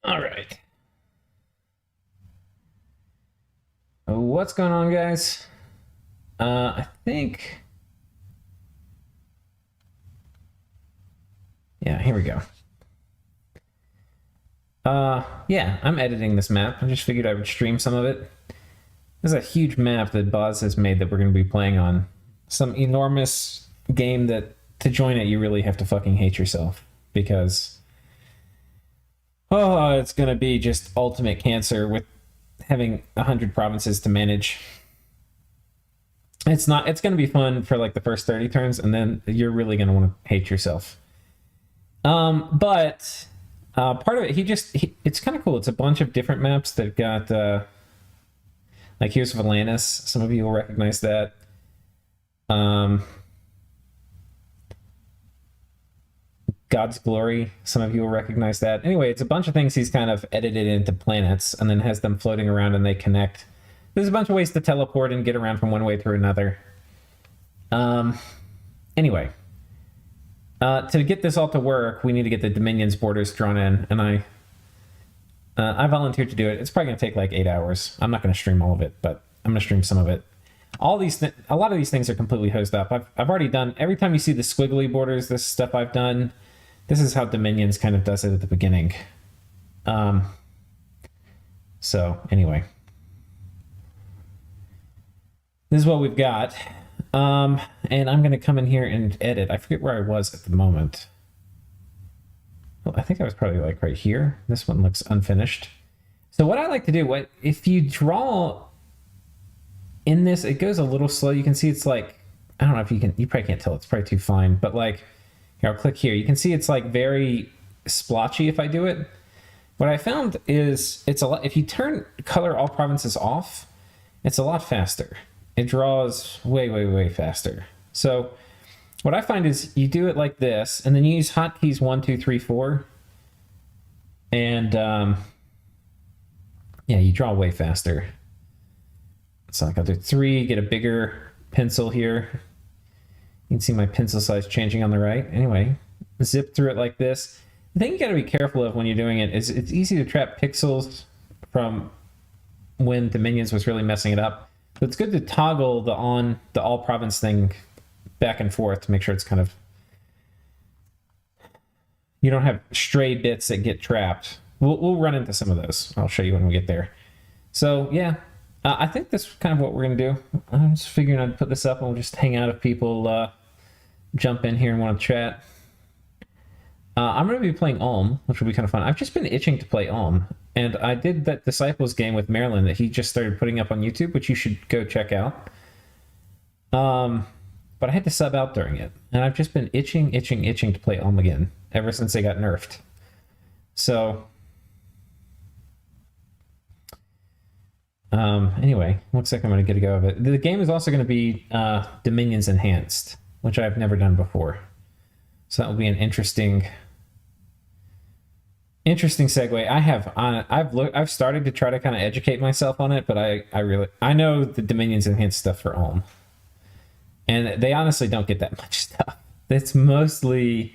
All right. What's going on, guys? I think. Yeah, here we go. Yeah, I'm editing this map. I just figured I would stream some of it. There's a huge map that Boz has made that we're going to be playing on. Some enormous game that to join it, you really have to fucking hate yourself because, oh, it's going to be just ultimate cancer with having 100 provinces to manage. It's not. It's going to be fun for like the first 30 turns, and then you're really going to want to hate yourself. But part of it, it's kind of cool. It's a bunch of different maps that got, like here's Valanus. Some of you will recognize that. God's Glory. Some of you will recognize that. Anyway, it's a bunch of things he's kind of edited into planets and then has them floating around and they connect. There's a bunch of ways to teleport and get around from one way through another. Anyway. To get this all to work, we need to get the Dominions borders drawn in, and I volunteered to do it. It's probably going to take like 8 hours. I'm not going to stream all of it, but I'm going to stream some of it. A lot of these things are completely hosed up. I've already done, every time you see the squiggly borders, this stuff I've done, this is how Dominions kind of does it at the beginning. So anyway, this is what we've got. And I'm going to come in here and edit. I forget where I was at the moment. Well, I think I was probably like right here. This one looks unfinished. So what I like to do, if you draw in this, it goes a little slow. You can see it's like, I don't know if you probably can't tell. It's probably too fine, but like, here, I'll click here. You can see it's like very splotchy if I do it. What I found is it's a lot, if you turn color all provinces off, it's a lot faster. It draws way, way, way faster. So what I find is you do it like this, and then you use hotkeys 1, 2, 3, 4, and yeah, you draw way faster. So like I'll do 3, get a bigger pencil here. You can see my pencil size changing on the right. Anyway, zip through it like this. The thing you got to be careful of when you're doing it is it's easy to trap pixels from when Dominions was really messing it up. So it's good to toggle the all province thing back and forth to make sure it's kind of, you don't have stray bits that get trapped. We'll run into some of those. I'll show you when we get there. So yeah, I think that's kind of what we're gonna do. I'm just figuring I'd put this up and we'll just hang out if people jump in here and want to chat. I'm going to be playing Ulm, which will be kind of fun. I've just been itching to play Ulm, and I did that Disciples game with Marilyn that he just started putting up on YouTube, which you should go check out. But I had to sub out during it, and I've just been itching to play Ulm again ever since they got nerfed. So, anyway, looks like I'm going to get a go of it. The game is also going to be Dominions Enhanced, which I've never done before. So that will be an interesting segue. I've started to try to kind of educate myself on it, but I know the Dominions Enhanced stuff for Ulm, and they honestly don't get that much stuff. It's mostly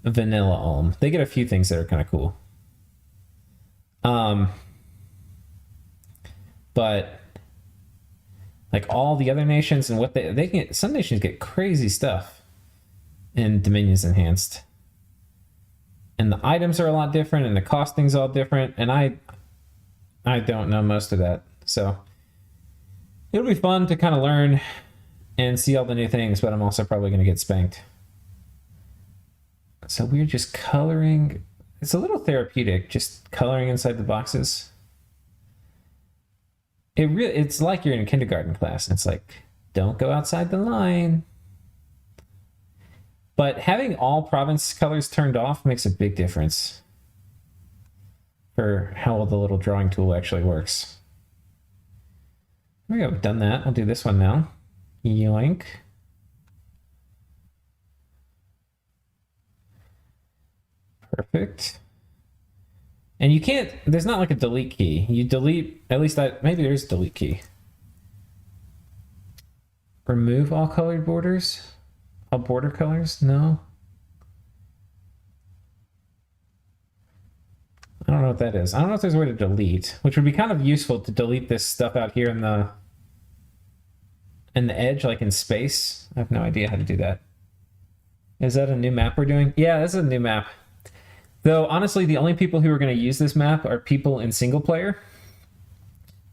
vanilla Ulm. They get a few things that are kind of cool. But like all the other nations and what they get, some nations get crazy stuff in Dominions Enhanced. And the items are a lot different and the costing's all different, and I don't know most of that. So it'll be fun to kind of learn and see all the new things, but I'm also probably going to get spanked. So we're just coloring. It's a little therapeutic just coloring inside the boxes. It's like you're in a kindergarten class. It's like, don't go outside the line. But having all province colors turned off makes a big difference for how well the little drawing tool actually works. There we go, we've done that. I'll do this one now. Yoink. Perfect. And you can't, there's not like a delete key. You delete, at least maybe there's a delete key. Remove all colored borders? All border colors? No. I don't know what that is. I don't know if there's a way to delete, which would be kind of useful to delete this stuff out here in the edge, like in space. I have no idea how to do that. Is that a new map we're doing? Yeah, this is a new map. Though, honestly, the only people who are going to use this map are people in single player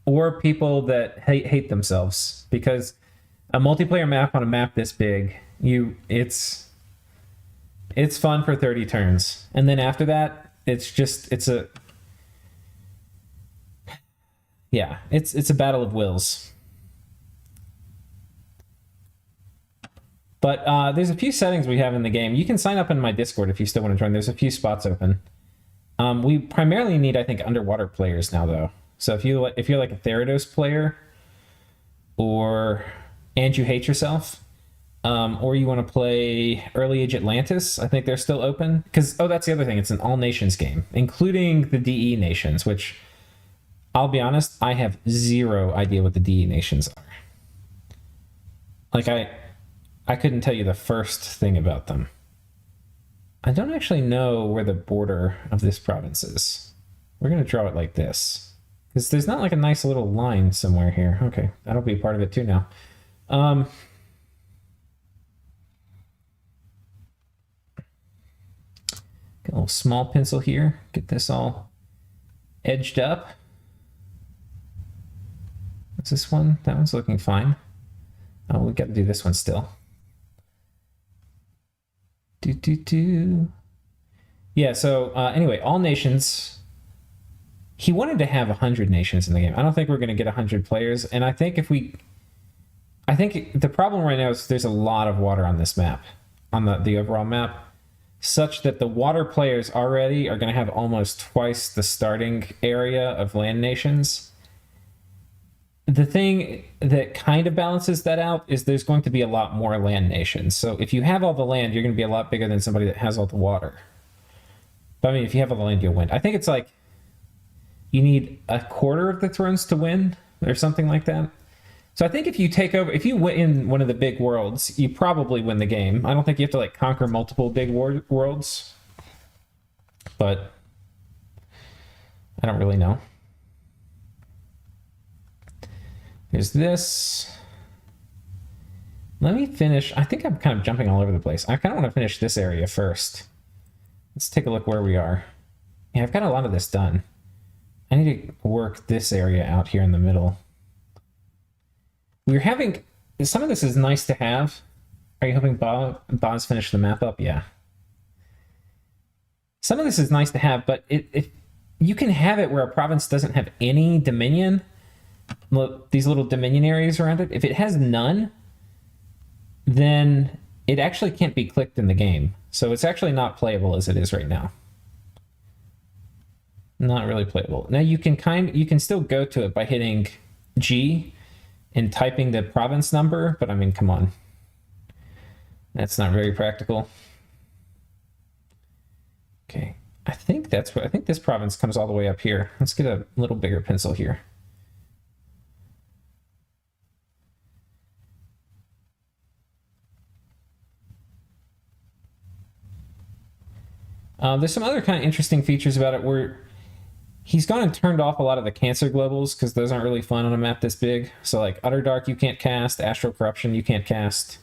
or people that hate themselves, because a multiplayer map on a map this big, it's fun for 30 turns. And then after that, it's a battle of wills. But there's a few settings we have in the game. You can sign up in my Discord if you still want to join. There's a few spots open. We primarily need, I think, underwater players now, though. So if you're like a Theranos player, and you hate yourself, or you want to play Early Age Atlantis, I think they're still open. Because, that's the other thing. It's an all-nations game, including the DE nations, which, I'll be honest, I have zero idea what the DE nations are. Like, I couldn't tell you the first thing about them. I don't actually know where the border of this province is. We're going to draw it like this, because there's not like a nice little line somewhere here. Okay, that'll be part of it too now. Got a little small pencil here. Get this all edged up. What's this one? That one's looking fine. Oh, we got to do this one still. Yeah, so anyway, all nations. He wanted to have 100 nations in the game. I don't think we're going to get 100 players. And I think the problem right now is there's a lot of water on this map, on the overall map, such that the water players already are going to have almost twice the starting area of land nations. The thing that kind of balances that out is there's going to be a lot more land nations. So if you have all the land, you're going to be a lot bigger than somebody that has all the water. But I mean, if you have all the land, you'll win. I think it's like you need a quarter of the thrones to win or something like that. So I think if you win one of the big worlds, you probably win the game. I don't think you have to like conquer multiple big worlds, but I don't really know. There's this. Let me finish. I think I'm kind of jumping all over the place. I kind of want to finish this area first. Let's take a look where we are. Yeah, I've got a lot of this done. I need to work this area out here in the middle. We're having... Some of this is nice to have. Are you hoping Boz finished the map up? Yeah. Some of this is nice to have, but if you can have it where a province doesn't have any dominion... Look, these little dominion areas around it, if it has none, then it actually can't be clicked in the game. So it's actually not playable as it is right now. Not really playable. Now you can still go to it by hitting G and typing the province number, but I mean, come on. That's not very practical. Okay. I think this province comes all the way up here. Let's get a little bigger pencil here. There's some other kind of interesting features about it where he's gone and turned off a lot of the cancer globals because those aren't really fun on a map this big. So like Underdark you can't cast, Astral Corruption you can't cast.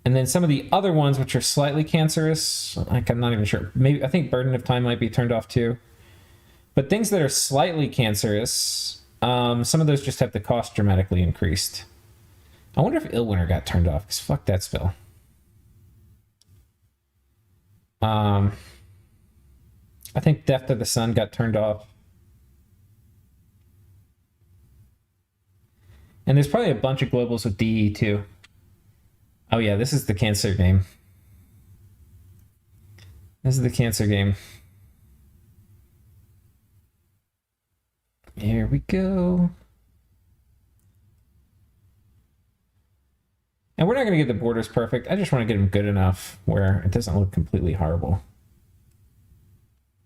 And then some of the other ones which are slightly cancerous, like I'm not even sure. Maybe I think Burden of Time might be turned off too. But things that are slightly cancerous, some of those just have the cost dramatically increased. I wonder if Illwinter got turned off, because fuck that spell. I think Death to the Sun got turned off. And there's probably a bunch of globals with DE too. Oh yeah, this is the cancer game. This is the cancer game. Here we go. And we're not going to get the borders perfect. I just want to get them good enough where it doesn't look completely horrible.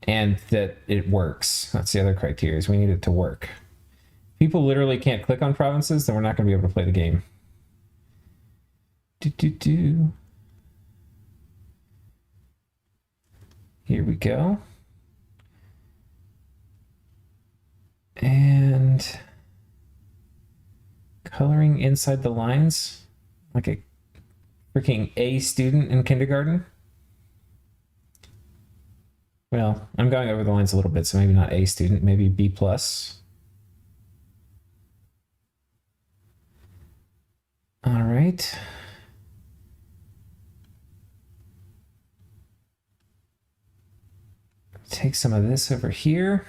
And that it works. That's the other criteria, is we need it to work. If people literally can't click on provinces, then we're not going to be able to play the game. Here we go. And coloring inside the lines like a freaking A student in kindergarten. Well, I'm going over the lines a little bit, so maybe not A student, maybe B plus. All right. Take some of this over here.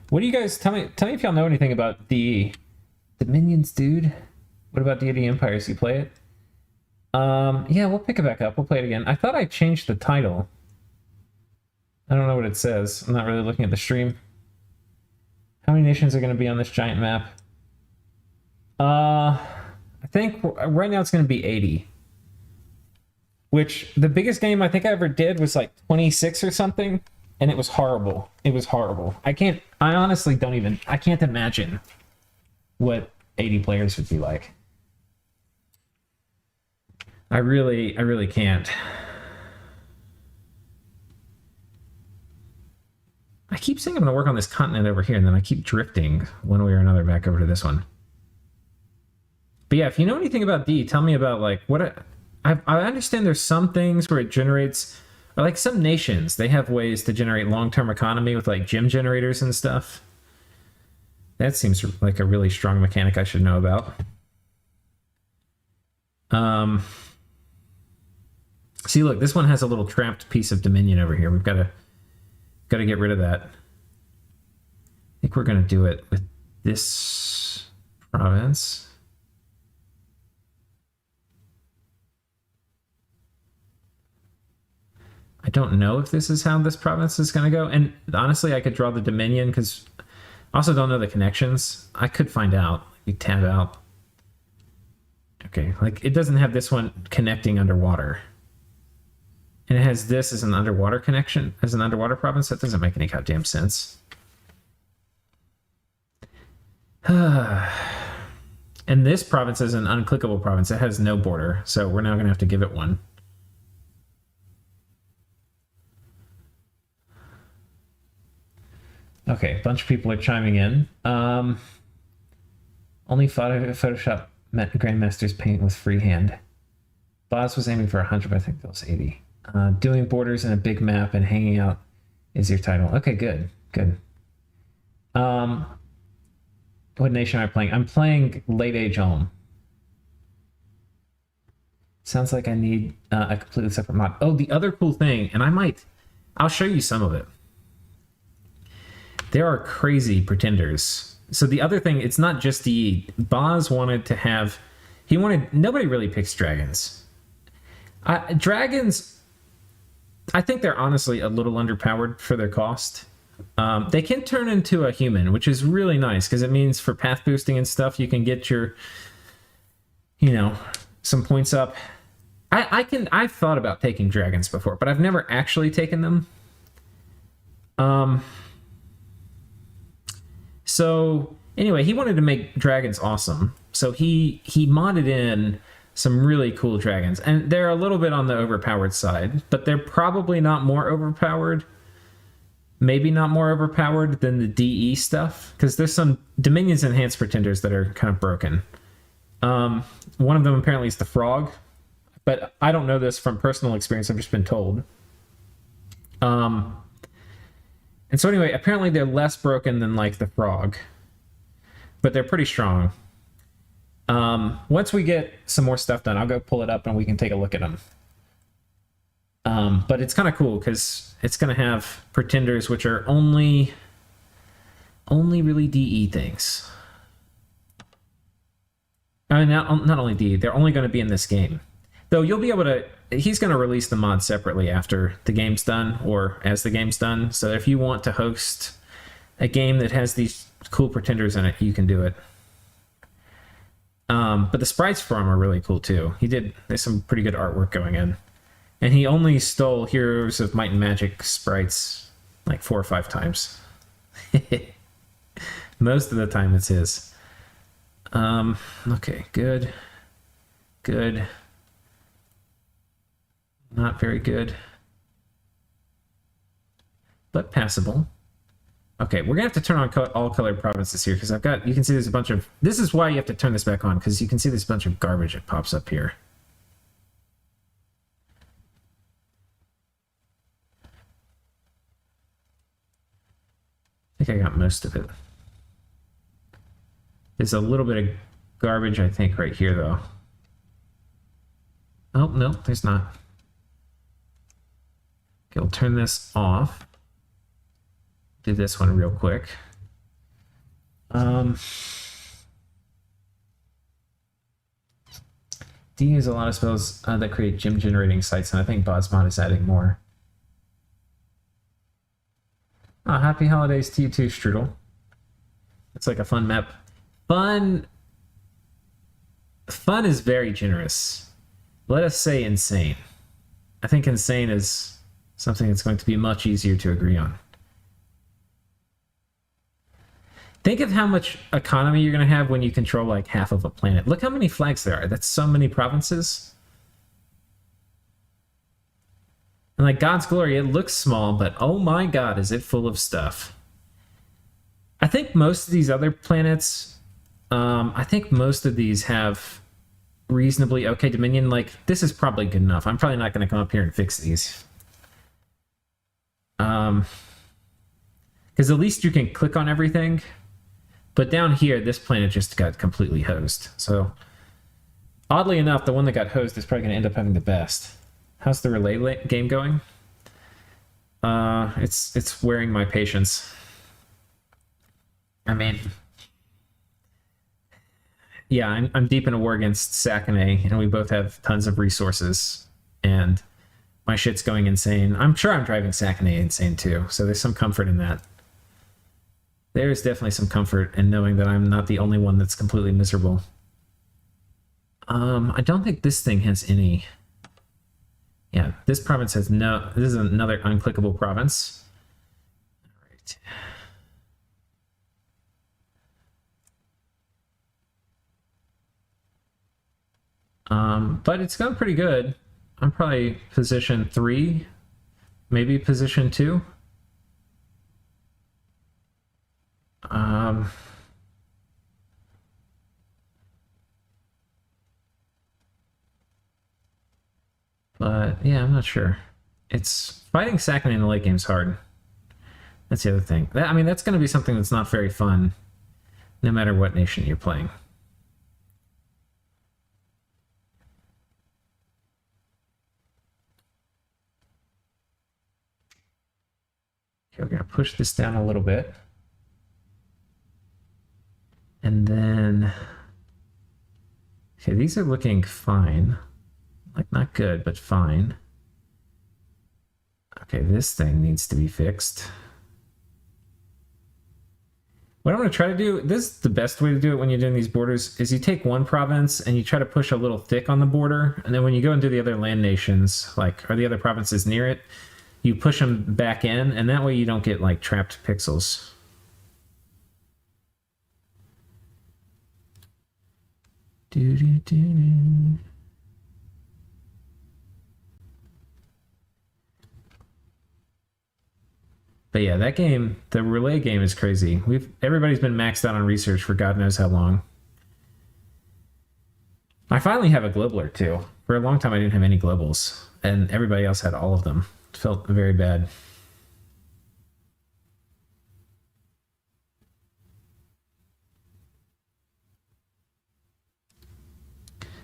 What do you guys tell me if y'all know anything about the Dominions, dude? What about Deity Empires? You play it? Yeah, we'll pick it back up. We'll play it again. I thought I changed the title. I don't know what it says. I'm not really looking at the stream. How many nations are going to be on this giant map? I think right now it's going to be 80. Which the biggest game I think I ever did was like 26 or something, and it was horrible. It was horrible. I honestly I can't imagine what 80 players would be like. I really can't. I keep saying I'm going to work on this continent over here, and then I keep drifting one way or another back over to this one. But yeah, if you know anything about D, tell me about like I understand there's some things where it generates, or like some nations, they have ways to generate long-term economy with like gem generators and stuff. That seems like a really strong mechanic I should know about. See, look, this one has a little trapped piece of Dominion over here. We've got to get rid of that. I think we're going to do it with this province. I don't know if this is how this province is going to go. And honestly, I could draw the Dominion because I also don't know the connections. I could find out. You tab out. Okay, like it doesn't have this one connecting underwater. And it has this as an underwater connection, as an underwater province. That doesn't make any goddamn sense. And this province is an unclickable province. It has no border, so we're now going to have to give it one. Okay, a bunch of people are chiming in. Only Photoshop Grandmaster's paint with freehand. Boz was aiming for 100, but I think that was 80. Doing borders in a big map and hanging out is your title. Okay, good. What nation am I playing? I'm playing Late Age Ulm. Sounds like I need a completely separate mod. Oh, the other cool thing, and I'll show you some of it. There are crazy pretenders. So the other thing, it's not just the Boz wanted to have. Nobody really picks dragons. Dragons, I think they're honestly a little underpowered for their cost. They can turn into a human, which is really nice because it means for path boosting and stuff, you can get your, some points up. I've thought about taking dragons before, but I've never actually taken them. So anyway, he wanted to make dragons awesome. So he modded in some really cool dragons, and they're a little bit on the overpowered side, but they're probably not more overpowered. Maybe not more overpowered than the DE stuff, because there's some Dominions Enhanced Pretenders that are kind of broken. One of them apparently is the Frog, but I don't know this from personal experience. I've just been told. And so anyway, apparently they're less broken than like the Frog, but they're pretty strong. Once we get some more stuff done, I'll go pull it up and we can take a look at them. But it's kind of cool because it's going to have pretenders which are only really DE things. I mean, not only DE, they're only going to be in this game. Though you'll be able to, he's going to release the mod separately after the game's done or as the game's done. So if you want to host a game that has these cool pretenders in it, you can do it. But the sprites for him are really cool too. There's some pretty good artwork going in. And he only stole Heroes of Might and Magic sprites like 4 or 5 times. Most of the time it's his. Okay, good. Not very good. but passable. Okay, we're gonna have to turn on all colored provinces here because I've got, you can see there's a bunch of, this is why you have to turn this back on, because you can see there's a bunch of garbage that pops up here. I think I got most of it. There's a little bit of garbage, I think, right here, though. Oh, no, there's not. Okay, we'll turn this off. Do this one real quick. Do use a lot of spells that create gem generating sites, and I think Bosmod is adding more. Oh, happy holidays to you too, Strudel. It's like a fun map. Fun is very generous. Let us say insane. I think insane is something that's going to be much easier to agree on. Think of how much economy you're going to have when you control like half of a planet. Look how many flags there are. That's so many provinces. And like God's Glory, it looks small, but oh my god, is it full of stuff. I think most of these other planets, I think most of these have reasonably okay Dominion. Like, this is probably good enough. I'm probably not going to come up here and fix these. Because at least you can click on everything. But down here, this planet just got completely hosed. So, oddly enough, the one that got hosed is probably going to end up having the best. How's the relay game going? It's wearing my patience. I mean, yeah, I'm deep in a war against Sakanay, and we both have tons of resources, and my shit's going insane. I'm sure I'm driving Sakanay insane too, so there's some comfort in that. There's definitely some comfort in knowing that I'm not the only one that's completely miserable. I don't think this thing has any... Yeah, this province has no... This is another unclickable province. All right. But it's going pretty good. I'm probably position 3, maybe position 2. But yeah, I'm not sure. It's fighting Sakanay in the late game's hard. That's the other thing. I mean, that's going to be something that's not very fun, no matter what nation you're playing. Okay, we're going to push this down a little bit. And then... Okay, these are looking fine. Like, not good, but fine. Okay, this thing needs to be fixed. What I'm going to try to do, this is the best way to do it when you're doing these borders, is you take one province and you try to push a little thick on the border, and then when you go and do the other land nations, like, or the other provinces near it, you push them back in, and that way you don't get, like, trapped pixels. Do-do-do-do. But yeah, that game, the relay game is crazy. Everybody's been maxed out on research for God knows how long. I finally have a globler too. For a long time I didn't have any globals, and everybody else had all of them. It felt very bad.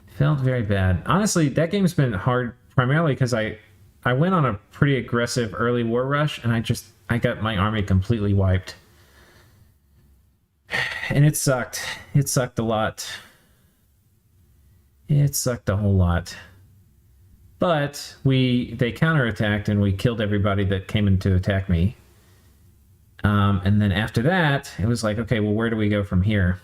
Felt very bad. Honestly, that game's been hard primarily because I went on a pretty aggressive early war rush, and I got my army completely wiped. And it sucked. It sucked a lot. It sucked a whole lot. But they counterattacked, and we killed everybody that came in to attack me. And then after that, it was like, okay, well, where do we go from here?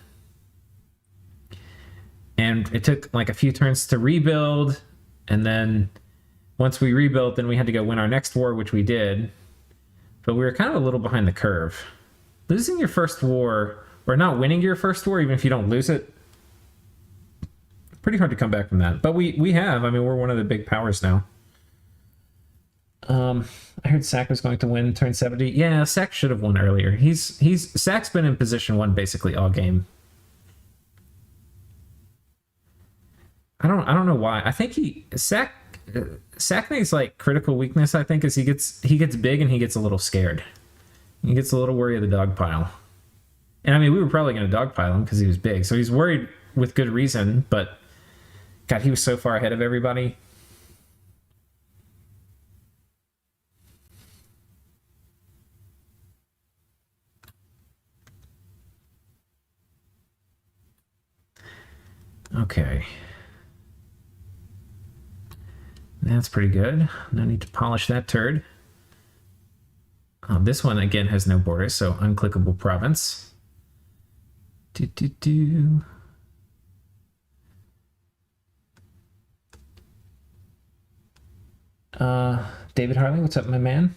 And it took like a few turns to rebuild, and then once we rebuilt, then we had to go win our next war, which we did. But we were kind of a little behind the curve. Losing your first war, or not winning your first war, even if you don't lose it, pretty hard to come back from that. But we have. I mean, we're one of the big powers now. I heard Sack was going to win turn 70. Yeah, Sack should have won earlier. Sack's been in position one basically all game. I don't know why. I think Sackney's like critical weakness, I think, is he gets big and he gets a little scared. He gets a little worried of the dog pile. And I mean, we were probably going to dogpile him because he was big. So he's worried with good reason, but God, he was so far ahead of everybody. Okay. That's pretty good. No need to polish that turd. This one, again, has no borders, so unclickable province. David Harley, what's up, my man?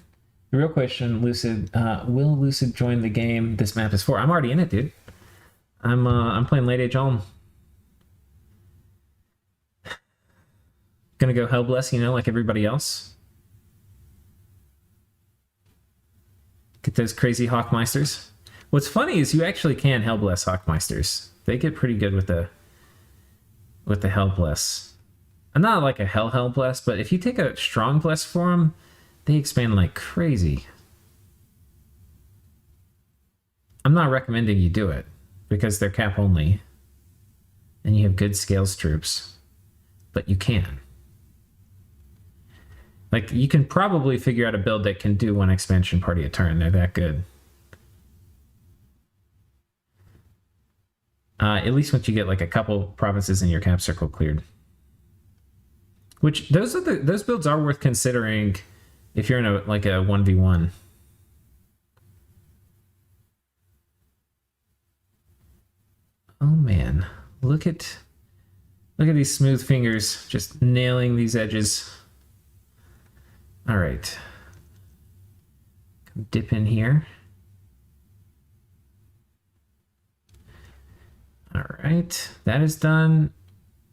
The real question, Lucid, will Lucid join the game this map is for? I'm already in it, dude. I'm playing Late Age Ulm. Gonna go Hellbless, you know, like everybody else. Get those crazy Hawkmeisters. What's funny is you actually can Hellbless Hawkmeisters. They get pretty good with the Hellbless. I'm not like a Hellbless, but if you take a strong bless for them, they expand like crazy. I'm not recommending you do it because they're cap only and you have good scales troops, but you can. Like, you can probably figure out a build that can do one expansion party a turn. They're that good. At least once you get like a couple provinces in your cap circle cleared. Which those builds are worth considering if you're in a 1v1. Oh man, look at these smooth fingers just nailing these edges. All right, dip in here. All right, that is done.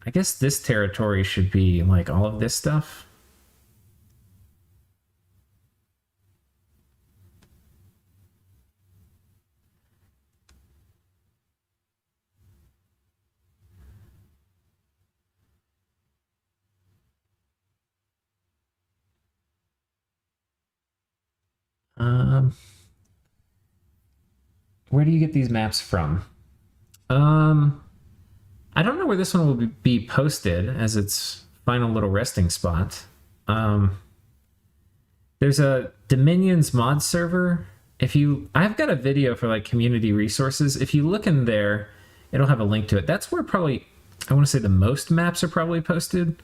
I guess this territory should be like all of this stuff. Where do you get these maps from? I don't know where this one will be posted as its final little resting spot. There's a Dominions mod server. I've got a video for like community resources. If you look in there, it'll have a link to it. That's where probably, I want to say the most maps are probably posted.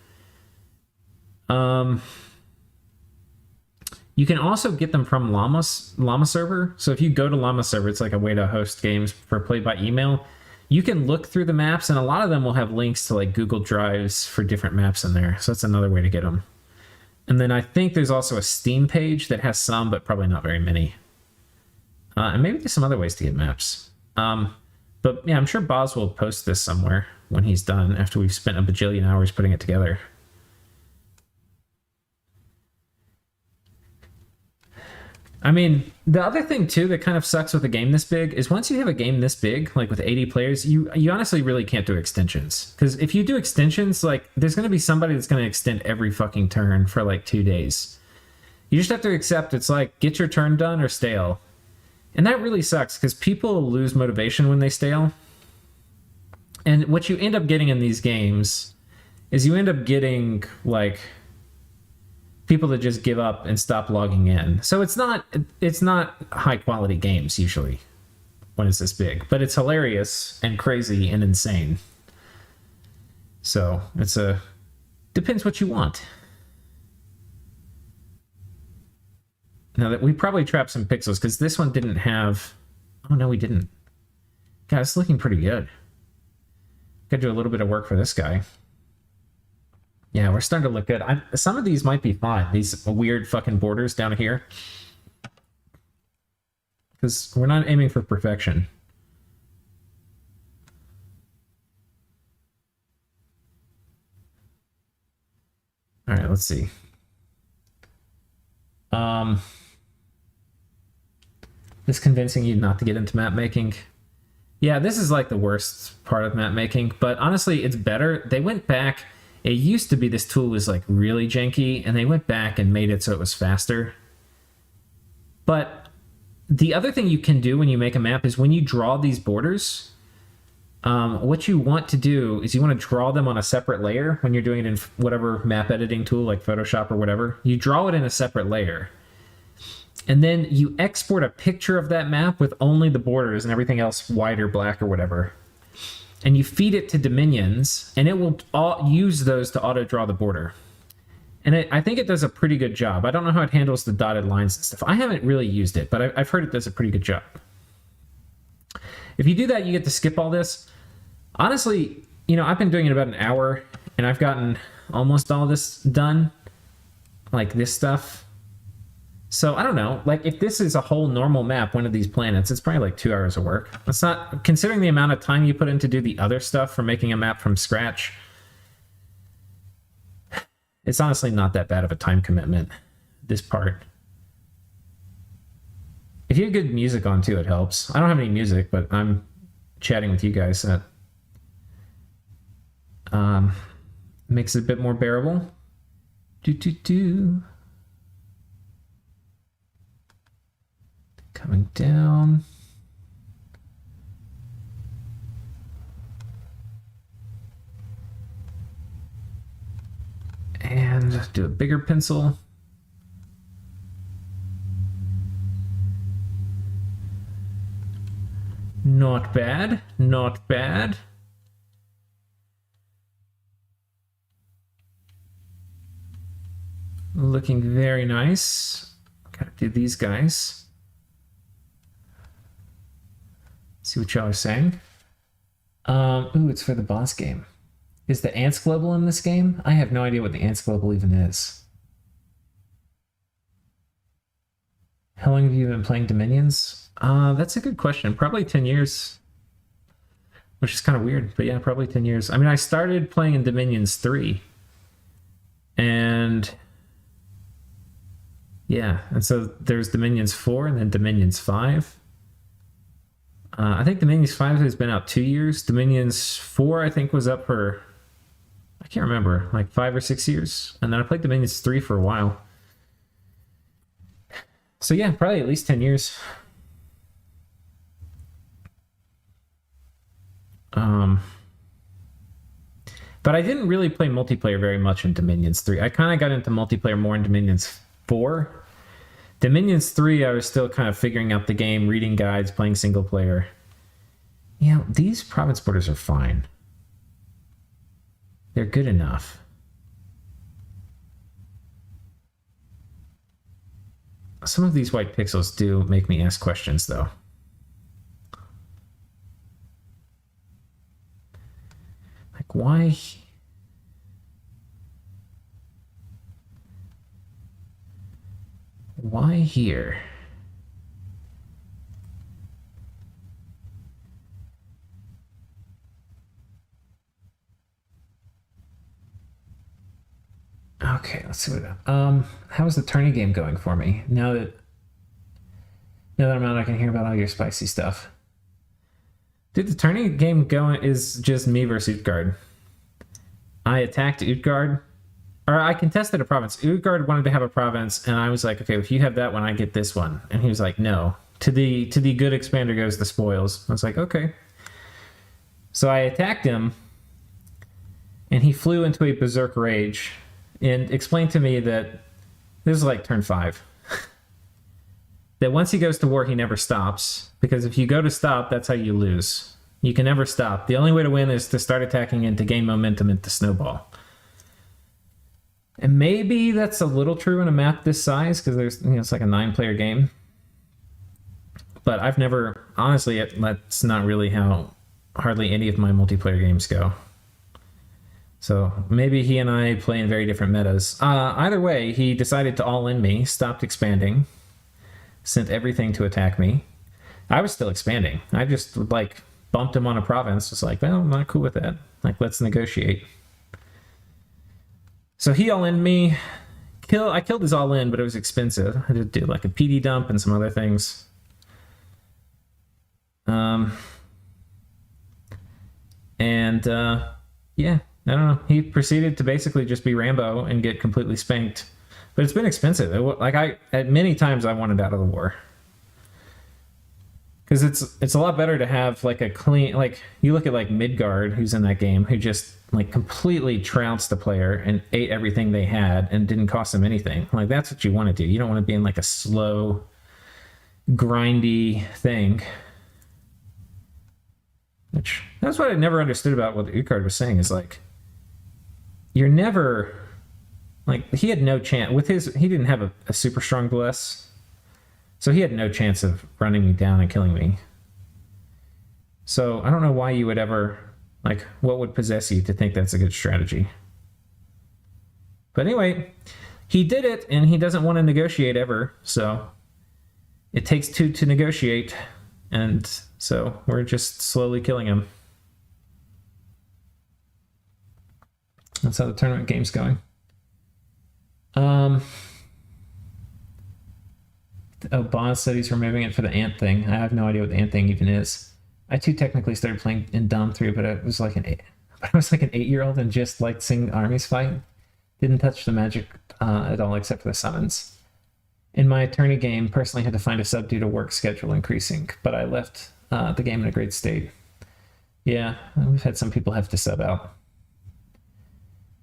You can also get them from Llama server. So if you go to Llama server, it's like a way to host games for play by email. You can look through the maps, and a lot of them will have links to like Google Drives for different maps in there. So that's another way to get them. And then I think there's also a Steam page that has some, but probably not very many. And maybe there's some other ways to get maps. But yeah, I'm sure Boz will post this somewhere when he's done after we've spent a bajillion hours putting it together. I mean, the other thing too that kind of sucks with a game this big is once you have a game this big, like with 80 players, you honestly really can't do extensions. Because if you do extensions, like there's going to be somebody that's going to extend every fucking turn for like 2 days. You just have to accept it's like get your turn done or stale. And that really sucks because people lose motivation when they stale. And what you end up getting in these games is you end up getting like people that just give up and stop logging in. So it's not high quality games usually when it's this big, but it's hilarious and crazy and insane. So depends what you want. Now that we probably trapped some pixels because this one didn't have. Oh no, we didn't. God, it's looking pretty good. Gotta do a little bit of work for this guy. Yeah, we're starting to look good. Some of these might be fine. These weird fucking borders down here. Because we're not aiming for perfection. All right, let's see. This convincing you not to get into map making. Yeah, this is like the worst part of map making, but honestly, it's better. They went back. It used to be this tool was like really janky, and they went back and made it so it was faster. But the other thing you can do when you make a map is when you draw these borders, what you want to do is you want to draw them on a separate layer when you're doing it in whatever map editing tool like Photoshop or whatever. You draw it in a separate layer. And then you export a picture of that map with only the borders and everything else white or black or whatever. And you feed it to Dominions, and it will use those to auto-draw the border. And I think it does a pretty good job. I don't know how it handles the dotted lines and stuff. I haven't really used it, but I've heard it does a pretty good job. If you do that, you get to skip all this. Honestly, you know, I've been doing it about an hour, and I've gotten almost all this done, like this stuff. So I don't know, like if this is a whole normal map, one of these planets, it's probably like 2 hours of work. It's not, considering the amount of time you put in to do the other stuff for making a map from scratch, it's honestly not that bad of a time commitment, this part. If you have good music on too, it helps. I don't have any music, but I'm chatting with you guys. That makes it a bit more bearable. Coming down. And do a bigger pencil. Not bad, not bad. Looking very nice. Gotta do these guys. See what y'all are saying. Ooh, it's for the boss game. Is the Ants Global in this game? I have no idea what the Ants Global even is. How long have you been playing Dominions? That's a good question. Probably 10 years. Which is kind of weird, but yeah, probably 10 years. I mean, I started playing in Dominions 3. And yeah, and so there's Dominions 4 and then Dominions 5. I think Dominions 5 has been out 2 years. Dominions 4, I think, was up for, I can't remember, like 5 or 6 years. And then I played Dominions 3 for a while. So yeah, probably at least 10 years. But I didn't really play multiplayer very much in Dominions 3. I kind of got into multiplayer more in Dominions 4. Dominions 3, I was still kind of figuring out the game, reading guides, playing single player. You know, these province borders are fine. They're good enough. Some of these white pixels do make me ask questions, though. Like, why? Why here? Okay, let's see what. How's the tourney game going for me now that I'm out? I can hear about all your spicy stuff. Dude, the tourney game going is just me versus Utgard. I attacked Utgard, or I contested a province. Utgard wanted to have a province, and I was like, okay, if you have that one, I get this one. And he was like, no. To the good expander goes the spoils. I was like, okay. So I attacked him, and he flew into a berserk rage and explained to me that this is like turn 5. That once he goes to war, he never stops. Because if you go to stop, that's how you lose. You can never stop. The only way to win is to start attacking and to gain momentum and to snowball. And maybe that's a little true in a map this size, because there's, you know, it's like a 9-player game. But I've never, honestly, that's not really how hardly any of my multiplayer games go. So maybe he and I play in very different metas. Either way, he decided to all in me, stopped expanding, sent everything to attack me. I was still expanding. I just like bumped him on a province. Was like, well, I'm not cool with that. Like, let's negotiate. So he all in me, I killed his all in, but it was expensive. I had to do like a PD dump and some other things. Yeah, I don't know. He proceeded to basically just be Rambo and get completely spanked. But it's been expensive. At many times I wanted out of the war. Because it's a lot better to have like a clean, like you look at like Midgard, who's in that game, who just like completely trounced the player and ate everything they had and didn't cost them anything. Like that's what you want to do. You don't want to be in like a slow, grindy thing. Which that's what I never understood about what Uthgard was saying is like, you're never like he had no chance with his. He didn't have a super strong bless. So he had no chance of running me down and killing me. So I don't know why you would ever, like, what would possess you to think that's a good strategy. But anyway, he did it, and he doesn't want to negotiate ever. So it takes two to negotiate, and so we're just slowly killing him. That's how the tournament game's going. Oh, Boz said he's removing it for the ant thing. I have no idea what the ant thing even is. I too technically started playing in Dom 3, but I was like an 8-year-old and just liked seeing armies fight. Didn't touch the magic at all except for the summons. In my attorney game, personally had to find a sub due to work schedule increasing, but I left the game in a great state. Yeah, we've had some people have to sub out.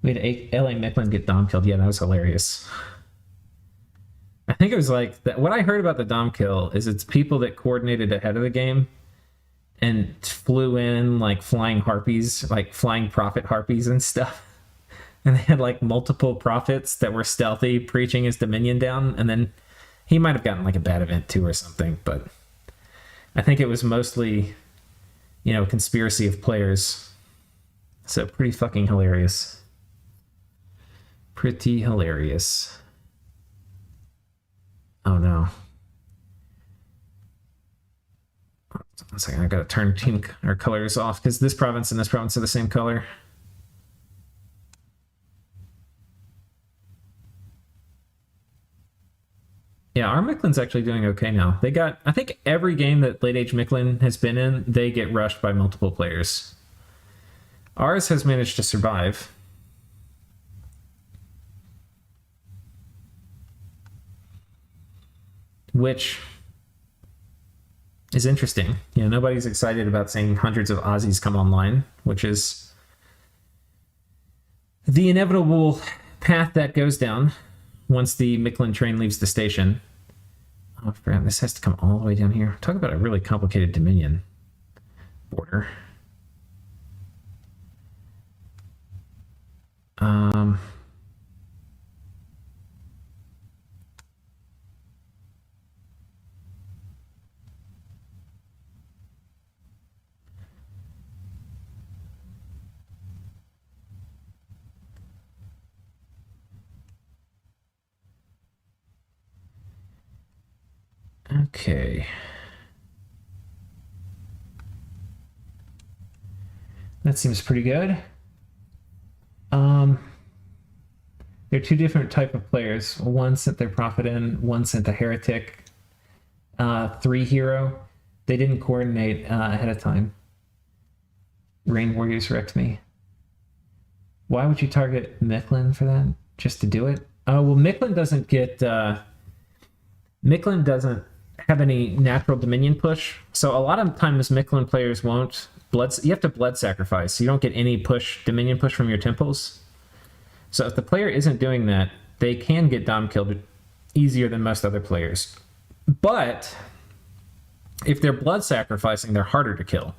We had LA Micklin get Dom killed. Yeah, that was hilarious. I think it was like that. What I heard about the Dom kill is it's people that coordinated ahead of the game and flew in like flying harpies, like flying prophet harpies and stuff. And they had like multiple prophets that were stealthy preaching his dominion down. And then he might have gotten like a bad event too or something. But I think it was mostly, you know, conspiracy of players. So pretty fucking hilarious. Pretty hilarious. Oh no. One second, I gotta turn team or colors off because this province and this province are the same color. Yeah, our Micklin's actually doing okay now. They got, I think every game that Late Age Micklin has been in, they get rushed by multiple players. Ours has managed to survive. Which is interesting. You know, nobody's excited about seeing hundreds of Aussies come online, which is the inevitable path that goes down once the Micklin train leaves the station. Oh, I forgot, this has to come all the way down here. Talk about a really complicated Dominion border. Okay. That seems pretty good. They're two different type of players. One sent their prophet in, one sent a heretic. 3 hero. They didn't coordinate ahead of time. Rain Warriors wrecked me. Why would you target Micklin for that? Just to do it? Oh, well, Micklin doesn't get... Micklin doesn't have any natural Dominion push. So a lot of times Micklin players won't... You have to blood sacrifice. You don't get any Dominion push from your temples. So if the player isn't doing that, they can get Dom killed easier than most other players. But if they're blood sacrificing, they're harder to kill.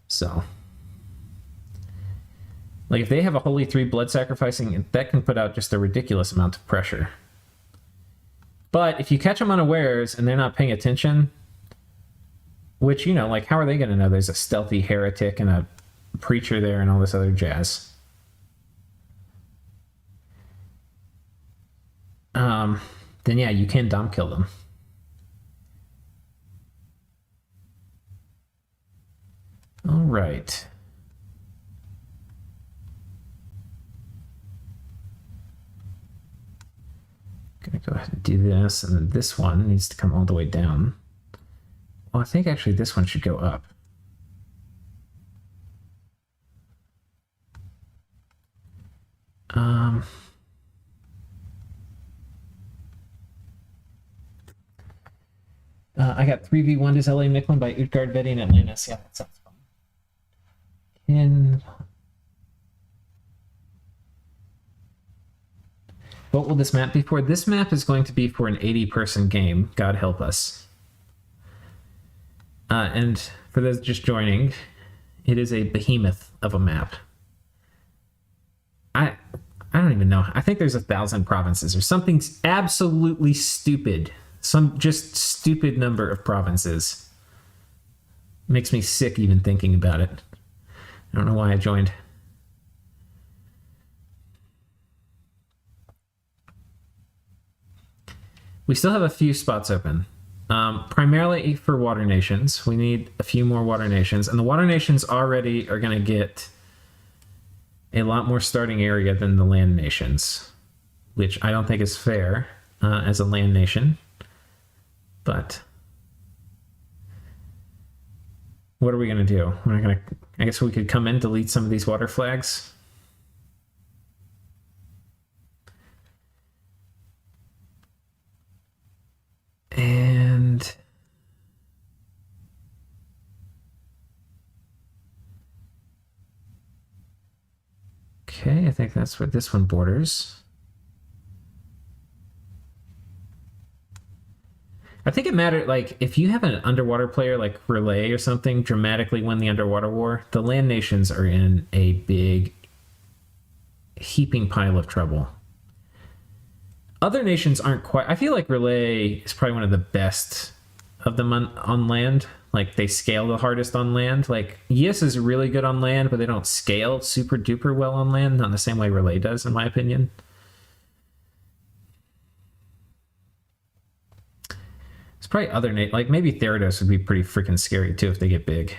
So, like if they have a Holy 3 blood sacrificing, that can put out just a ridiculous amount of pressure. But if you catch them unawares and they're not paying attention, which, you know, like how are they going to know there's a stealthy heretic and a preacher there and all this other jazz? Then yeah, you can Dom kill them. All right. Gonna go ahead and do this, and then this one needs to come all the way down. Well, I think actually this one should go up. I got 3v1 Does LA Micklin by Utgard, Vetty, and Atlantis. Yeah, that sounds fun. What will this map be for? This map is going to be for an 80-person game. God help us. And for those just joining, it is a behemoth of a map. I don't even know. I think there's 1,000 provinces or something absolutely stupid. Some just stupid number of provinces. Makes me sick even thinking about it. I don't know why I joined. We still have a few spots open. Primarily for water nations. We need a few more water nations. And the water nations already are going to get a lot more starting area than the land nations, which I don't think is fair as a land nation. But what are we going to do? We're going to, I guess we could come in, delete some of these water flags. And okay, I think that's where this one borders. I think it mattered, like, if you have an underwater player like Relay or something dramatically win the underwater war, the land nations are in a big heaping pile of trouble. Other nations aren't quite... I feel like Relay is probably one of the best of them on land. Like, they scale the hardest on land. Like, Yes is really good on land, but they don't scale super duper well on land. Not in the same way Relay does, in my opinion. It's probably other... Like, maybe Therados would be pretty freaking scary, too, if they get big.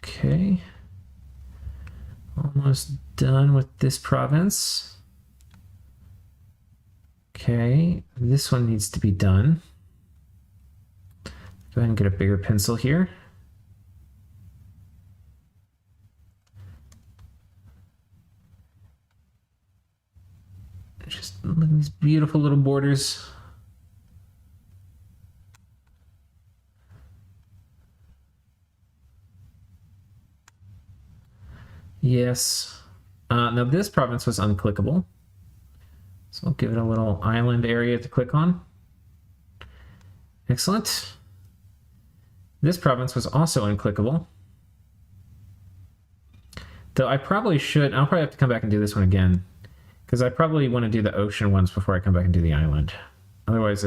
Okay. Almost done with this province. Okay, this one needs to be done. Go ahead and get a bigger pencil here. Just look at these beautiful little borders. Yes. Now this province was unclickable. So I'll give it a little island area to click on. Excellent. This province was also unclickable. Though I probably should... I'll probably have to come back and do this one again, because I probably want to do the ocean ones before I come back and do the island. Otherwise,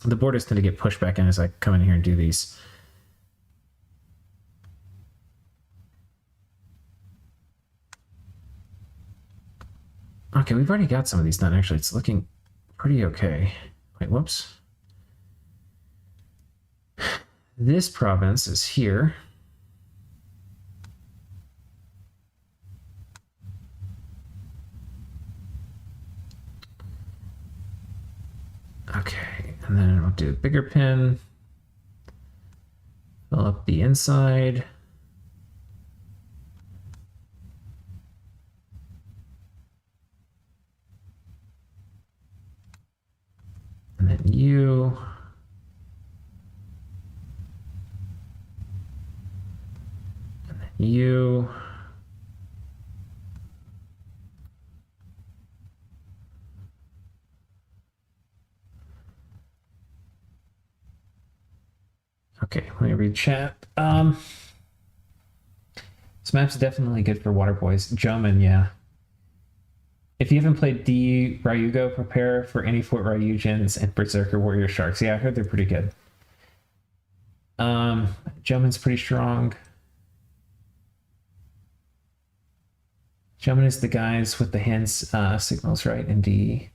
the borders tend to get pushed back in as I come in here and do these. Okay, we've already got some of these done, actually. It's looking pretty okay. Wait, whoops. This province is here. Okay, and then I'll do a bigger pin. Fill up the inside. And then you. And then you. Okay, let me read chat. This map's definitely good for water boys. Joman, yeah. If you haven't played D Ryugo, prepare for any Fort Ryujins and Berserker Warrior Sharks. Yeah, I heard they're pretty good. Joman's pretty strong. Joman is the guys with the hand signals, right? In D.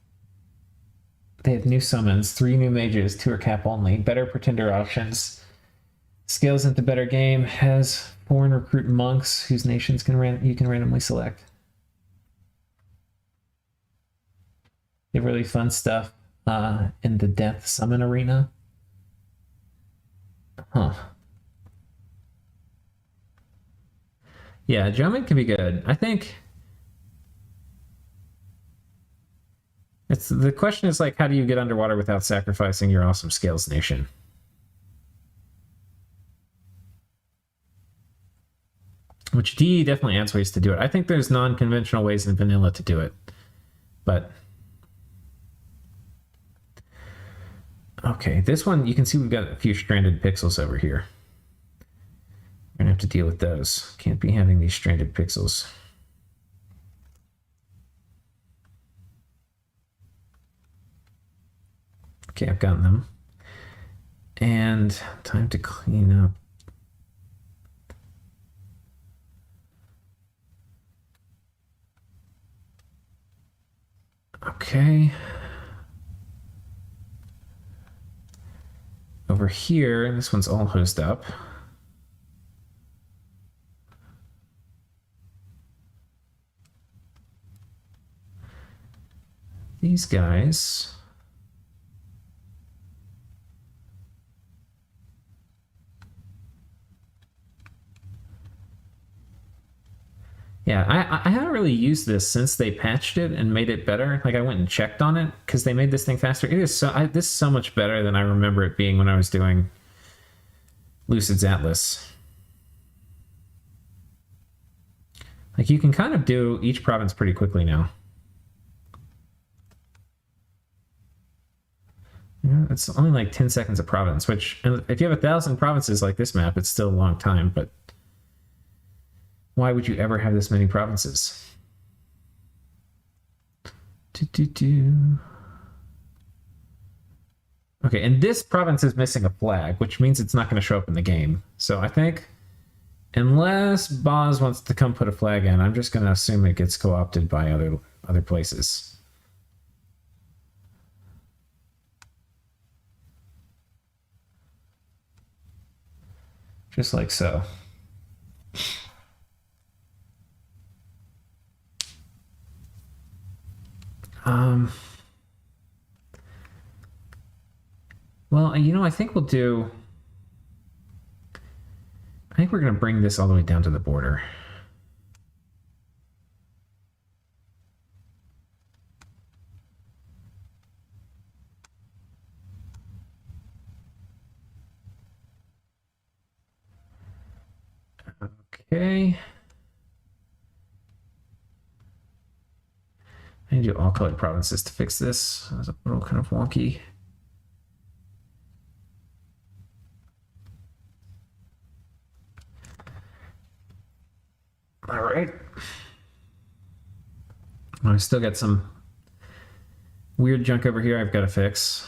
They have new summons, 3 new mages, 2 are cap only, better pretender options, scales into better game, has foreign recruit monks whose nations you can randomly select. They have really fun stuff in the death summon arena. Huh. Yeah, Jomin can be good. I think the question is like, how do you get underwater without sacrificing your awesome scales nation? Which D definitely adds ways to do it. I think there's non-conventional ways in vanilla to do it, but okay, this one you can see we've got a few stranded pixels over here. We're gonna have to deal with those. Can't be having these stranded pixels. Okay, I've gotten them. And time to clean up. Okay. Over here, this one's all hosed up. These guys. Yeah, I haven't really used this since they patched it and made it better. Like I went and checked on it because they made this thing faster. It is this is so much better than I remember it being when I was doing Lucid's Atlas. Like you can kind of do each province pretty quickly now. Yeah, it's only like 10 seconds a province, which if you have 1,000 provinces like this map, it's still a long time, but why would you ever have this many provinces? Okay, and this province is missing a flag, which means it's not going to show up in the game. So I think, unless Boz wants to come put a flag in, I'm just going to assume it gets co-opted by other places. Just like so. Well, you know, I think we're going to bring this all the way down to the border. Okay. I need to do all colored provinces to fix this. It's a little kind of wonky. All right. I've still got some weird junk over here I've got to fix.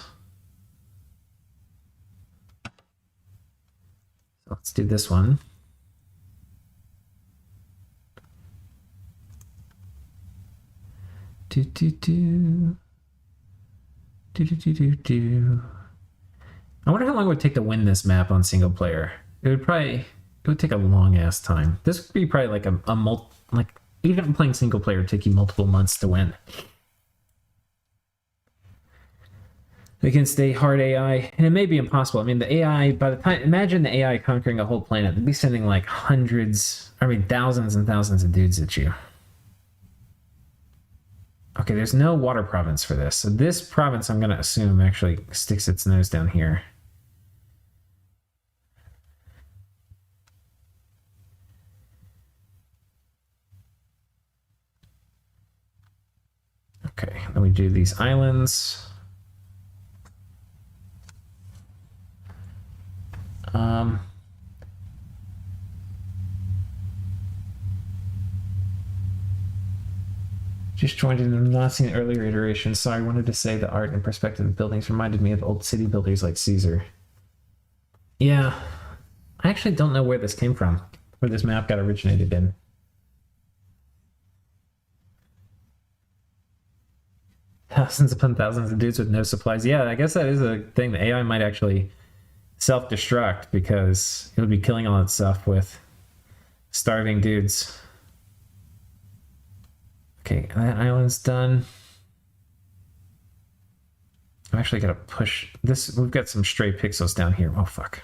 So let's do this one. I wonder how long it would take to win this map on single player. It would take a long ass time. This would be probably like like even playing single player would take you multiple months to win. Against a hard AI, and it may be impossible. I mean, the AI, by the time, imagine the AI conquering a whole planet, they'd be sending like thousands and thousands of dudes at you. Okay, there's no water province for this. So this province, I'm going to assume, actually sticks its nose down here. Okay, then we do these islands. Just joined in. I'm not seeing earlier iterations. Sorry, I wanted to say the art and perspective of buildings reminded me of old city builders like Caesar. Yeah, I actually don't know where this came from, where this map got originated in. Thousands upon thousands of dudes with no supplies. Yeah, I guess that is a thing. The AI might actually self-destruct because it would be killing all that stuff with starving dudes. Okay, that island's done. I'm actually gonna push this. We've got some stray pixels down here. Oh, fuck.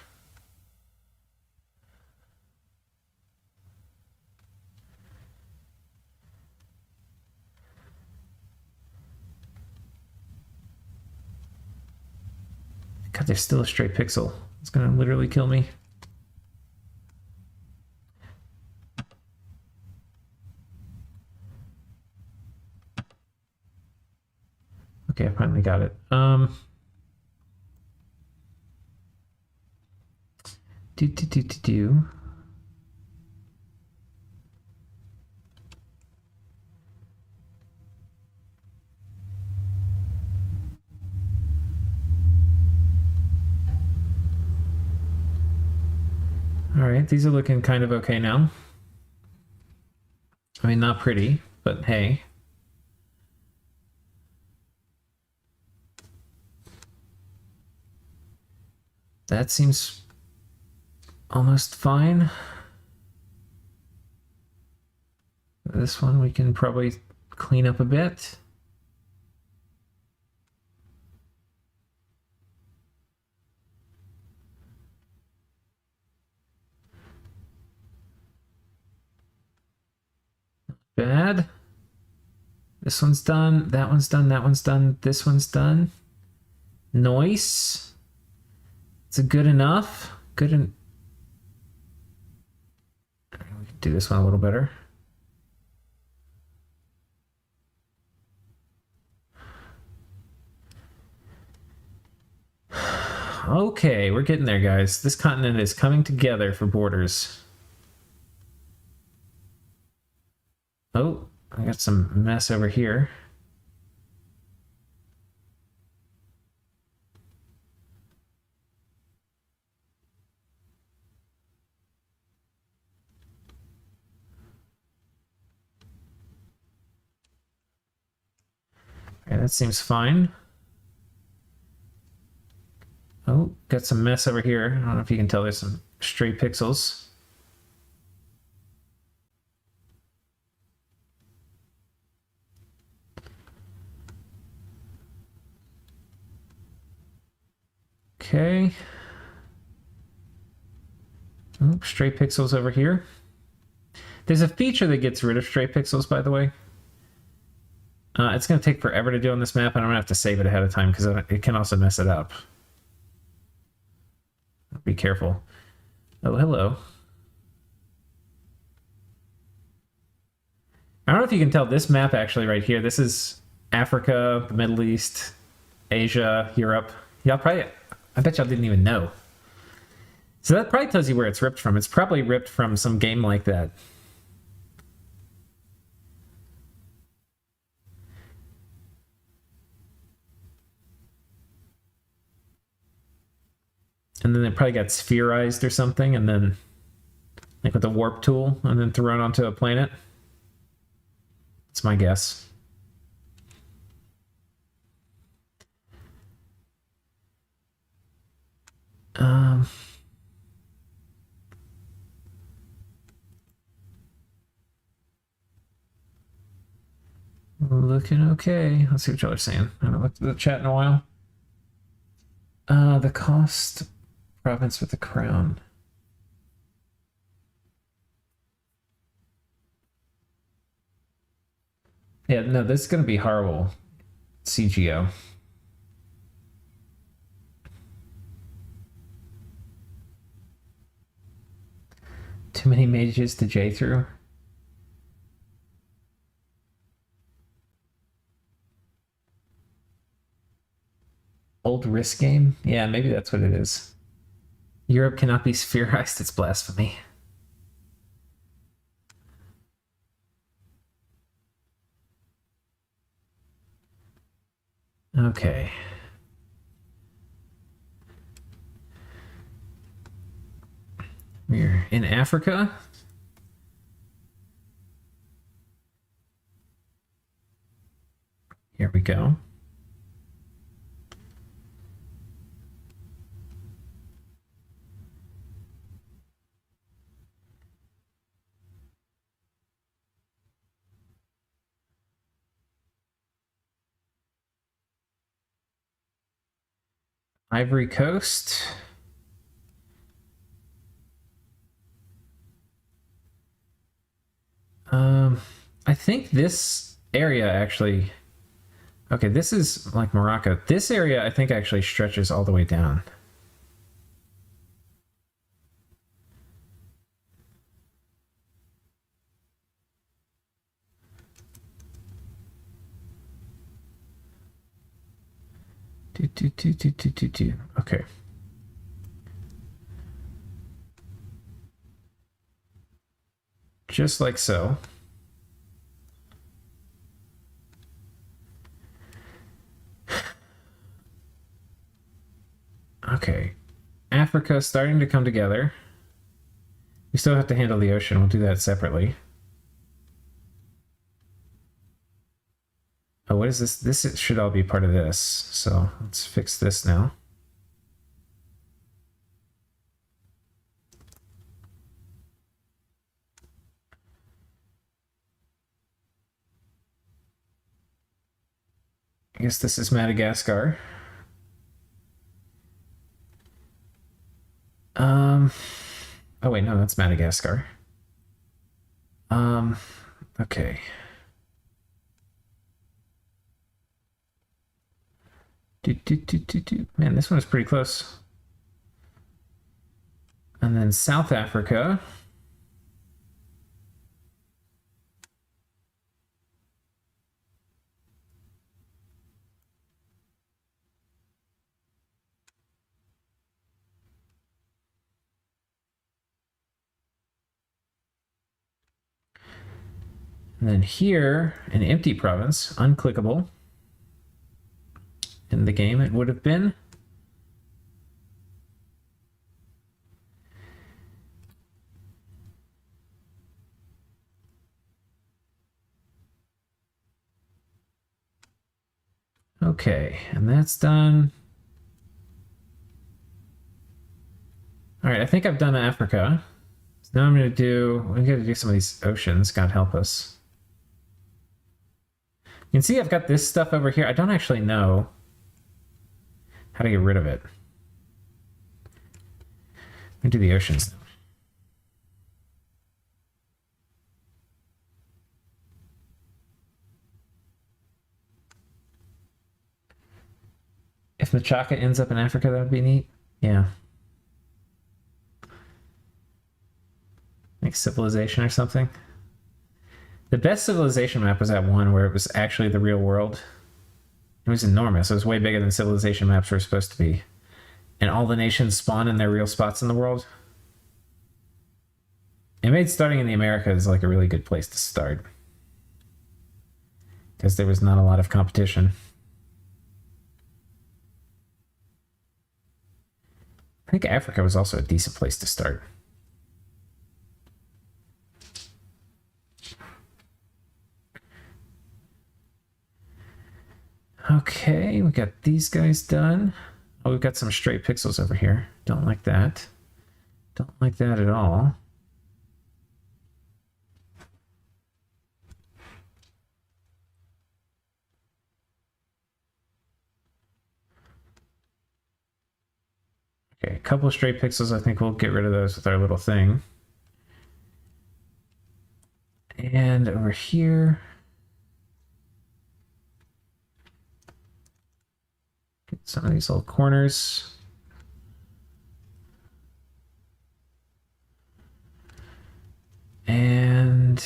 God, there's still a stray pixel. It's gonna literally kill me. Okay, I finally got it. Do. All right, these are looking kind of okay now. I mean, not pretty, but hey. That seems almost fine. This one we can probably clean up a bit. Bad. This one's done. That one's done. That one's done. This one's done. Nice. It's a good enough. Good and we can do this one a little better. Okay, we're getting there, guys. This continent is coming together for borders. Oh, I got some mess over here. Okay, that seems fine. Oh, got some mess over here. I don't know if you can tell, there's some stray pixels. Okay. Oh, stray pixels over here. There's a feature that gets rid of stray pixels, by the way. It's going to take forever to do on this map, and I'm going to have to save it ahead of time because it can also mess it up. Be careful. Oh, hello. I don't know if you can tell, this map actually right here, this is Africa, the Middle East, Asia, Europe. Y'all probably, I bet y'all didn't even know. So that probably tells you where it's ripped from. It's probably ripped from some game like that. And then it probably got spherized or something, and then like with a warp tool, and then thrown onto a planet. That's my guess. Looking okay. Let's see what y'all are saying. I haven't looked at the chat in a while. The cost province with the crown. Yeah, no, this is going to be horrible. CGO. Too many mages to J through. Old risk game? Yeah, maybe that's what it is. Europe cannot be spherized, it's blasphemy. Okay. We're in Africa. Here we go. Ivory Coast. I think this area actually... Okay, this is like Morocco. This area, I think, actually stretches all the way down. Okay. Just like so. Okay. Africa starting to come together. We still have to handle the ocean. We'll do that separately. Oh, what is this? This should all be part of this. So let's fix this now. I guess this is Madagascar. Oh wait, no, that's Madagascar. Okay. Man, this one is pretty close. And then South Africa. And then here, an empty province, unclickable. In the game, it would have been. Okay, and that's done. All right, I think I've done Africa. So now I'm going to do, we got to do some of these oceans, God help us. You can see I've got this stuff over here. I don't actually know how to get rid of it. Let me do the oceans now. If Machaca ends up in Africa, that would be neat. Yeah. Like Civilization or something. The best Civilization map was that one where it was actually the real world. It was enormous. It was way bigger than Civilization maps were supposed to be. And all the nations spawn in their real spots in the world. It made starting in the Americas like a really good place to start. Because there was not a lot of competition. I think Africa was also a decent place to start. Okay, we got these guys done. Oh, we've got some straight pixels over here. Don't like that. Don't like that at all. Okay, a couple of straight pixels. I think we'll get rid of those with our little thing. And over here, get some of these little corners. And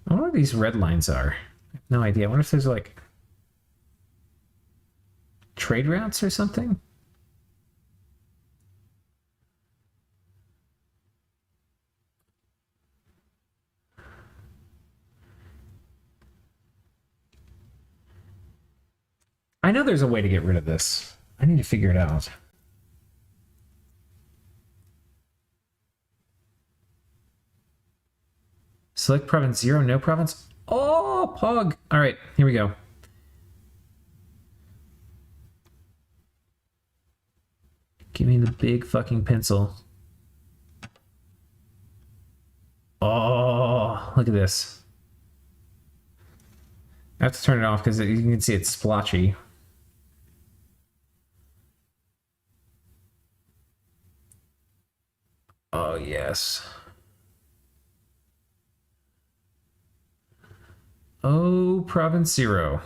I wonder what these red lines are. I have no idea. I wonder if there's like trade routes or something. I know there's a way to get rid of this. I need to figure it out. Select province 0, no province. Oh, Pog. All right, here we go. Give me the big fucking pencil. Oh, look at this. I have to turn it off because you can see it's splotchy. Oh, yes. Oh, Province Zero.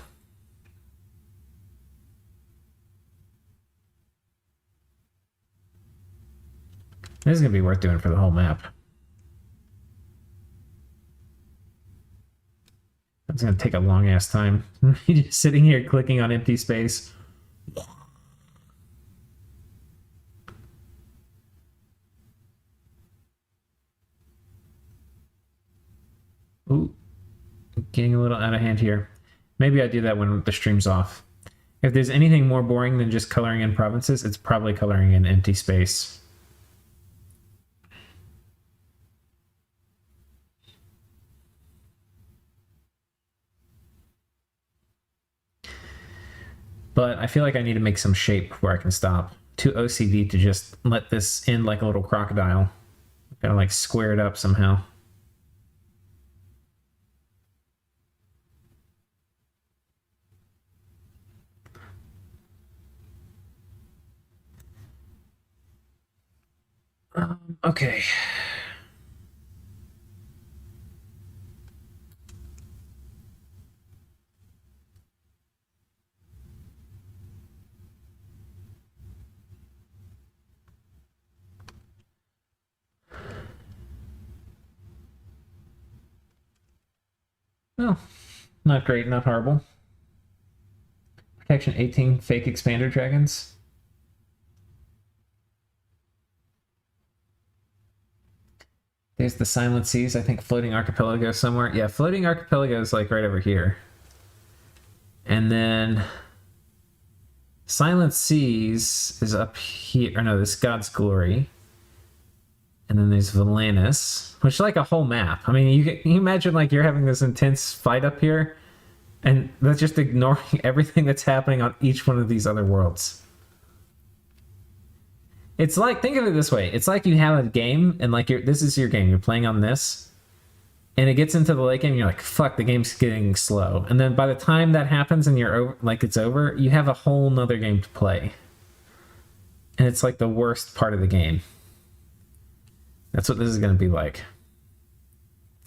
This is going to be worth doing for the whole map. It's going to take a long ass time. Just sitting here clicking on empty space. Ooh, getting a little out of hand here. Maybe I do that when the stream's off. If there's anything more boring than just coloring in provinces, it's probably coloring in empty space. But I feel like I need to make some shape where I can stop. Too OCD to just let this end like a little crocodile. Gotta like square it up somehow. Okay. Well, not great, not horrible. Protection 18 fake expander dragons. There's the Silent Seas. I think Floating Archipelago somewhere. Yeah, Floating Archipelago is like right over here. And then Silent Seas is up here. Or no, this God's Glory. And then there's Valanus, which is like a whole map. I mean, you imagine like you're having this intense fight up here, and that's just ignoring everything that's happening on each one of these other worlds. It's like, think of it this way. It's like you have a game, and like this is your game. You're playing on this, and it gets into the late game, and you're like, fuck, the game's getting slow. And then by the time that happens and you're over, like it's over, you have a whole nother game to play. And it's like the worst part of the game. That's what this is going to be like.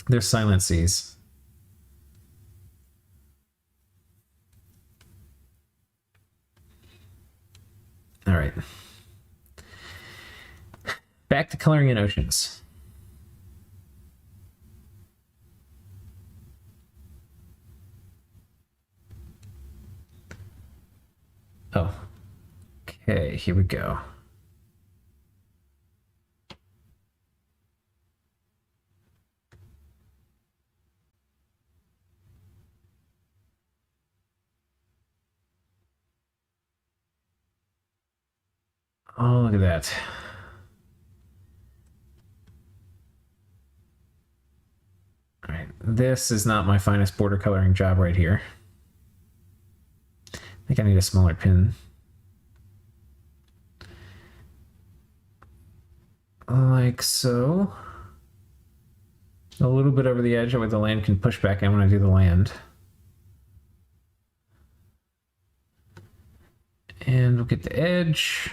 There's Silent Seas. All right. Back to coloring in oceans. Oh. Okay, here we go. Oh, look at that. All right, this is not my finest border coloring job right here. I think I need a smaller pin. Like so. A little bit over the edge where the land can push back in when I do the land. And we'll get the edge.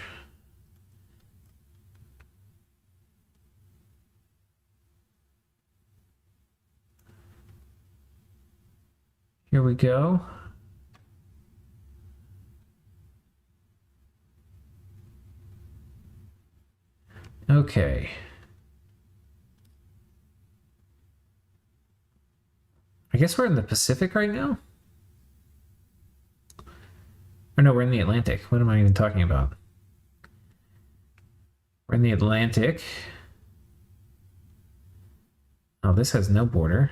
Here we go. Okay. I guess we're in the Pacific right now? Or no, we're in the Atlantic. What am I even talking about? We're in the Atlantic. Oh, this has no border.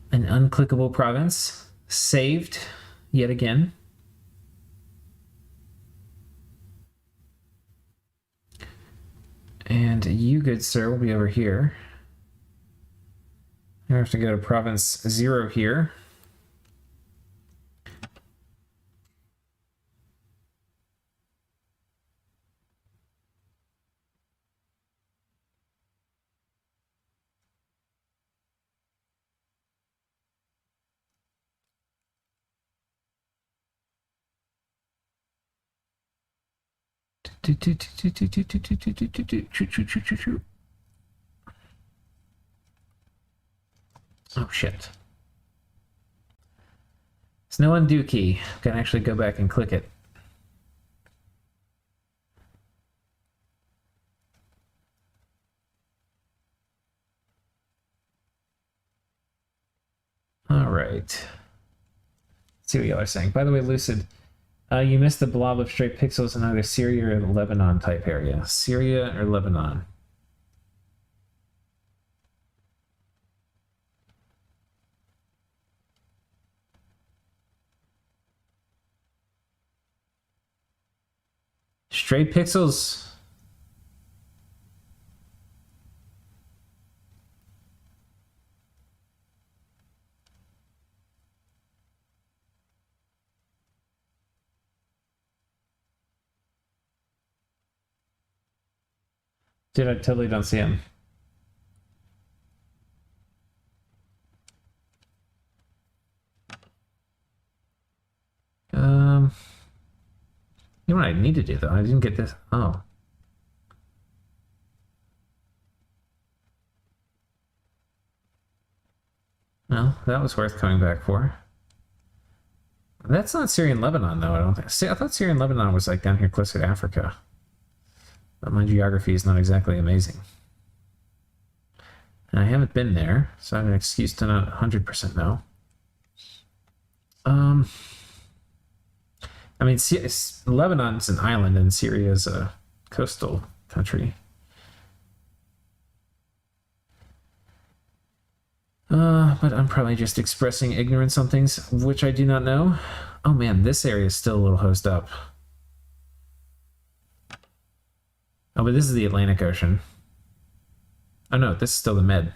An unclickable province. Saved yet again. And you, good sir, will be over here. I have to go to province 0 here. Oh shit. It's no undo key. I can actually go back and click it. All right. Let's see what y'all are saying. By the way, Lucid, you missed the blob of straight pixels in either Syria or the Lebanon type area. Syria or Lebanon? Straight pixels. Dude, I totally don't see him. You know what I need to do though? I didn't get this. Oh. Well, that was worth coming back for. That's not Syria and Lebanon though, I don't think. See, I thought Syria and Lebanon was like down here closer to Africa. But my geography is not exactly amazing. And I haven't been there, so I have an excuse to not 100% know. I mean, Lebanon's an island and Syria is a coastal country. But I'm probably just expressing ignorance on things which I do not know. Oh man, this area is still a little hosed up. Oh, but this is the Atlantic Ocean. Oh no, this is still the Med.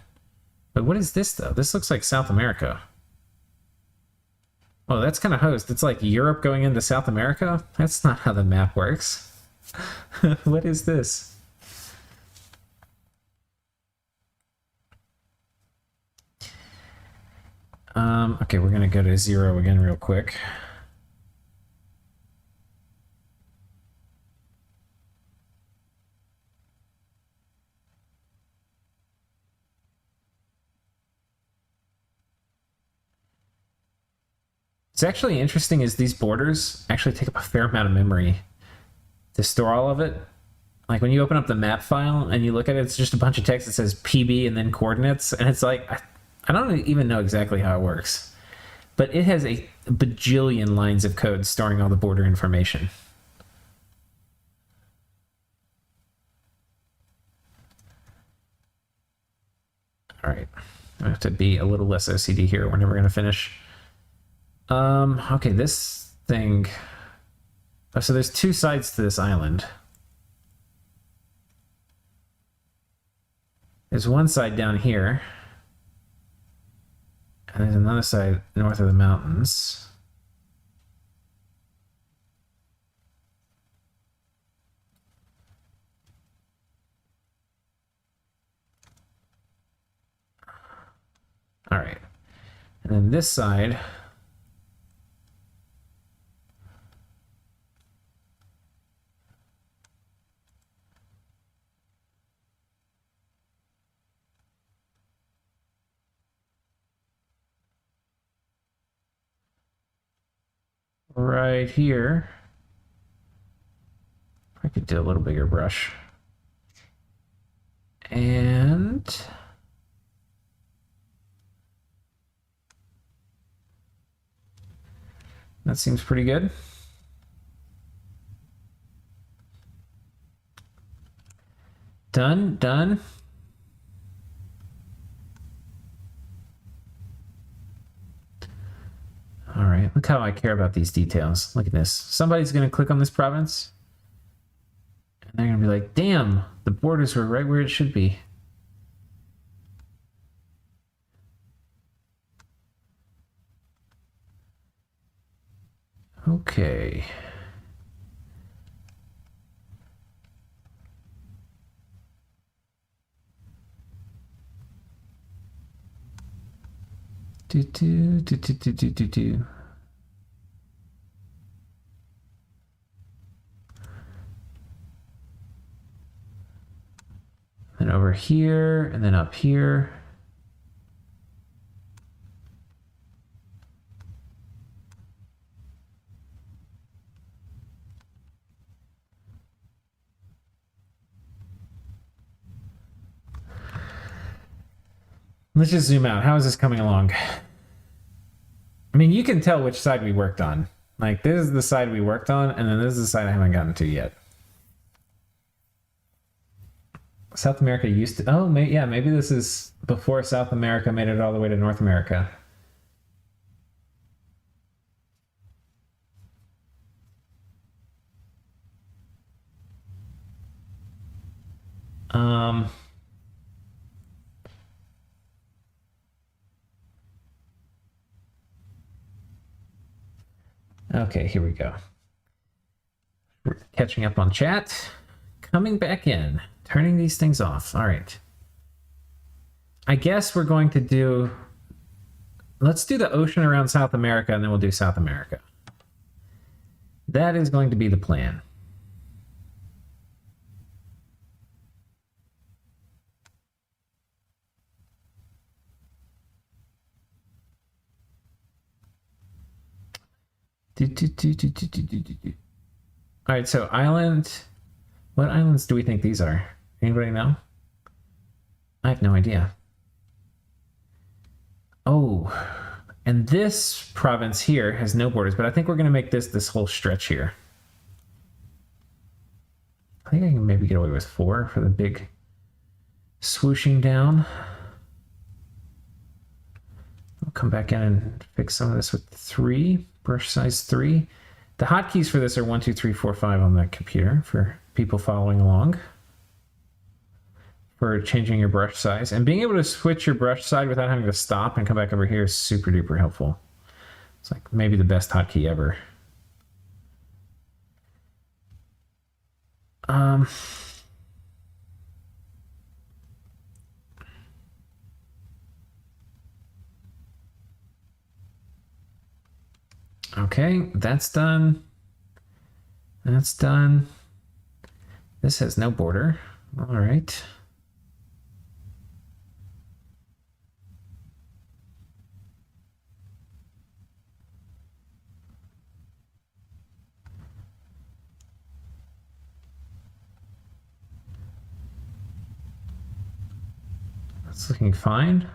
But what is this though? This looks like South America. Oh, that's kind of hosed. It's like Europe going into South America? That's not how the map works. What is this? Okay, we're gonna go to 0 again real quick. What's actually interesting is these borders actually take up a fair amount of memory to store all of it. Like when you open up the map file and you look at it, it's just a bunch of text that says PB and then coordinates, and it's like I don't even know exactly how it works, but it has a bajillion lines of code storing all the border information. All right, I have to be a little less OCD here. We're never going to finish. Okay, this thing. Oh, so there's two sides to this island. There's one side down here. And there's another side north of the mountains. All right. And then this side. Right here. I could do a little bigger brush. And that seems pretty good. Done, done. All right, look how I care about these details. Look at this. Somebody's going to click on this province, and they're going to be like, damn, the borders were right where it should be. Okay. Do. here and then up here. Let's just zoom out. How is this coming along? I mean, you can tell which side we worked on. Like, this is the side we worked on, and then this is the side I haven't gotten to yet. South America used to... Oh, yeah, maybe this is before South America made it all the way to North America. Okay, here we go. We're catching up on chat. Coming back in. Turning these things off. All right. I guess we're going to do... Let's do the ocean around South America, and then we'll do South America. That is going to be the plan. All right, so island. What islands do we think these are? Anybody know? I have no idea. Oh, and this province here has no borders, but I think we're going to make this whole stretch here. I think I can maybe get away with 4 for the big swooshing down. I'll come back in and fix some of this with 3, brush size 3. The hotkeys for this are 1, 2, 3, 4, 5 on the computer for people following along. For changing your brush size. And being able to switch your brush side without having to stop and come back over here is super duper helpful. It's like maybe the best hotkey ever. Okay, that's done. That's done. This has no border. All right. That's looking fine.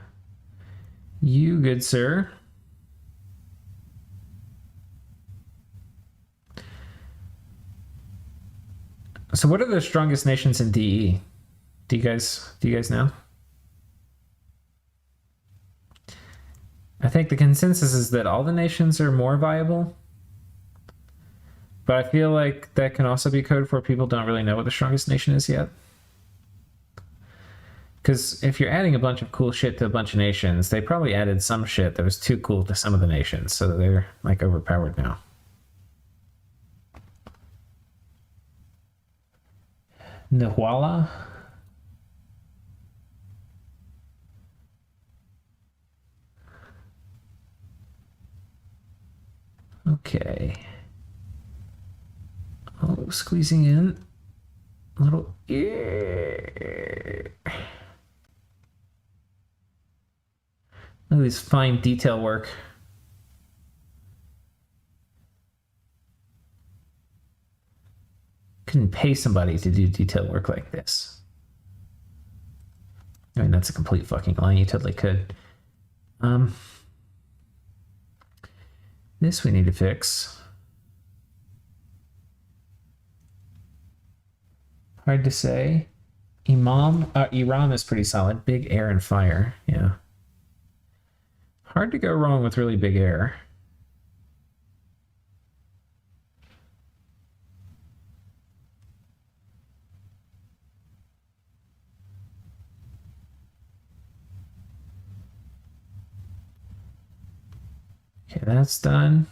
You, good sir. So what are the strongest nations in DE? Do you guys know? I think the consensus is that all the nations are more viable. But I feel like that can also be code for people don't really know what the strongest nation is yet. Because if you're adding a bunch of cool shit to a bunch of nations, they probably added some shit that was too cool to some of the nations, so they're like overpowered now. Nehuala. Okay. Oh, squeezing in a little. Look at this fine detail work. Couldn't pay somebody to do detail work like this. I mean, that's a complete fucking lie. You totally could. This we need to fix. Hard to say. Iram is pretty solid. Big air and fire. Yeah. Hard to go wrong with really big air. Okay, that's done.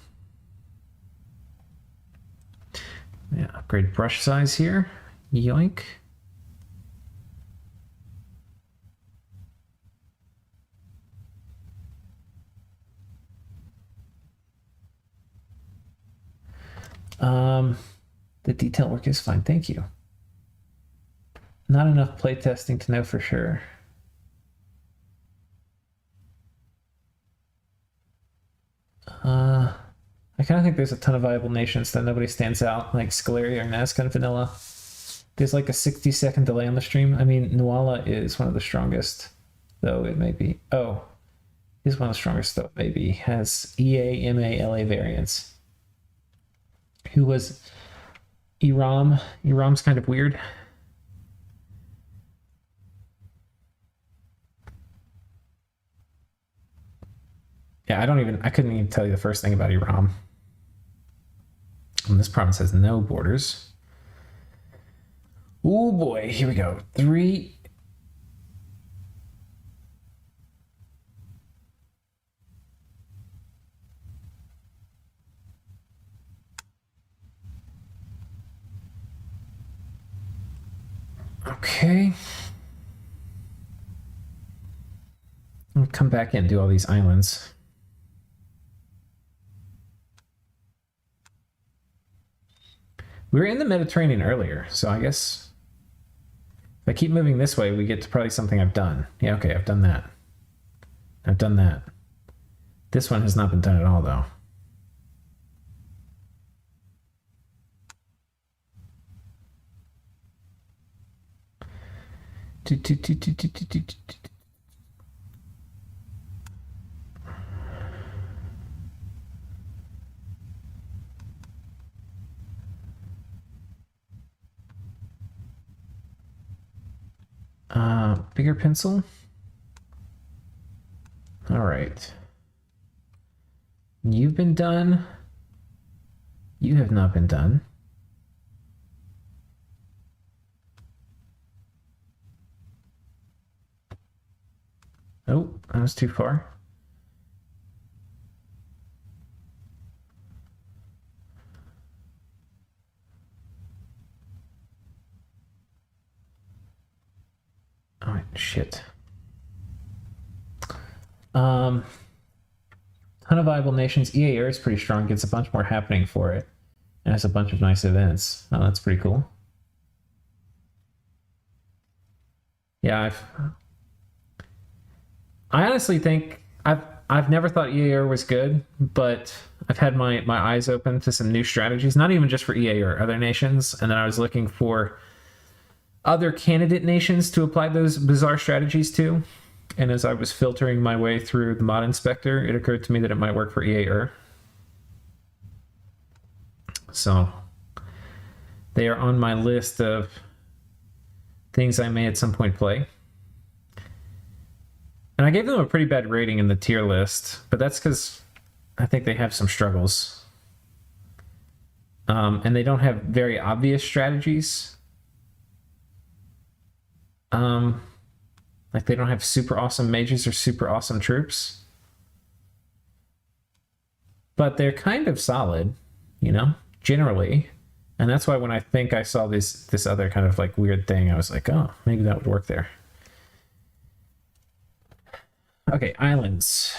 Yeah, upgrade brush size here. Yoink. The detail work is fine, thank you. Not enough playtesting to know for sure. I kind of think there's a ton of viable nations that nobody stands out, like Scaleria or Nazca and Vanilla. There's like a 60-second delay on the stream. I mean, Nuala is one of the strongest, though it may be. Oh, is one of the strongest, though it may be. Has EA, MA, LA variants. Who was Iram? Iram's kind of weird. Yeah, I couldn't even tell you the first thing about Iram. And this province has no borders. Oh boy, here we go. 3. Okay. I'll come back in and do all these islands. We were in the Mediterranean earlier, so I guess if I keep moving this way, we get to probably something I've done. Yeah, okay, I've done that. I've done that. This one has not been done at all, though. Bigger pencil. All right. You've been done. You have not been done. Oh, that was too far. Oh, shit. Ton of viable nations. EA Air is pretty strong. Gets a bunch more happening for it. And has a bunch of nice events. Oh, that's pretty cool. Yeah, I honestly think I've never thought EA Air was good, but I've had my eyes open to some new strategies, not even just for EA or other nations, and then I was looking for other candidate nations to apply those bizarre strategies to. And as I was filtering my way through the mod inspector, it occurred to me that it might work for EA. So they are on my list of things I may at some point play. And I gave them a pretty bad rating in the tier list, but that's because I think they have some struggles. And they don't have very obvious strategies. Like they don't have super awesome mages or super awesome troops. But they're kind of solid, you know, generally. And that's why when I think I saw this other kind of like weird thing, I was like, oh, maybe that would work there. Okay, islands.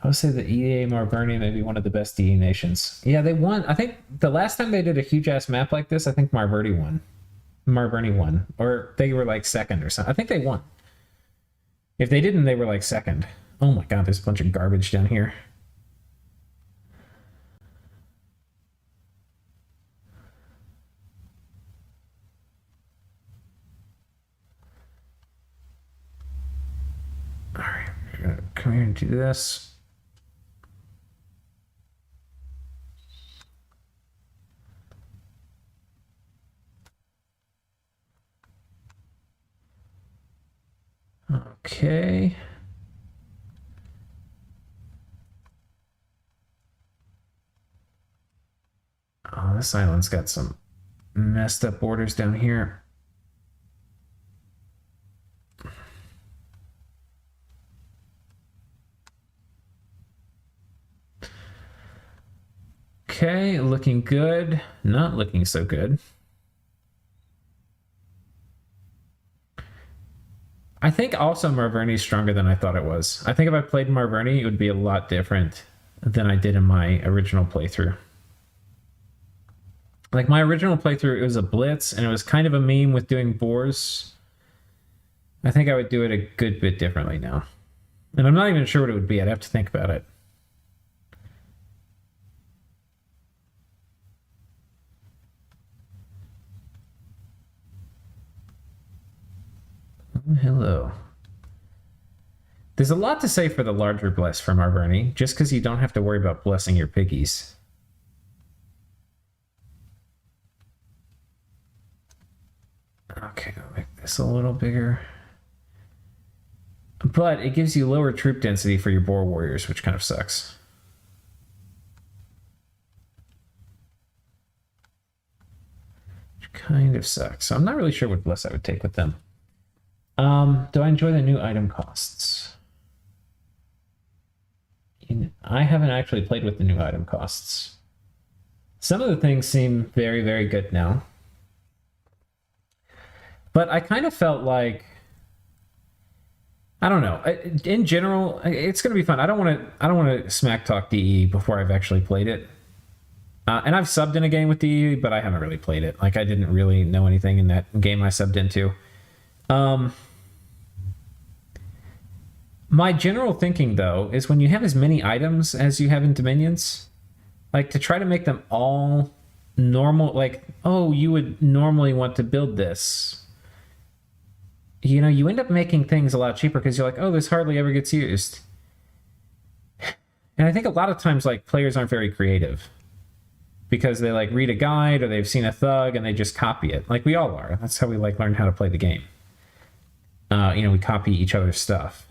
I would say that EA Marburni may be one of the best EA nations. Yeah, they won. I think the last time they did a huge ass map like this, I think Marburni won. Marburni won. Or they were like second or something. I think they won. If they didn't, they were like second. Oh my god, there's a bunch of garbage down here. Alright, we're gonna come here and do this. Okay. Oh, this island's got some messed up borders down here. Okay, looking good. Not looking so good. I think also Marburni is stronger than I thought it was. I think if I played Marburni, it would be a lot different than I did in my original playthrough. Like my original playthrough, it was a blitz, and it was kind of a meme with doing boars. I think I would do it a good bit differently now. And I'm not even sure what it would be. I'd have to think about it. Oh, hello. There's a lot to say for the larger bless from Arverni, just because you don't have to worry about blessing your piggies. Okay, I'll make this a little bigger. But it gives you lower troop density for your boar warriors, which kind of sucks. Which kind of sucks. So I'm not really sure what bless I would take with them. Do I enjoy the new item costs? I haven't actually played with the new item costs. Some of the things seem very, very good now. But I kind of felt like, I don't know. In general, it's going to be fun. I don't want to smack talk DE before I've actually played it. And I've subbed in a game with DE, but I haven't really played it. Like, I didn't really know anything in that game I subbed into. My general thinking, though, is when you have as many items as you have in Dominions, like, to try to make them all normal, like, oh, you would normally want to build this. You know, you end up making things a lot cheaper because you're like, oh, this hardly ever gets used. And I think a lot of times, like, players aren't very creative because they, like, read a guide or they've seen a thug and they just copy it. Like, we all are. That's how we, like, learn how to play the game. You know, we copy each other's stuff,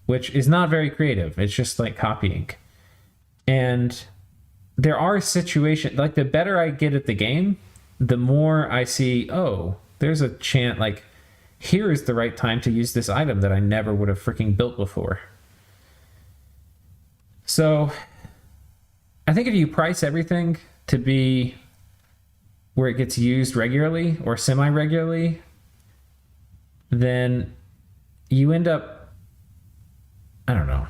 which is not very creative. It's just, like, copying. And there are situations, like, the better I get at the game, the more I see, oh, there's a chance, like, here is the right time to use this item that I never would have freaking built before. So I think if you price everything to be where it gets used regularly or semi-regularly, then you end up, I don't know.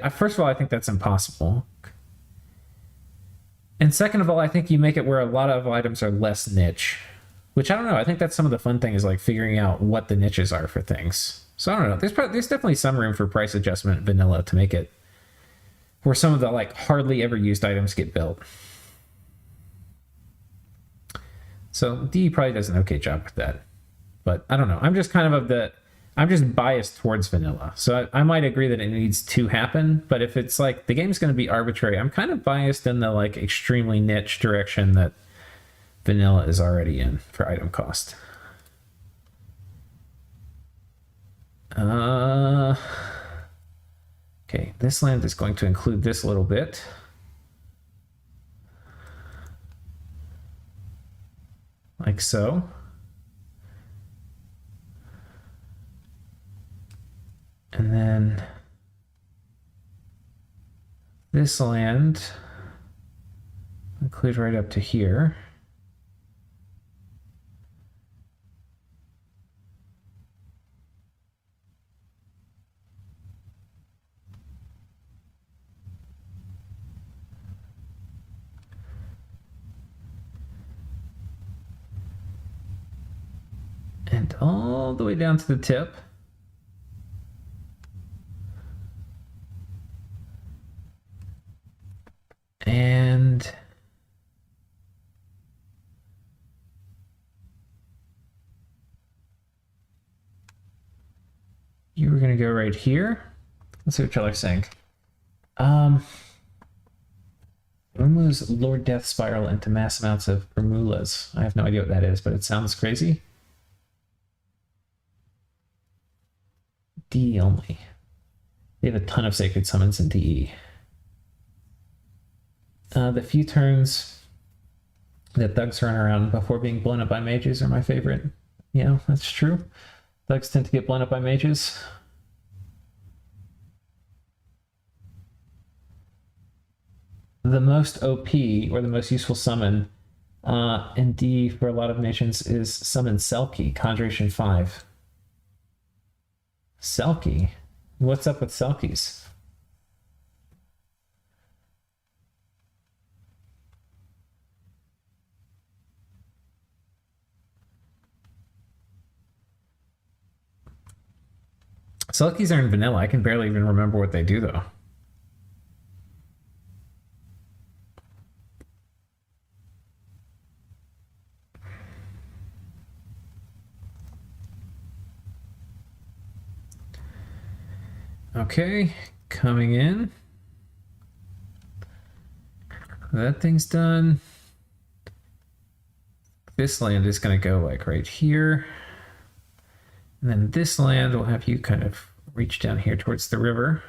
First of all, I think that's impossible. And second of all, I think you make it where a lot of items are less niche, which I don't know. I think that's some of the fun thing is like figuring out what the niches are for things. So I don't know. There's definitely some room for price adjustment in vanilla to make it where some of the like hardly ever used items get built. So DE probably does an okay job with that, but I don't know. I'm just kind of I'm just biased towards vanilla. So I might agree that it needs to happen, but if it's like the game's going to be arbitrary, I'm kind of biased in the like extremely niche direction that vanilla is already in for item cost. Okay, this land is going to include this little bit. Like so. And then this land include right up to here. And all the way down to the tip. And you were going to go right here. Let's see what y'all are saying. Removes Lord Death Spiral into mass amounts of Remulas. I have no idea what that is, but it sounds crazy. DE only. They have a ton of Sacred Summons in DE. The few turns that thugs run around before being blown up by mages are my favorite. Yeah, that's true. Thugs tend to get blown up by mages. The most OP, or the most useful summon in D for a lot of nations is Summon Selkie, Conjuration 5. Selkie? What's up with Selkies? Selkies are in vanilla. I can barely even remember what they do, though. Okay, coming in. That thing's done. This land is going to go like right here. And then this land will have you kind of reach down here towards the river.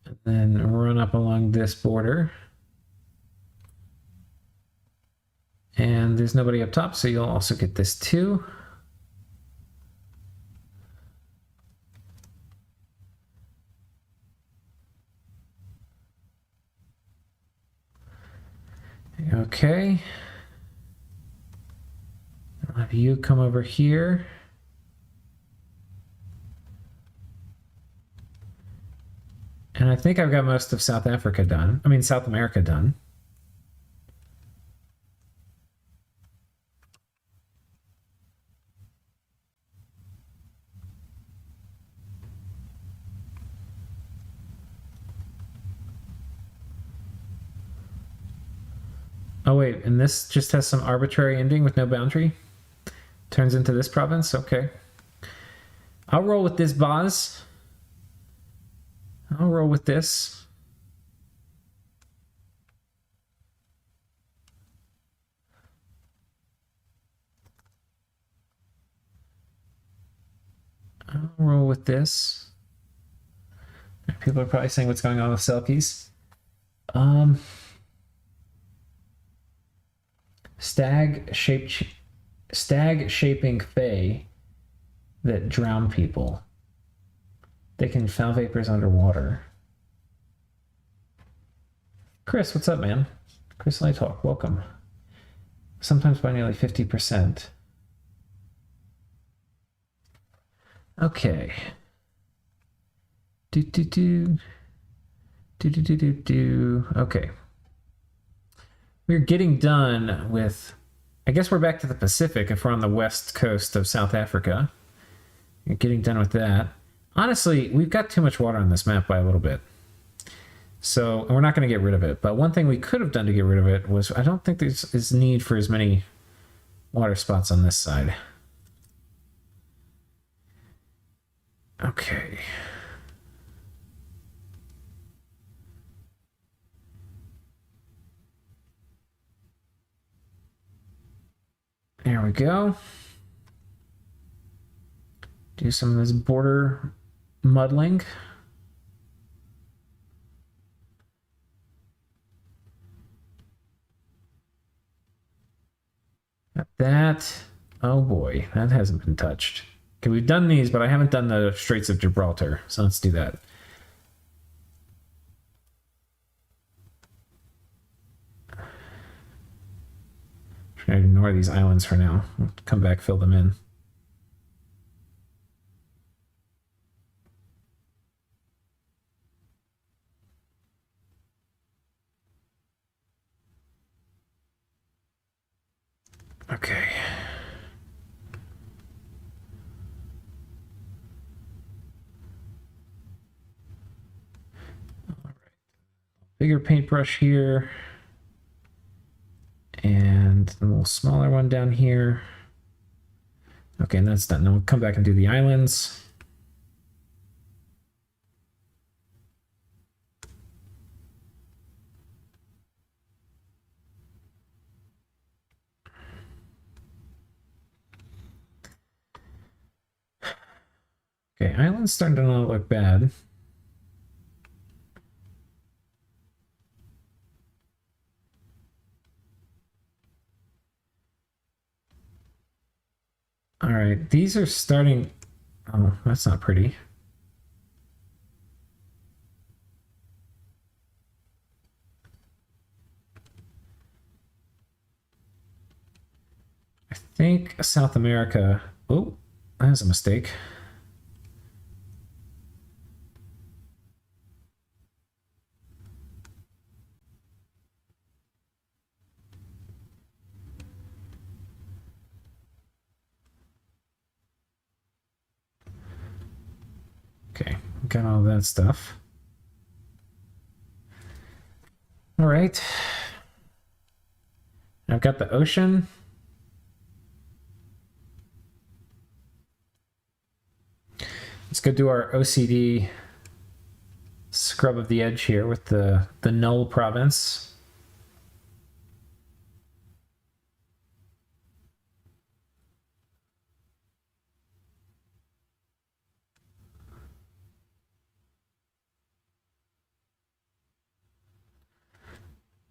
And then run up along this border. And there's nobody up top, so you'll also get this too. Okay. I'll have you come over here. And I think I've got most of South Africa done. I mean, South America done. Oh, wait, and this just has some arbitrary ending with no boundary? Turns into this province? Okay. I'll roll with this, Boz. I'll roll with this. I'll roll with this. People are probably saying what's going on with Selkies. Stag shaping fae that drown people. They can foul vapors underwater. Chris, what's up, man? Chris and I talk. Welcome. Sometimes by nearly 50%. Okay. Okay. We're getting done with, I guess we're back to the Pacific if we're on the west coast of South Africa. We're getting done with that. Honestly, we've got too much water on this map by a little bit. So, and we're not going to get rid of it. But one thing we could have done to get rid of it was, I don't think there's need for as many water spots on this side. Okay. There we go. Do some of this border muddling. Got that. Oh boy, that hasn't been touched. Okay, we've done these, but I haven't done the Straits of Gibraltar, so let's do that. I'm gonna ignore these islands for now. We'll come back, fill them in. Okay. All right. Bigger paintbrush here. And a little smaller one down here. Okay, and that's done. Now we'll come back and do the islands. Okay, islands starting to not look bad. All right, these are starting. Oh, that's not pretty. I think South America. Oh, that was a mistake. Okay, got all that stuff. All right. I've got the ocean. Let's go do our OCD scrub of the edge here with the null province.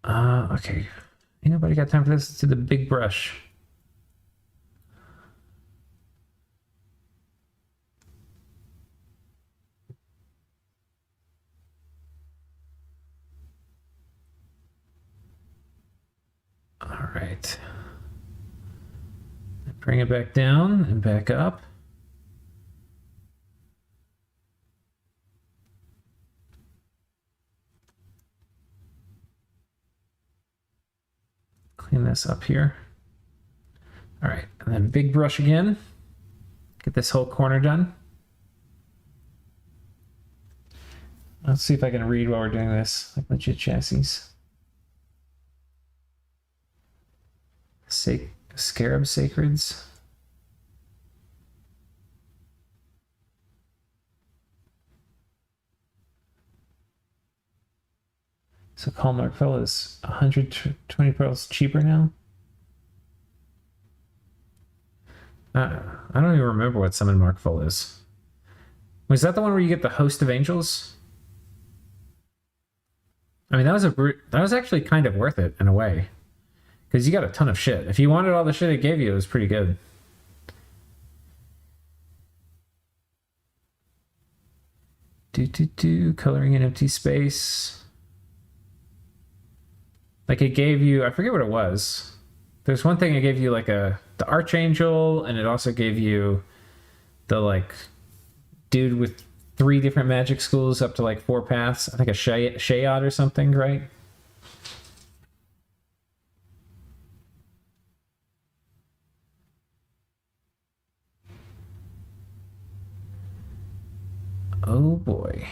Okay. Ain't nobody got time for this. Let's do the big brush. All right. Bring it back down and back up. Clean this up here. All right, and then big brush again. Get this whole corner done. Let's see if I can read while we're doing this, like legit chassis. Scarab Sacreds. So Hallmark Fell is 120 pearls cheaper now. I don't even remember what Summon Markful is. Was that the one where you get the Host of Angels? I mean, that was actually kind of worth it in a way, because you got a ton of shit. If you wanted all the shit it gave you, it was pretty good. Coloring in empty space. Like it gave you, I forget what it was. There's one thing it gave you like the Archangel, and it also gave you the like dude with 3 different magic schools up to like 4 paths. I think a Shayad or something, right? Oh boy.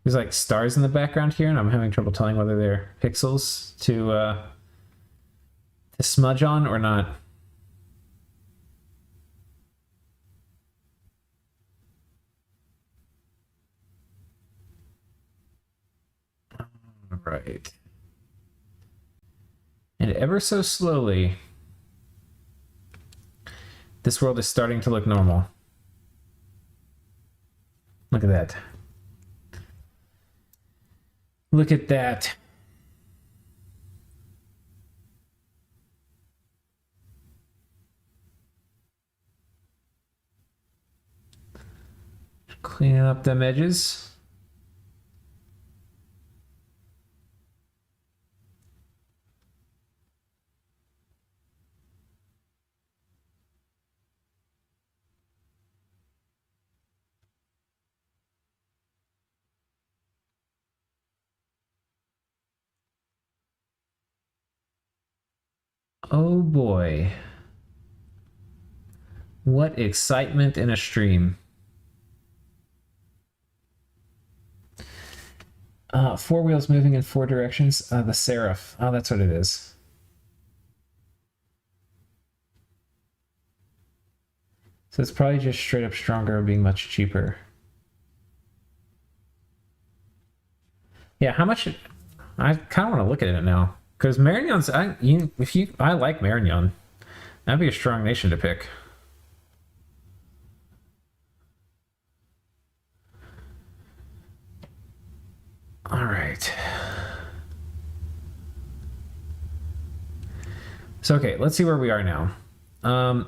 There's like stars in the background here, and I'm having trouble telling whether they're pixels to smudge on or not. All right. And ever so slowly, this world is starting to look normal. Look at that. Look at that. Cleaning up them edges. Oh boy. What excitement in a stream. 4 wheels moving in 4 directions. The Seraph. Oh, that's what it is. So it's probably just straight up stronger being much cheaper. Yeah, how much? I kind of want to look at it now. Because Marignon's, I like Marignon. That'd be a strong nation to pick. All right. So, okay, let's see where we are now.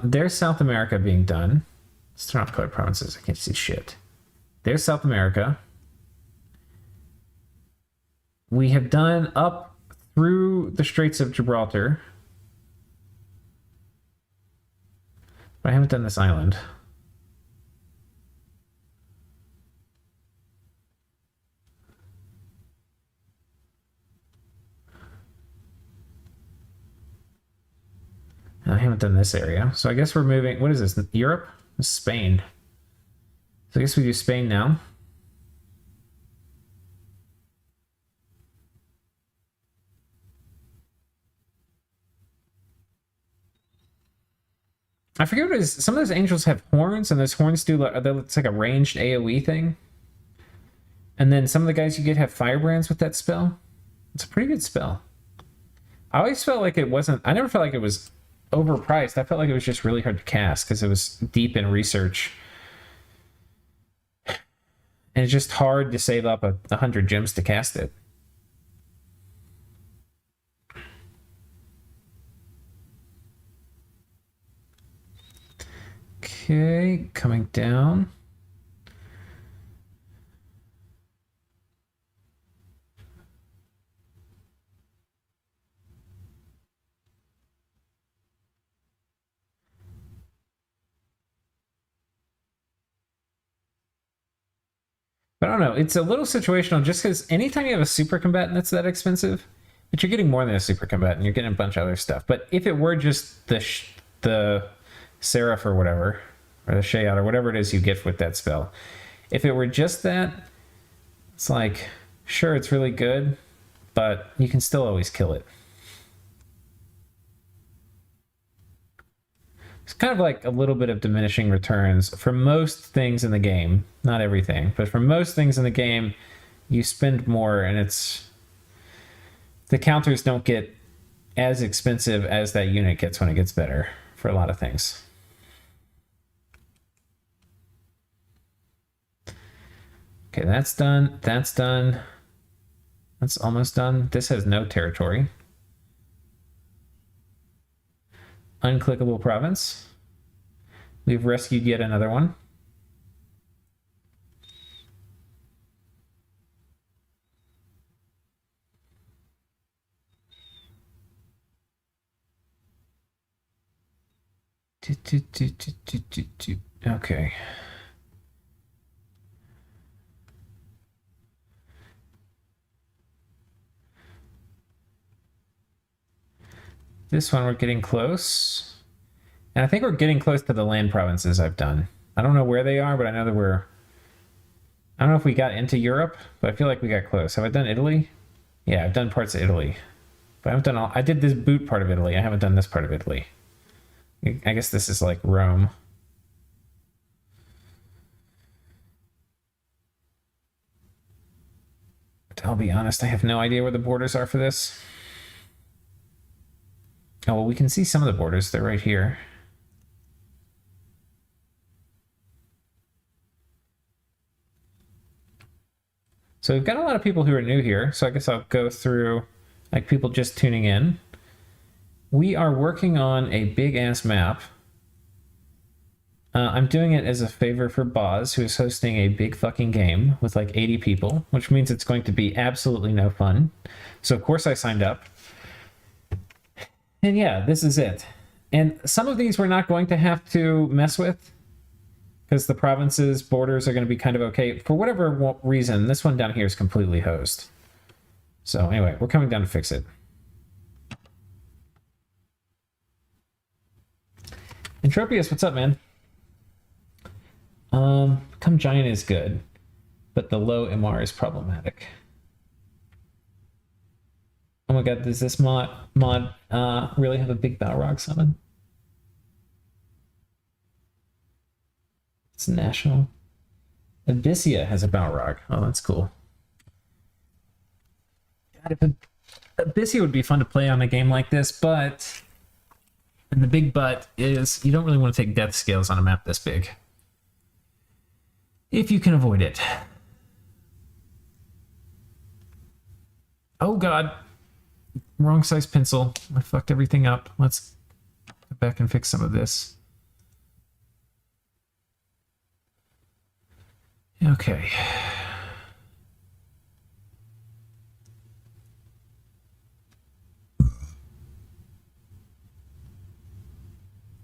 There's South America being done. Let's turn off colored provinces. I can't see shit. There's South America. We have done up through the Straits of Gibraltar. But I haven't done this island. haven't done this area. So I guess we're moving. What is this? Europe? Spain. So I guess we do Spain now. I forget what it is. Some of those angels have horns, and those horns do it's like a ranged AoE thing. And then some of the guys you get have firebrands with that spell. It's a pretty good spell. I always felt like it wasn't. I never felt like it was overpriced. I felt like it was just really hard to cast because it was deep in research. And it's just hard to save up 100 gems to cast it. Okay, coming down. But I don't know. It's a little situational just because anytime you have a super combatant that's that expensive, but you're getting more than a super combatant, you're getting a bunch of other stuff. But if it were just the Seraph or whatever, or the Shayot or whatever it is you get with that spell, if it were just that, it's like, sure, it's really good, but you can still always kill it. It's kind of like a little bit of diminishing returns for most things in the game. Not everything, but for most things in the game, you spend more and the counters don't get as expensive as that unit gets when it gets better for a lot of things. Okay, that's done. That's done. That's almost done. This has no territory. Unclickable province. We've rescued yet another one. Okay. This one we're getting close. And I think we're getting close to the land provinces I've done. I don't know where they are, but I know that I don't know if we got into Europe, but I feel like we got close. Have I done Italy? Yeah, I've done parts of Italy. But I haven't done all... I did this boot part of Italy. I haven't done this part of Italy. I guess this is like Rome. But I'll be honest, I have no idea where the borders are for this. Oh, well, we can see some of the borders. They're right here. So we've got a lot of people who are new here. So I guess I'll go through, like, people just tuning in. We are working on a big-ass map. I'm doing it as a favor for Boz, who is hosting a big fucking game with like 80 people, which means it's going to be absolutely no fun. So of course I signed up. And yeah, this is it. And some of these we're not going to have to mess with because the provinces' borders are going to be kind of okay. For whatever reason, this one down here is completely hosed. So anyway, we're coming down to fix it. Entropius, what's up, man? Become Giant is good, but the low MR is problematic. Oh my god, does this mod really have a big Balrog summon? It's national. Abyssia has a Balrog. Oh, that's cool. God, if Abyssia would be fun to play on a game like this, but... And the big but is you don't really want to take death scales on a map this big. If you can avoid it. Oh god. Wrong size pencil. I fucked everything up. Let's go back and fix some of this. Okay.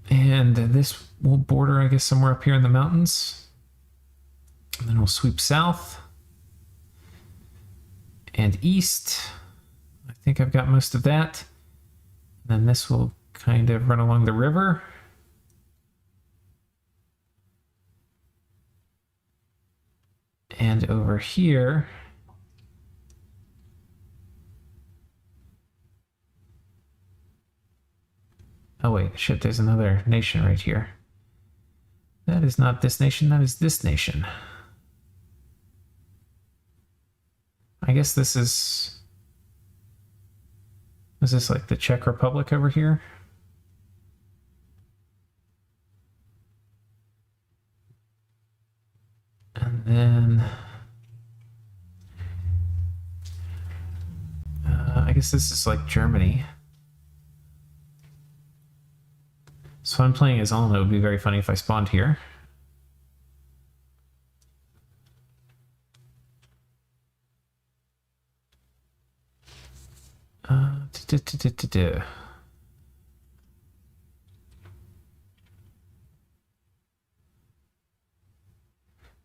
And this will border, I guess, somewhere up here in the mountains. And then we'll sweep south and east. I think I've got most of that. And then this will kind of run along the river. And over here, oh wait, shit, there's another nation right here. That is not this nation, that is this nation. I guess this is this like the Czech Republic over here? And then I guess this is like Germany. So I'm playing as Ulm. It would be very funny if I spawned here.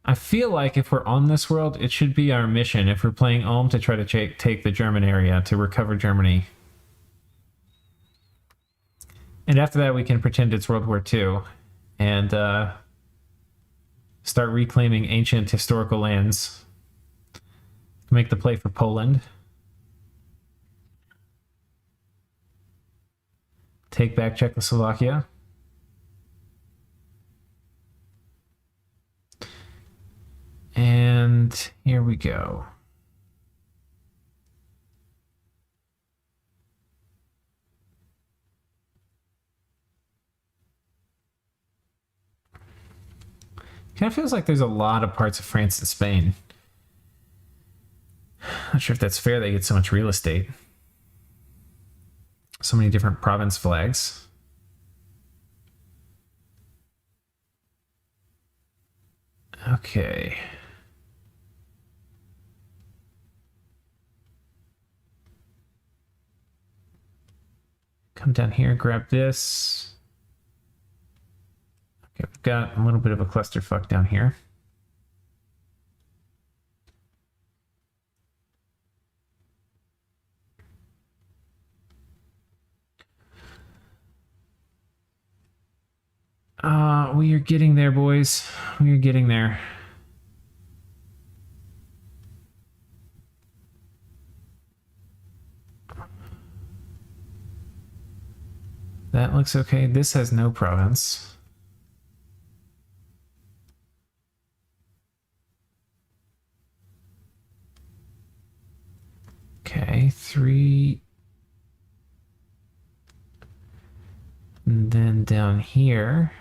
I feel like if we're on this world, it should be our mission, if we're playing Ulm, to try to take the German area, to recover Germany. And after that, we can pretend it's World War II and start reclaiming ancient historical lands. Make the play for Poland. Take back Czechoslovakia. And here we go. Kind of feels like there's a lot of parts of France and Spain. Not sure if that's fair, they get so much real estate. So many different province flags. Okay. Come down here, grab this. Okay, we've got a little bit of a clusterfuck down here. We are getting there, boys. We are getting there. That looks okay. This has no province. Okay, 3. And then down here.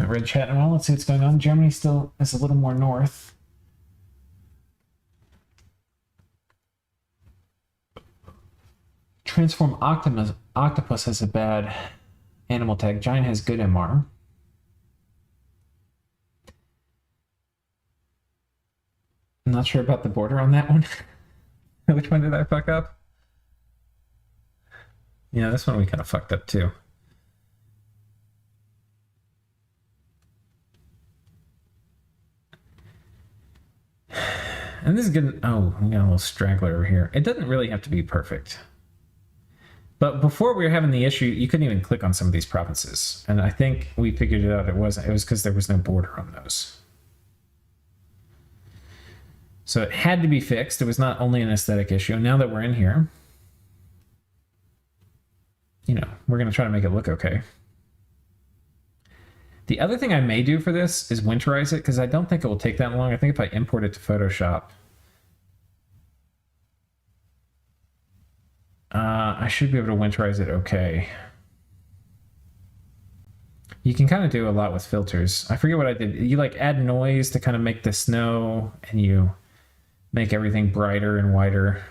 Red chat and all. Let's see what's going on. Germany still is a little more north. Transform Octopus has a bad animal tag. Giant has good MR. I'm not sure about the border on that one. Which one did I fuck up? Yeah, this one we kind of fucked up too. And this is good. Oh, we got a little straggler over here. It doesn't really have to be perfect. But before we were having the issue, you couldn't even click on some of these provinces. And I think we figured it out. It was because there was no border on those. So it had to be fixed. It was not only an aesthetic issue. And now that we're in here, you know, we're going to try to make it look okay. The other thing I may do for this is winterize it, because I don't think it will take that long. I think if I import it to Photoshop, I should be able to winterize it okay. You can kind of do a lot with filters. I forget what I did. You like add noise to kind of make the snow, and you make everything brighter and whiter.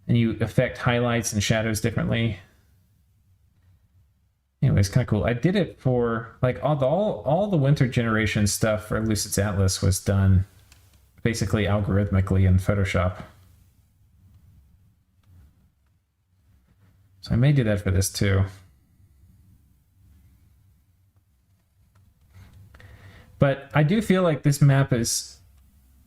And you affect highlights and shadows differently. Anyway, it's kind of cool. I did it for like all the winter generation stuff for Lucid's Atlas was done basically algorithmically in Photoshop. So I may do that for this too. But I do feel like this map is,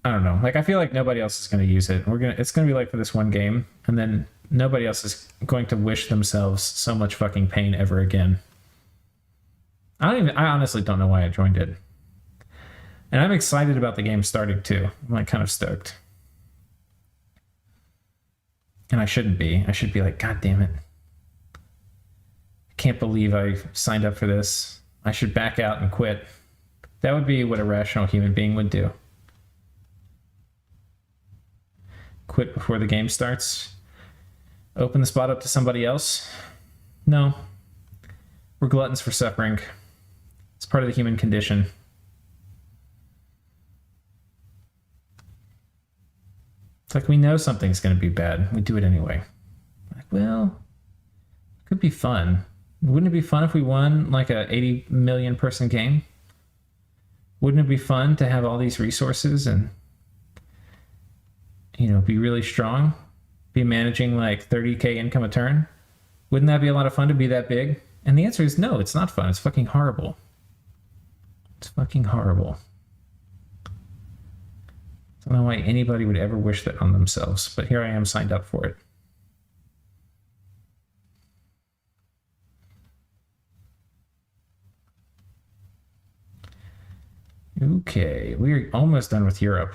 I don't know, like I feel like nobody else is going to use it. It's going to be like for this one game, and then Nobody else is going to wish themselves so much fucking pain ever again. I honestly don't know why I joined it. And I'm excited about the game starting too. I'm like kind of stoked. And I shouldn't be. I should be like, God damn it. I can't believe I signed up for this. I should back out and quit. That would be what a rational human being would do. Quit before the game starts. Open the spot up to somebody else. No. We're gluttons for suffering. It's part of the human condition. It's like we know something's going to be bad. We do it anyway. Like, well, it could be fun. Wouldn't it be fun if we won like a 80 million person game? Wouldn't it be fun to have all these resources and, you know, be really strong? Be managing like 30K income a turn? Wouldn't that be a lot of fun to be that big? And the answer is no, it's not fun. It's fucking horrible. It's fucking horrible. I don't know why anybody would ever wish that on themselves, but here I am signed up for it. Okay, we're almost done with Europe.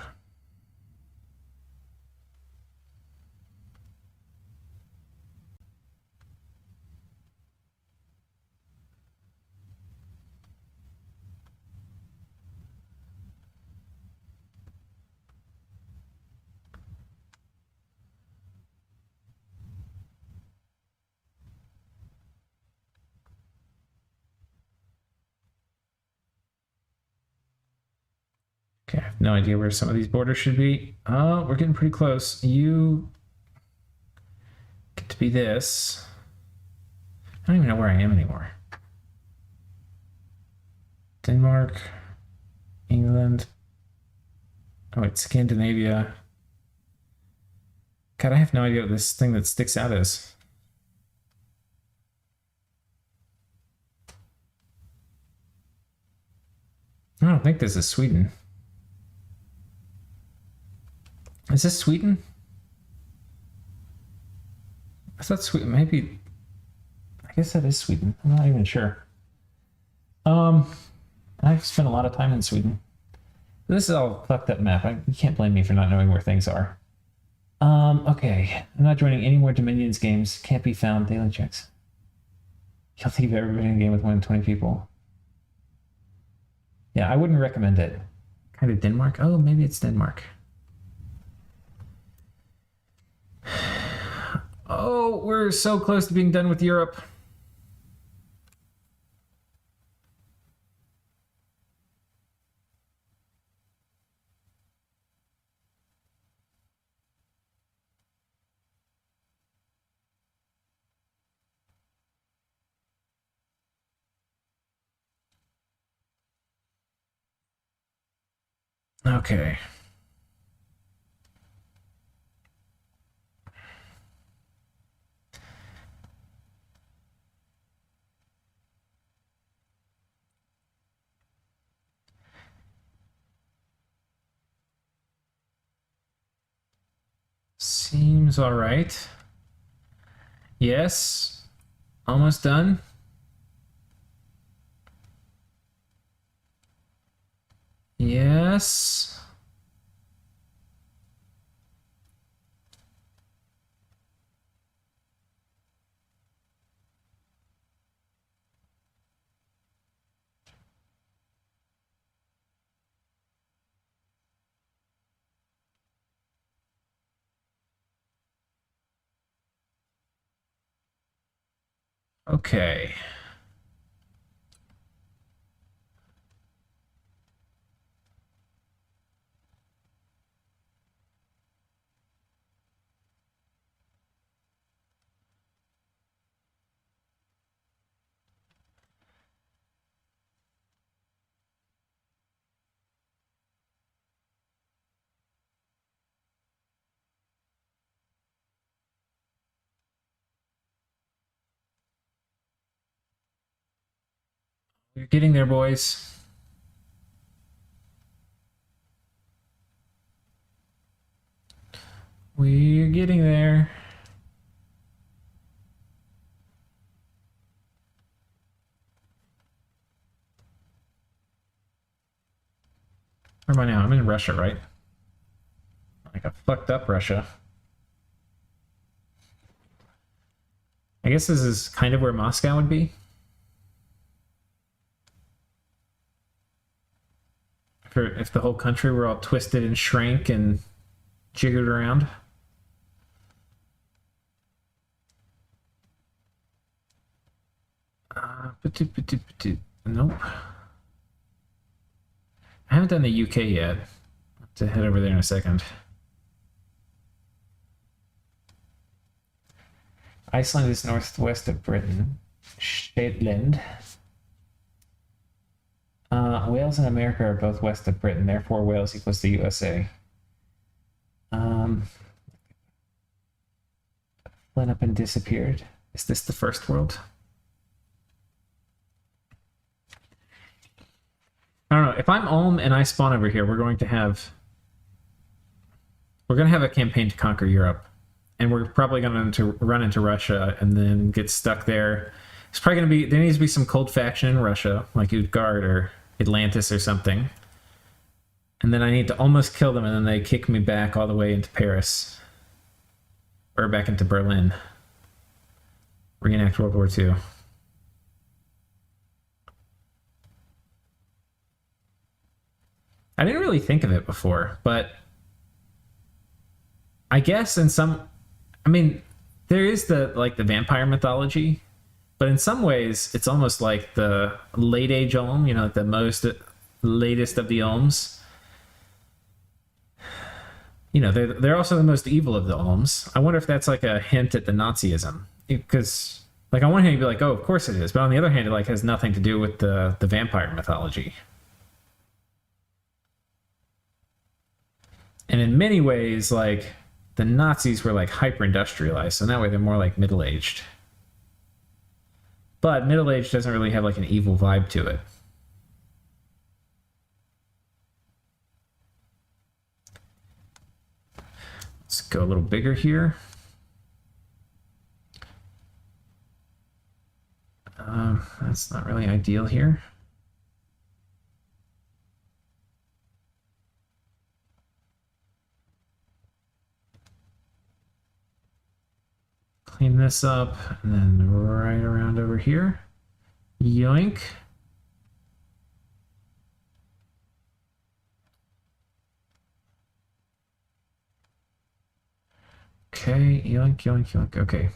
Okay, I have no idea where some of these borders should be. Oh, we're getting pretty close. You get to be this. I don't even know where I am anymore. Denmark, England. Oh, it's Scandinavia. God, I have no idea what this thing that sticks out is. I don't think this is Sweden. Is this Sweden? I thought Sweden, maybe, I guess that is Sweden. I'm not even sure. I've spent a lot of time in Sweden. This is all fucked up map. You can't blame me for not knowing where things are. Okay. I'm not joining any more Dominions games. Can't be found. Daily checks. You don't think you've ever been in a game with more than 20 people? Yeah, I wouldn't recommend it. Kind of Denmark? Oh, maybe it's Denmark. Oh, we're so close to being done with Europe. Okay. Seems all right. Yes. Almost done. Yes. Okay. We're getting there, boys. We're getting there. Where am I now? I'm in Russia, right? Like a fucked up Russia. I guess this is kind of where Moscow would be. If the whole country were all twisted and shrank and jiggered around. Nope. I haven't done the UK yet. I'll have to head over there in a second. Iceland is northwest of Britain. Shetland. Wales and America are both west of Britain, therefore Wales equals the USA. Went up and disappeared. Is this the first world? I don't know. If I'm Ulm and I spawn over here, we're going to have a campaign to conquer Europe. And we're probably going to run into Russia and then get stuck there. It's probably going to be, there needs to be some cold faction in Russia, like Utgard or Atlantis or something. And then I need to almost kill them, and then they kick me back all the way into Paris. Or back into Berlin. Reenact World War II. I didn't really think of it before, but I guess in some, I mean, there is the vampire mythology, but in some ways it's almost like the late age Ulm, you know, the most latest of the Ulms. You know, they're also the most evil of the Ulms. I wonder if that's like a hint at the Nazism, because like on one hand you'd be like, oh, of course it is, but on the other hand it like has nothing to do with the vampire mythology. And in many ways, like, the Nazis were like hyper-industrialized, so that way they're more like middle-aged. But middle-aged doesn't really have like an evil vibe to it. Let's go a little bigger here. That's not really ideal here. Clean this up, and then right around over here. Yoink. Okay, yoink, yoink, yoink. Okay.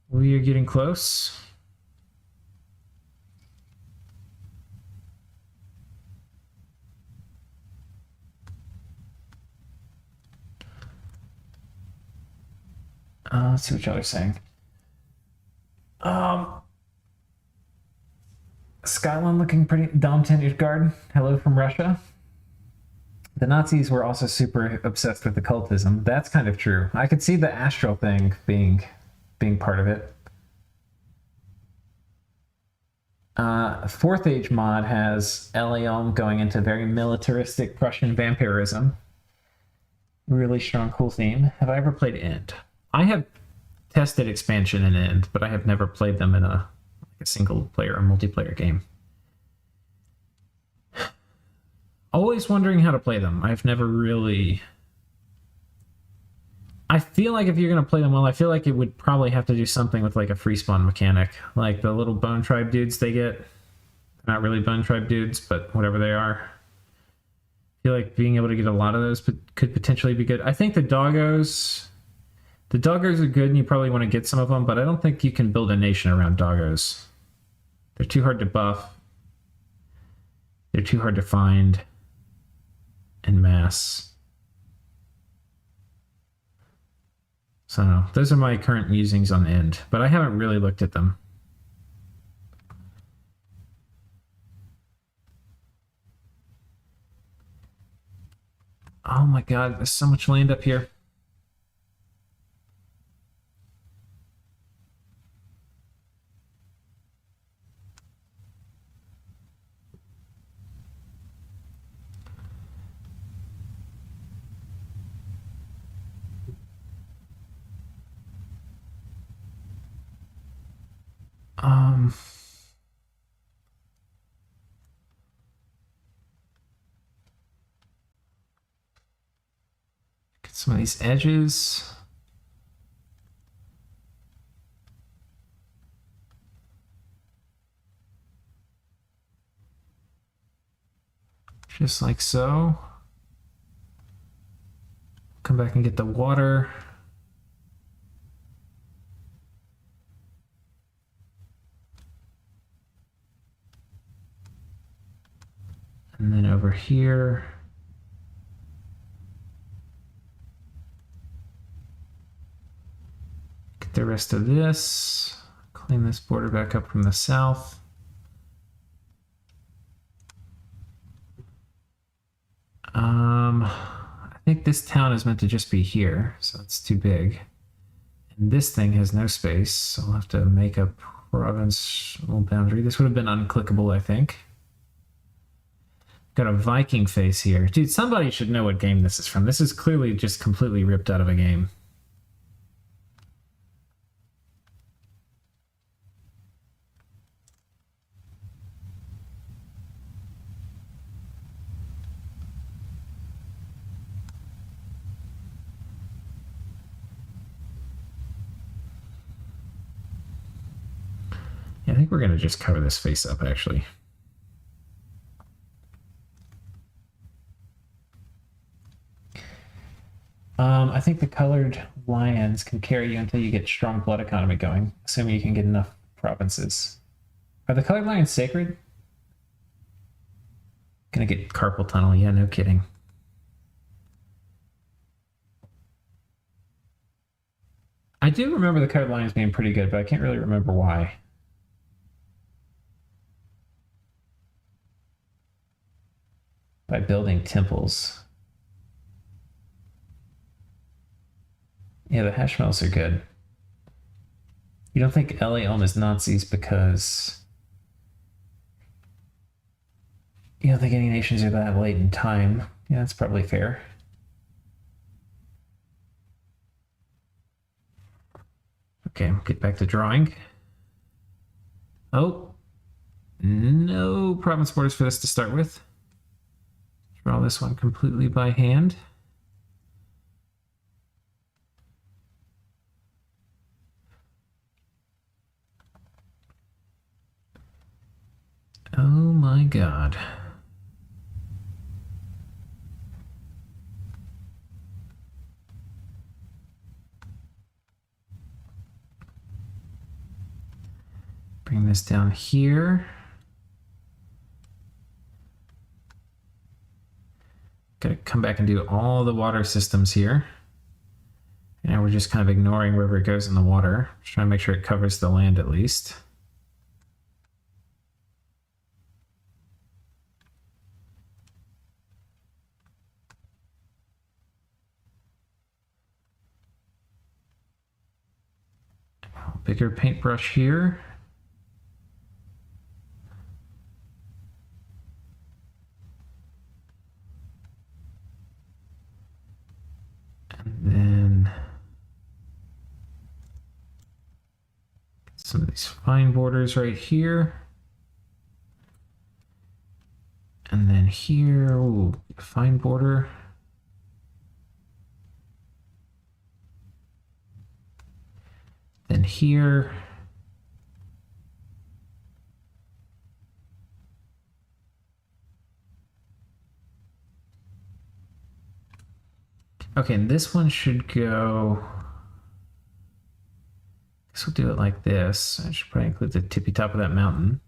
We are getting close. Let's see what y'all are saying. Scotland looking pretty. Domton Utgard, hello from Russia. The Nazis were also super obsessed with occultism. That's kind of true. I could see the astral thing being part of it. Fourth Age mod has Eliom going into very militaristic Prussian vampirism. Really strong, cool theme. Have I ever played End? I have tested expansion in End, but I have never played them in a single player or multiplayer game. Always wondering how to play them. I've never really... I feel like if you're going to play them well, I feel like it would probably have to do something with like a free spawn mechanic. Like the little Bone Tribe dudes they get. They're not really Bone Tribe dudes, but whatever they are. I feel like being able to get a lot of those could potentially be good. I think the doggos... The doggos are good and you probably want to get some of them, but I don't think you can build a nation around doggos. They're too hard to buff. They're too hard to find en masse. So those are my current musings on End, but I haven't really looked at them. Oh my god, there's so much land up here. some of these edges. Just like so. Come back and get the water. And then over here, get the rest of this. Clean this border back up from the south. I think this town is meant to just be here, so it's too big. And this thing has no space, so I'll have to make a provincial boundary. This would have been unclickable, I think. Got a Viking face here. Dude, somebody should know what game this is from. This is clearly just completely ripped out of a game. Yeah, I think we're going to just cover this face up, actually. I think the colored lions can carry you until you get strong blood economy going, assuming you can get enough provinces. Are the colored lions sacred? Gonna get carpal tunnel. Yeah, no kidding. I do remember the colored lions being pretty good, but I can't really remember why. By building temples. Yeah, the Hashmells are good. You don't think LA Elm is Nazis because you don't think any nations are that late in time. Yeah, that's probably fair. Okay, get back to drawing. Oh, no province borders for this to start with. Draw this one completely by hand. Oh my God. Bring this down here. Gotta come back and do all the water systems here. And now we're just kind of ignoring wherever it goes in the water. Just trying to make sure it covers the land at least. Bigger paintbrush here. And then some of these fine borders right here. And then here, ooh, fine border. Then here. Okay, and this one should go. I guess we'll do it like this. I should probably include the tippy top of that mountain.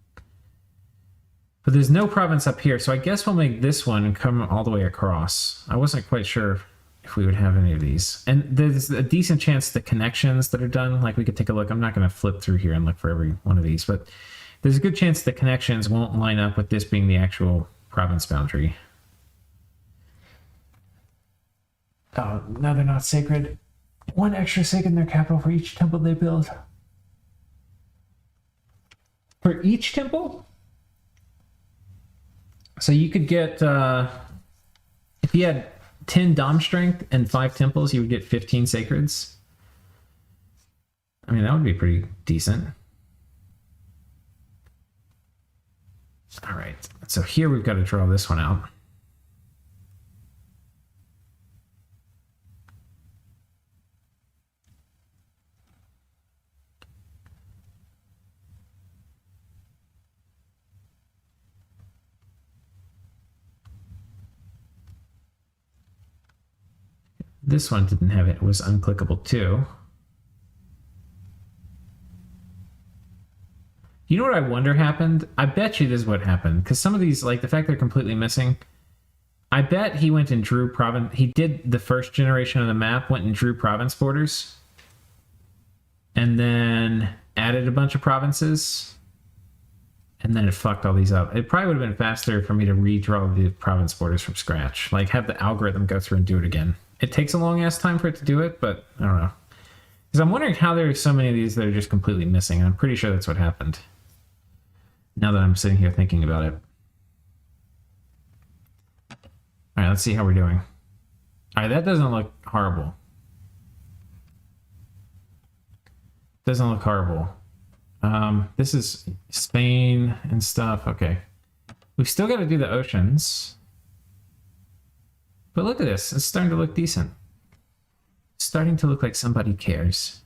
But there's no province up here, so I guess we'll make this one come all the way across. I wasn't quite sure if we would have any of these. And there's a decent chance the connections that are done, like we could take a look. I'm not going to flip through here and look for every one of these, but there's a good chance the connections won't line up with this being the actual province boundary. Oh, no, they're not sacred. One extra sacred in their capital for each temple they build. For each temple? So you could get, if you had 10 Dom strength and 5 temples, you would get 15 sacreds. I mean, that would be pretty decent. All right, so here we've got to draw this one out. this one didn't have it. It was unclickable too. You know what I wonder happened? I bet you this is what happened. Because some of these, like the fact they're completely missing, I bet he went and drew province. He did the first generation of the map, went and drew province borders, and then added a bunch of provinces, and then it fucked all these up. It probably would have been faster for me to redraw the province borders from scratch, like have the algorithm go through and do it again. It takes a long ass time for it to do it, but I don't know. Because I'm wondering how there are so many of these that are just completely missing. I'm pretty sure that's what happened. Now that I'm sitting here thinking about it. All right, let's see how we're doing. All right, that doesn't look horrible. Doesn't look horrible. This is Spain and stuff. Okay. We've still got to do the oceans. But look at this. It's starting to look decent. It's starting to look like somebody cares.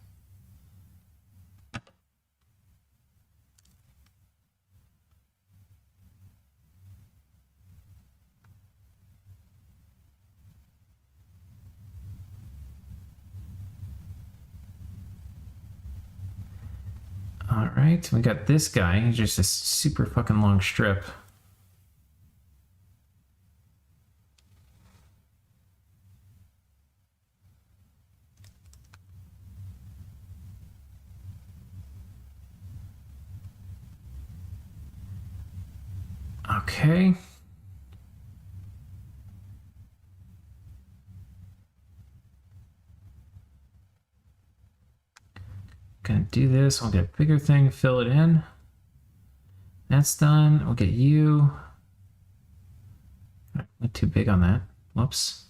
All right, we got this guy. He's just a super fucking long strip. Okay. Gonna do this. I'll get a bigger thing, fill it in. That's done. We'll get you. Not too big on that. Whoops.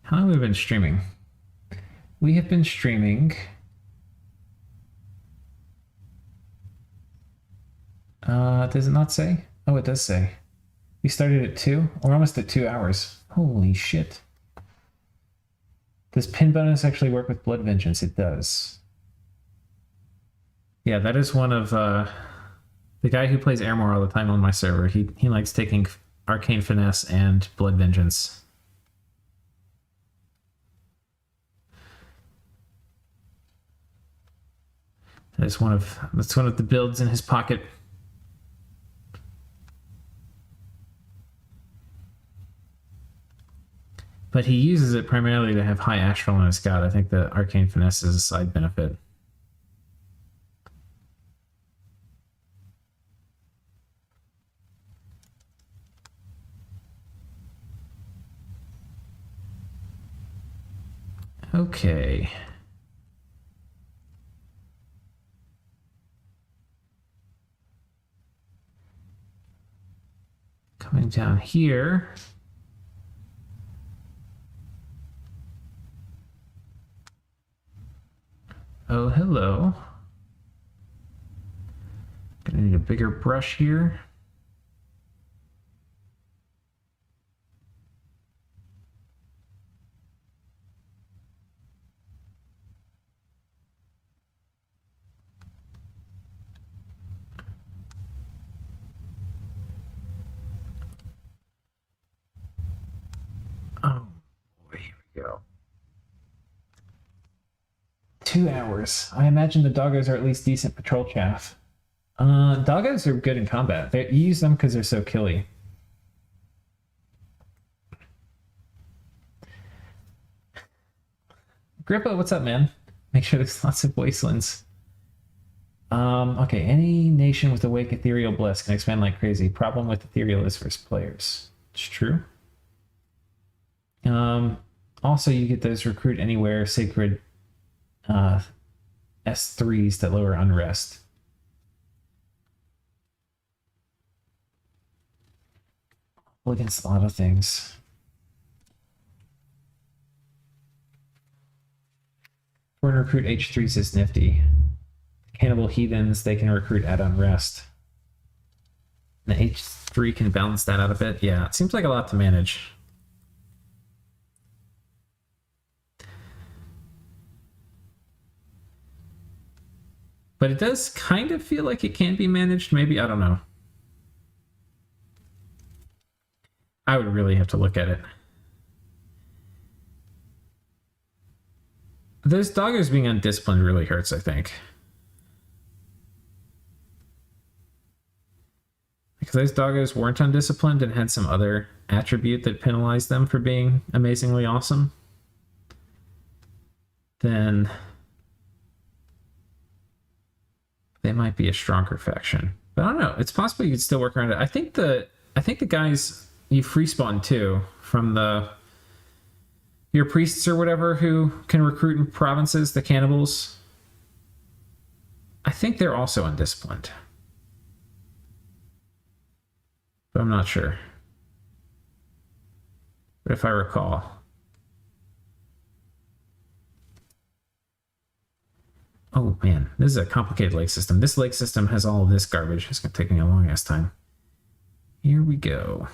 How long have we been streaming? We have been streaming. Does it not say? Oh, it does say. We started at 2. We're almost at 2 hours. Holy shit. Does pin bonus actually work with Blood Vengeance? It does. Yeah, that is one of the guy who plays Airmore all the time on my server. He likes taking Arcane Finesse and Blood Vengeance. That's one of the builds in his pocket. But he uses it primarily to have high astral on his god. I think the Arcane Finesse is a side benefit. Okay. Coming down here. Oh, hello. Gonna need a bigger brush here. Oh, boy, here we go. 2 hours. I imagine the doggos are at least decent patrol chaff. Doggos are good in combat. You use them because they're so killy. Grippa, what's up, man? Make sure there's lots of wastelands. Okay, any nation with awake ethereal bliss can expand like crazy. Problem with ethereal is versus players. It's true. Also, you get those recruit anywhere sacred S3s that lower unrest. Well, against a lot of things. Foreign recruit H3s is nifty. Cannibal heathens, they can recruit at unrest. The H3 can balance that out a bit. Yeah, it seems like a lot to manage. But it does kind of feel like it can be managed. Maybe, I don't know. I would really have to look at it. Those doggos being undisciplined really hurts, I think. Because those doggos weren't undisciplined and had some other attribute that penalized them for being amazingly awesome, then they might be a stronger faction. But I don't know. It's possible you could still work around it. I think the guys you free spawn too from your priests or whatever who can recruit in provinces, the cannibals. I think they're also undisciplined. But I'm not sure. But if I recall. Oh man, this is a complicated lake system. This lake system has all of this garbage. It's gonna take me a long ass time. Here we go.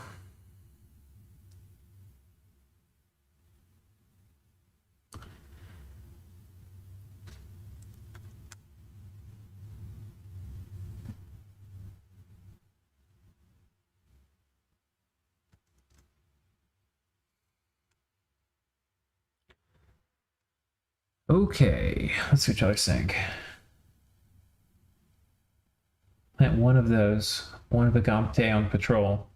Okay, let's see what y'all are saying. Plant one of those, one of the Gomte on patrol.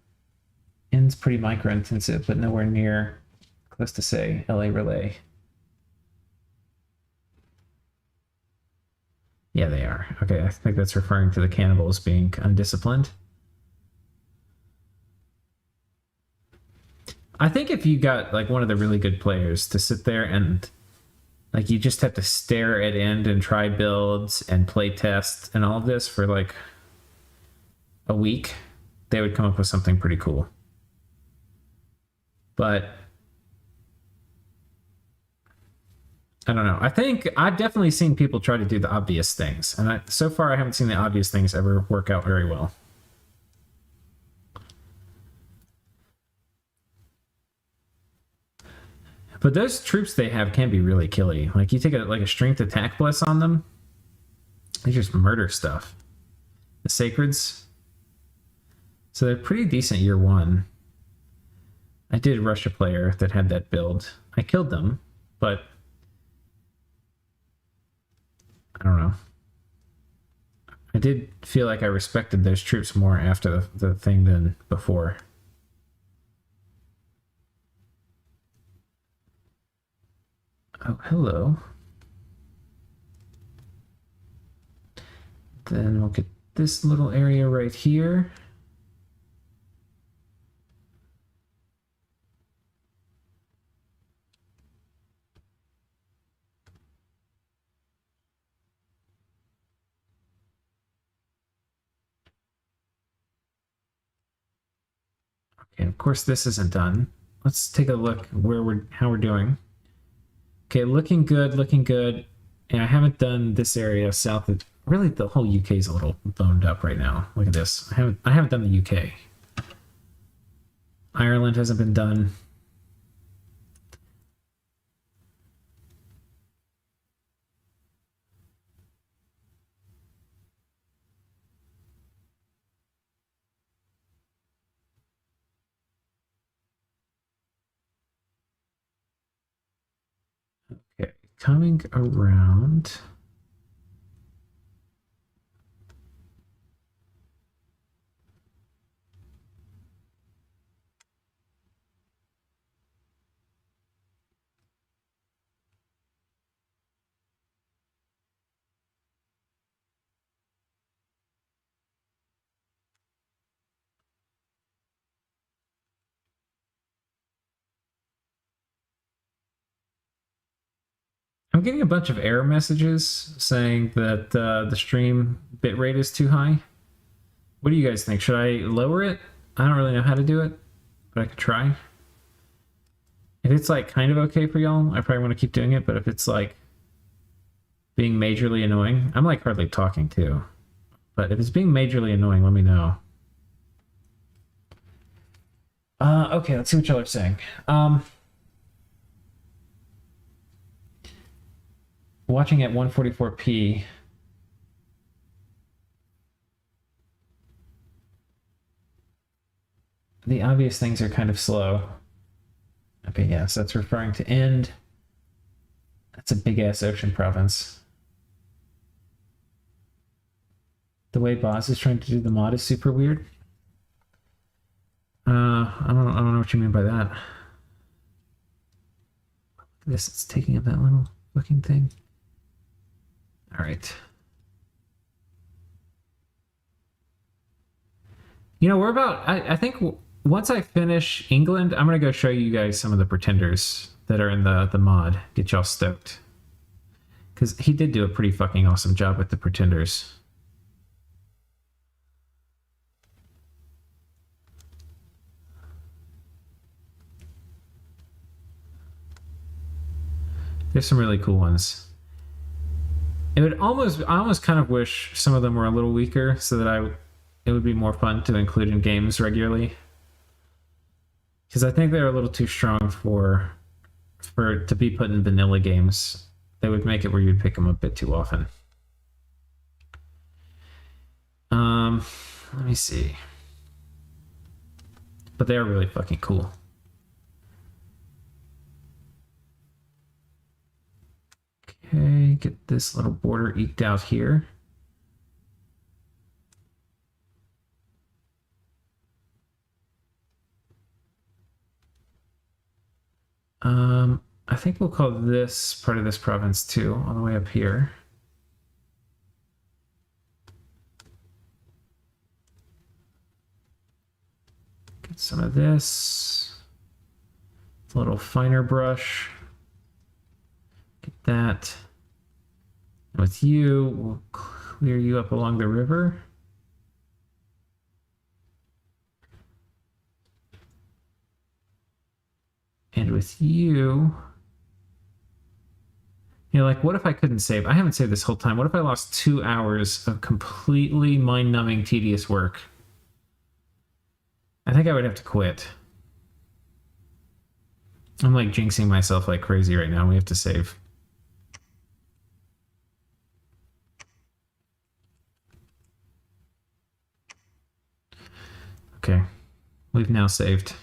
End's pretty micro intensive, but nowhere near close to say LA Relay. Yeah, they are. Okay, I think that's referring to the cannibals being undisciplined. I think if you got like one of the really good players to sit there and like you just have to stare at end and try builds and play test and all of this for like a week, they would come up with something pretty cool. But I don't know. I think I've definitely seen people try to do the obvious things, and so far I haven't seen the obvious things ever work out very well. But those troops they have can be really killy. Like you take a strength attack bless on them, they just murder stuff. The sacreds, so they're pretty decent year one. I did rush a player that had that build. I killed them, but I don't know. I did feel like I respected those troops more after the thing than before. Oh, hello. Then we'll get this little area right here. Okay, of course this isn't done. Let's take a look how we're doing. Okay, looking good, looking good. And I haven't done this area south of, really the whole UK is a little boned up right now. Look at this. I haven't done the UK. Ireland hasn't been done. Okay, coming around. I'm getting a bunch of error messages saying that the stream bitrate is too high. What do you guys think? Should I lower it? I don't really know how to do it, but I could try. If it's like kind of okay for y'all, I probably want to keep doing it, but if it's like being majorly annoying, I'm like hardly talking too. But if it's being majorly annoying, let me know. Okay, let's see what y'all are saying. Watching at 144p. the obvious things are kind of slow. Okay, yeah, so that's referring to end. That's a big ass ocean province. The way Boz is trying to do the mod is super weird. I don't know what you mean by that. This it's taking up that little fucking thing. All right. You know, we're about. I think once I finish England, I'm gonna go show you guys some of the pretenders that are in the mod. Get y'all stoked. Because he did do a pretty fucking awesome job with the pretenders. There's some really cool ones. I almost kind of wish some of them were a little weaker so that it would be more fun to include in games regularly. Because I think they're a little too strong for to be put in vanilla games. They would make it where you'd pick them a bit too often. Let me see. But they are really fucking cool. Okay, get this little border eked out here. I think we'll call this part of this province too, all the way up here. Get some of this. A little finer brush. Get that. With you, we'll clear you up along the river. And with you, like, what if I couldn't save? I haven't saved this whole time. What if I lost 2 hours of completely mind-numbing, tedious work? I think I would have to quit. I'm like jinxing myself like crazy right now. We have to save. Okay, we've now saved.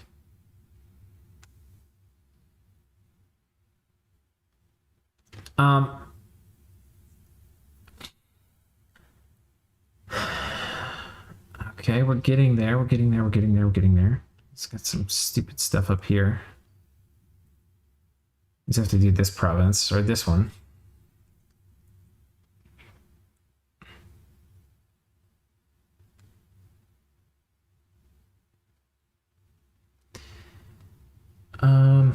Okay, we're getting there. We're getting there. We're getting there. We're getting there. Let's get some stupid stuff up here. We just have to do this province or this one. I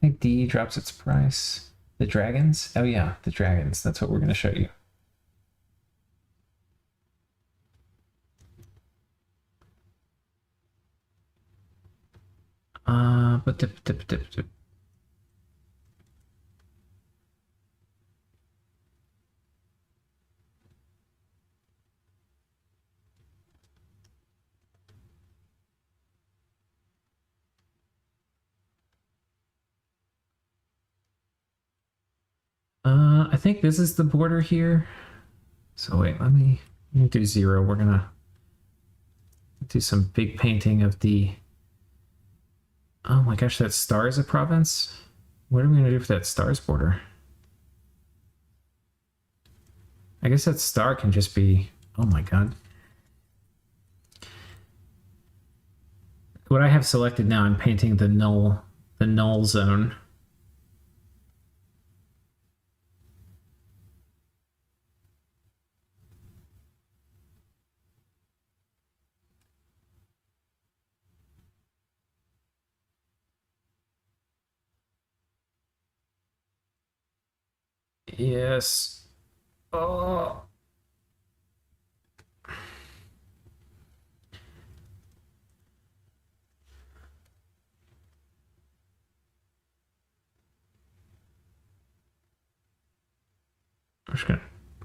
think D drops its price. The dragons? Oh yeah, the dragons. That's what we're going to show you. But dip. I think this is the border here. So wait, let me do 0. We're gonna do some big painting of the. Oh my gosh, that star is a province? What are we gonna do for that star's border? I guess that star can just be. Oh my god. What I have selected now, I'm painting the null zone. Yes. Oh. I'm just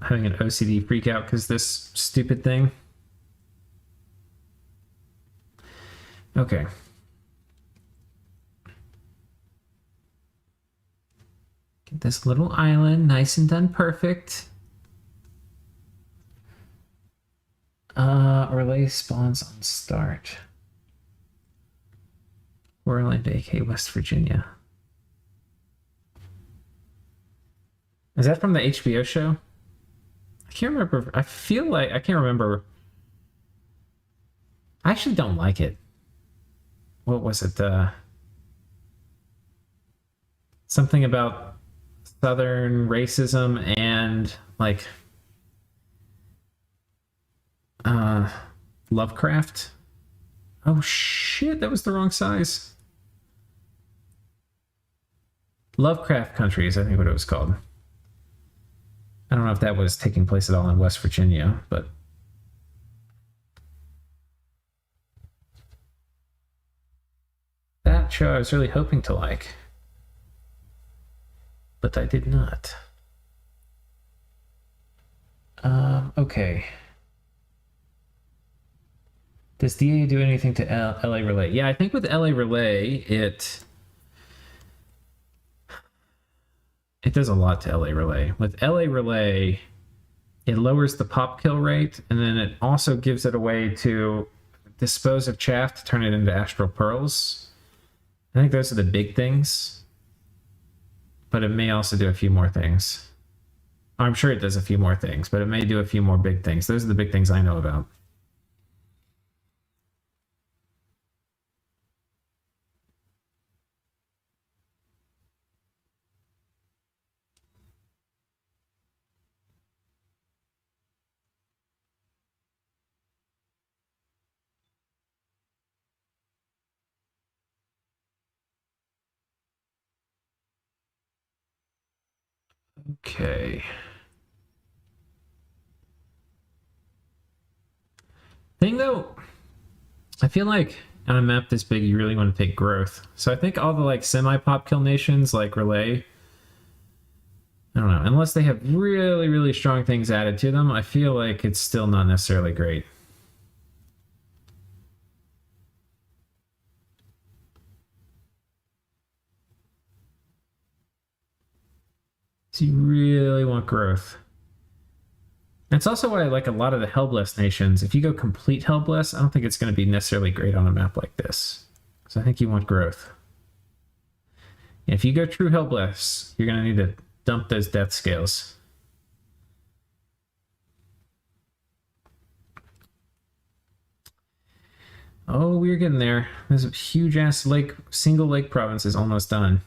having an OCD freak out because this stupid thing. Okay. Get this little island nice and done perfect. Relay spawns on start. Orlando, AK, West Virginia. Is that from the HBO show? I can't remember. I feel like I can't remember. I actually don't like it. What was it? Something about Southern racism and like Lovecraft. Oh shit, that was the wrong size. Lovecraft Country is, I think, what it was called. I don't know if that was taking place at all in West Virginia, but that show I was really hoping to like, but I did not. Okay. Does DA do anything to LA Relay? Yeah, I think with LA Relay, it does a lot to LA Relay. With LA Relay, it lowers the pop kill rate, and then it also gives it a way to dispose of chaff to turn it into astral pearls. I think those are the big things, but it may also do a few more things. I'm sure it does a few more things, but it may do a few more big things. Those are the big things I know about. Okay. Thing though, I feel like on a map this big, you really want to take growth. So I think all the like semi-pop kill nations like Relay, I don't know, unless they have really, really strong things added to them, I feel like it's still not necessarily great. So you really want growth. That's also why I like a lot of the Hellblessed nations. If you go complete Hellblessed, I don't think it's going to be necessarily great on a map like this. So I think you want growth. If you go true Hellblessed, you're going to need to dump those death scales. Oh, we're getting there. This huge ass lake, single lake province is almost done.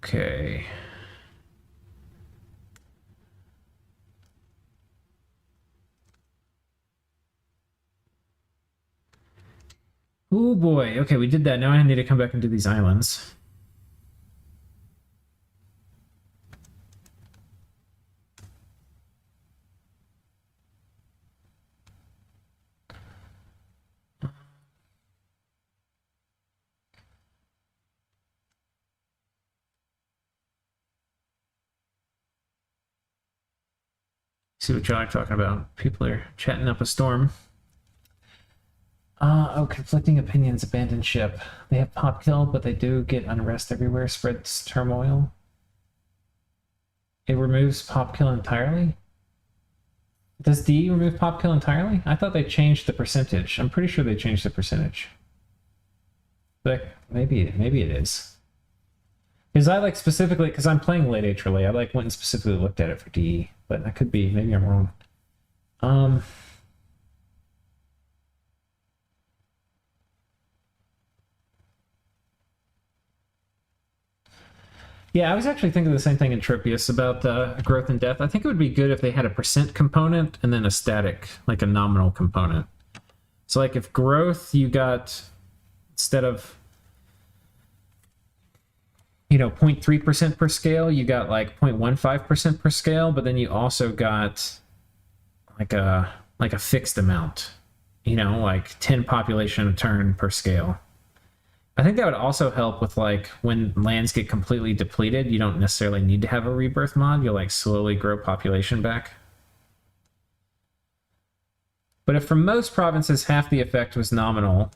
Okay. Oh boy. Okay, we did that. Now I need to come back and do these islands. See what y'all are talking about. People are chatting up a storm. Oh, conflicting opinions, abandoned ship. They have pop kill, but they do get unrest everywhere, spreads turmoil. It removes pop kill entirely? Does D remove pop kill entirely? I thought they changed the percentage. I'm pretty sure they changed the percentage. But maybe it is. Because I like specifically, because I'm playing late H relay, I like went and specifically looked at it for DE, but that could be, maybe I'm wrong. Yeah, I was actually thinking the same thing in Tropius about growth and death. I think it would be good if they had a percent component and then a static, like a nominal component. So like if growth you got, instead of, 0.3% per scale, you got like 0.15% per scale, but then you also got like a fixed amount, like 10 population a turn per scale. I think that would also help with like when lands get completely depleted, you don't necessarily need to have a rebirth mod. You'll like slowly grow population back. But if for most provinces half the effect was nominal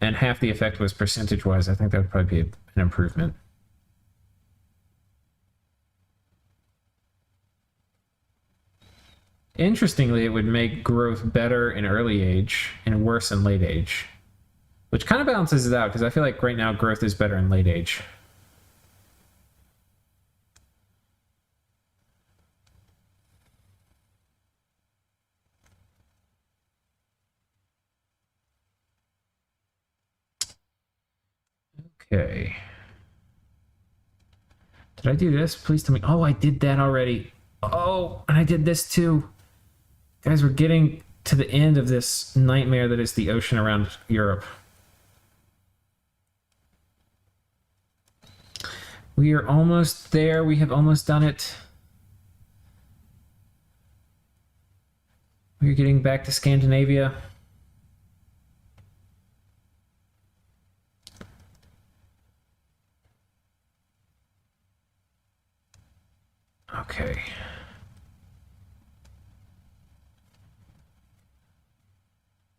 and half the effect was percentage-wise, I think that would probably be an improvement. Interestingly, it would make growth better in early age and worse in late age, which kind of balances it out because I feel like right now growth is better in late age. Okay. Did I do this? Please tell me. Oh, I did that already. Oh, and I did this too. Guys, we're getting to the end of this nightmare that is the ocean around Europe. We are almost there. We have almost done it. We're getting back to Scandinavia. Okay.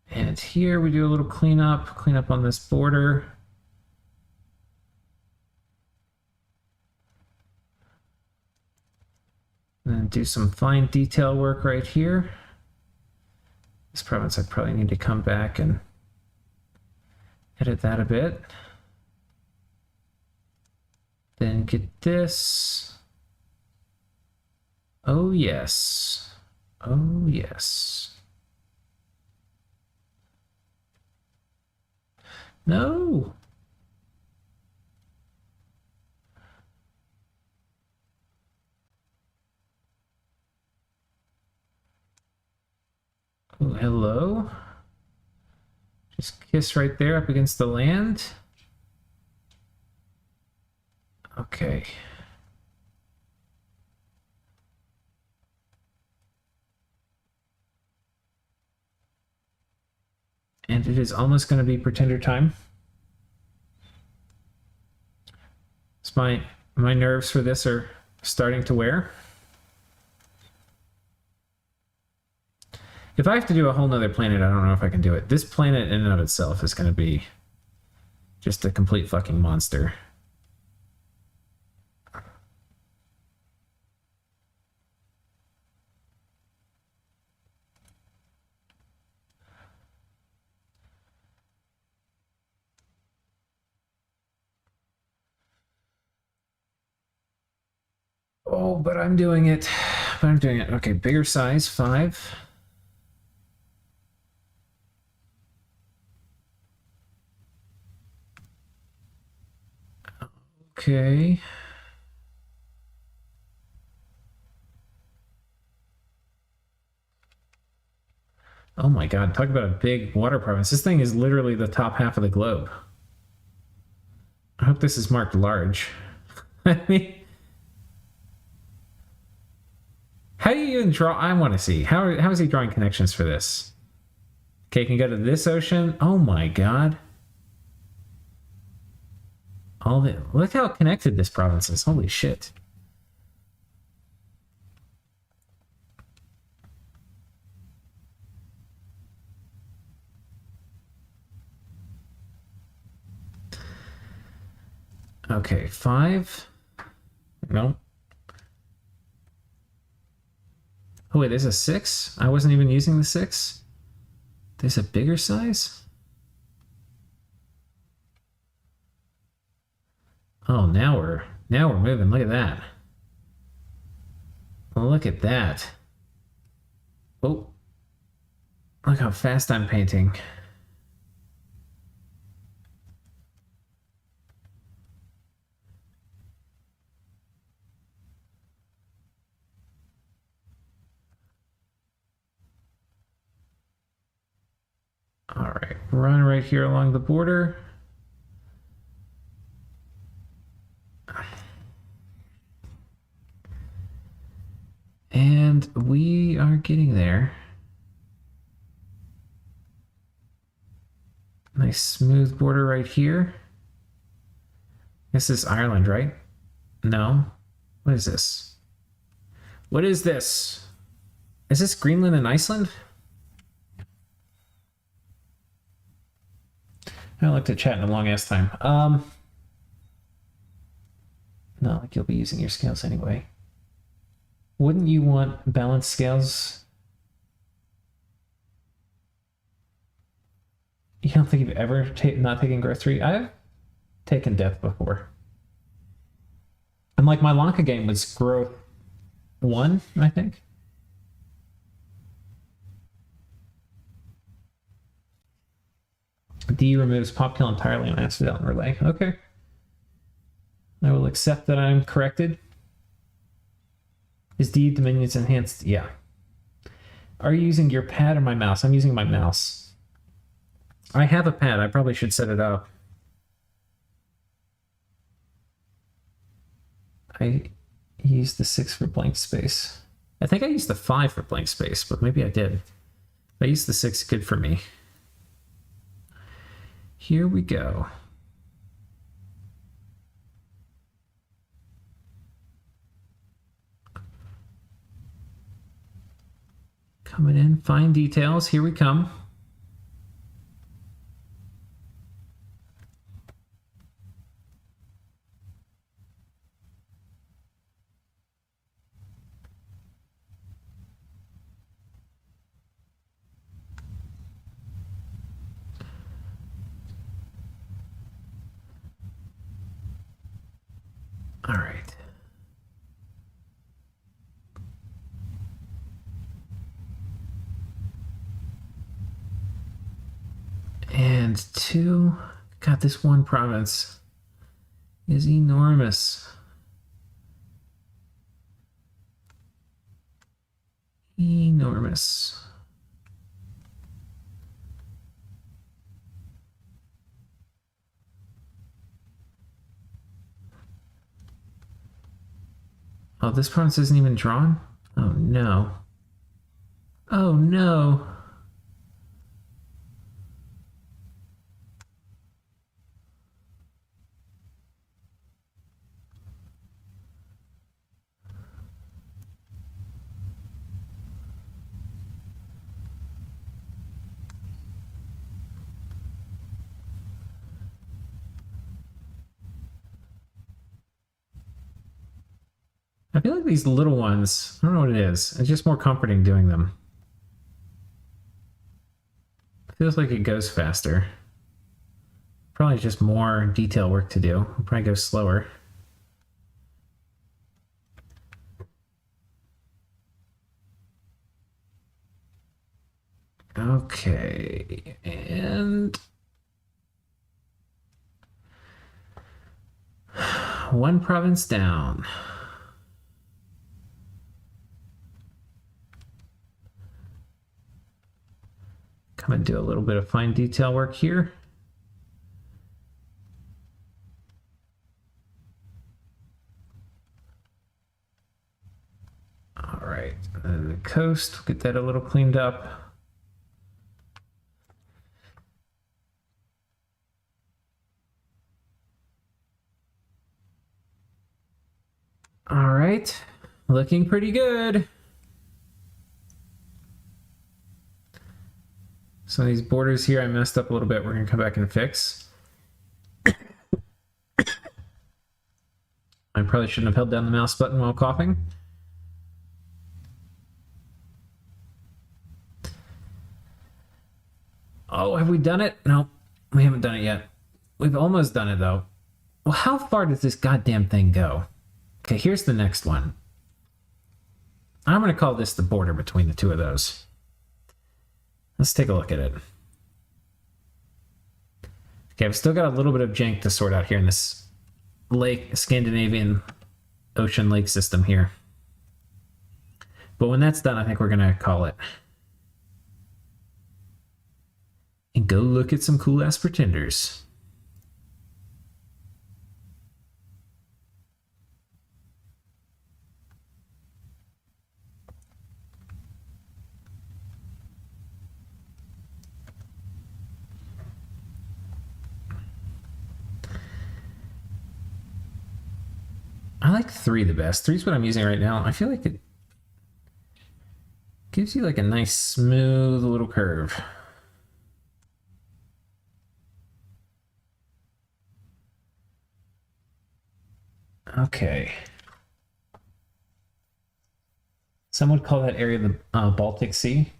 And here we do a little cleanup on this border. And then do some fine detail work right here. This province, I probably need to come back and edit that a bit. Then get this. Oh, yes. Oh, yes. No. Oh, hello. Just kiss right there up against the land. Okay. And it is almost going to be pretender time. So my nerves for this are starting to wear. If I have to do a whole nother planet, I don't know if I can do it. This planet in and of itself is going to be just a complete fucking monster. Oh, but I'm doing it. Okay, bigger size, 5. Okay. Oh my God, talk about a big water province. This thing is literally the top half of the globe. I hope this is marked large. I mean, how do you even draw? I want to see. How is he drawing connections for this? Okay, can go to this ocean. Oh my God. Look how connected this province is. Holy shit. Okay, 5. No. Oh wait, there's a 6? I wasn't even using the 6? There's a bigger size? Oh, now we're moving. Look at that. Look at that. Oh. Look how fast I'm painting. All right, run right here along the border. And we are getting there. Nice smooth border right here. This is Ireland, right? No. What is this? What is this? Is this Greenland and Iceland? I haven't looked at chat in a long ass time. Not like you'll be using your scales anyway. Wouldn't you want balanced scales? You don't think you've ever not taken growth 3? I've taken death before. And like my Lanka game was growth 1, I think. D removes pop kill entirely on Asphodel and Relay. Okay. I will accept that I'm corrected. Is D Dominions enhanced? Yeah. Are you using your pad or my mouse? I'm using my mouse. I have a pad. I probably should set it up. I used the 6 for blank space. I think I used the 5 for blank space, but maybe I did. If I used the 6, good for me. Here we go. Coming in, fine details. Here we come. All right. And 2, God, this one province is enormous. Enormous. Oh, this province isn't even drawn? Oh, no. Oh, no. I feel like these little ones, I don't know what it is. It's just more comforting doing them. It feels like it goes faster. Probably just more detail work to do. It'll probably go slower. Okay, and one province down. Come and do a little bit of fine detail work here. All right, and then the coast, we'll get that a little cleaned up. All right, looking pretty good. So these borders here, I messed up a little bit. We're gonna come back and fix. I probably shouldn't have held down the mouse button while coughing. Oh, have we done it? No, we haven't done it yet. We've almost done it though. Well, how far does this goddamn thing go? Okay, here's the next one. I'm gonna call this the border between the two of those. Let's take a look at it. Okay, I've still got a little bit of jank to sort out here in this lake, Scandinavian ocean lake system here. But when that's done, I think we're gonna call it. And go look at some cool ass pretenders. I like 3 the best. 3 is what I'm using right now. I feel like it gives you like a nice smooth little curve. Okay. Some would call that area the Baltic Sea.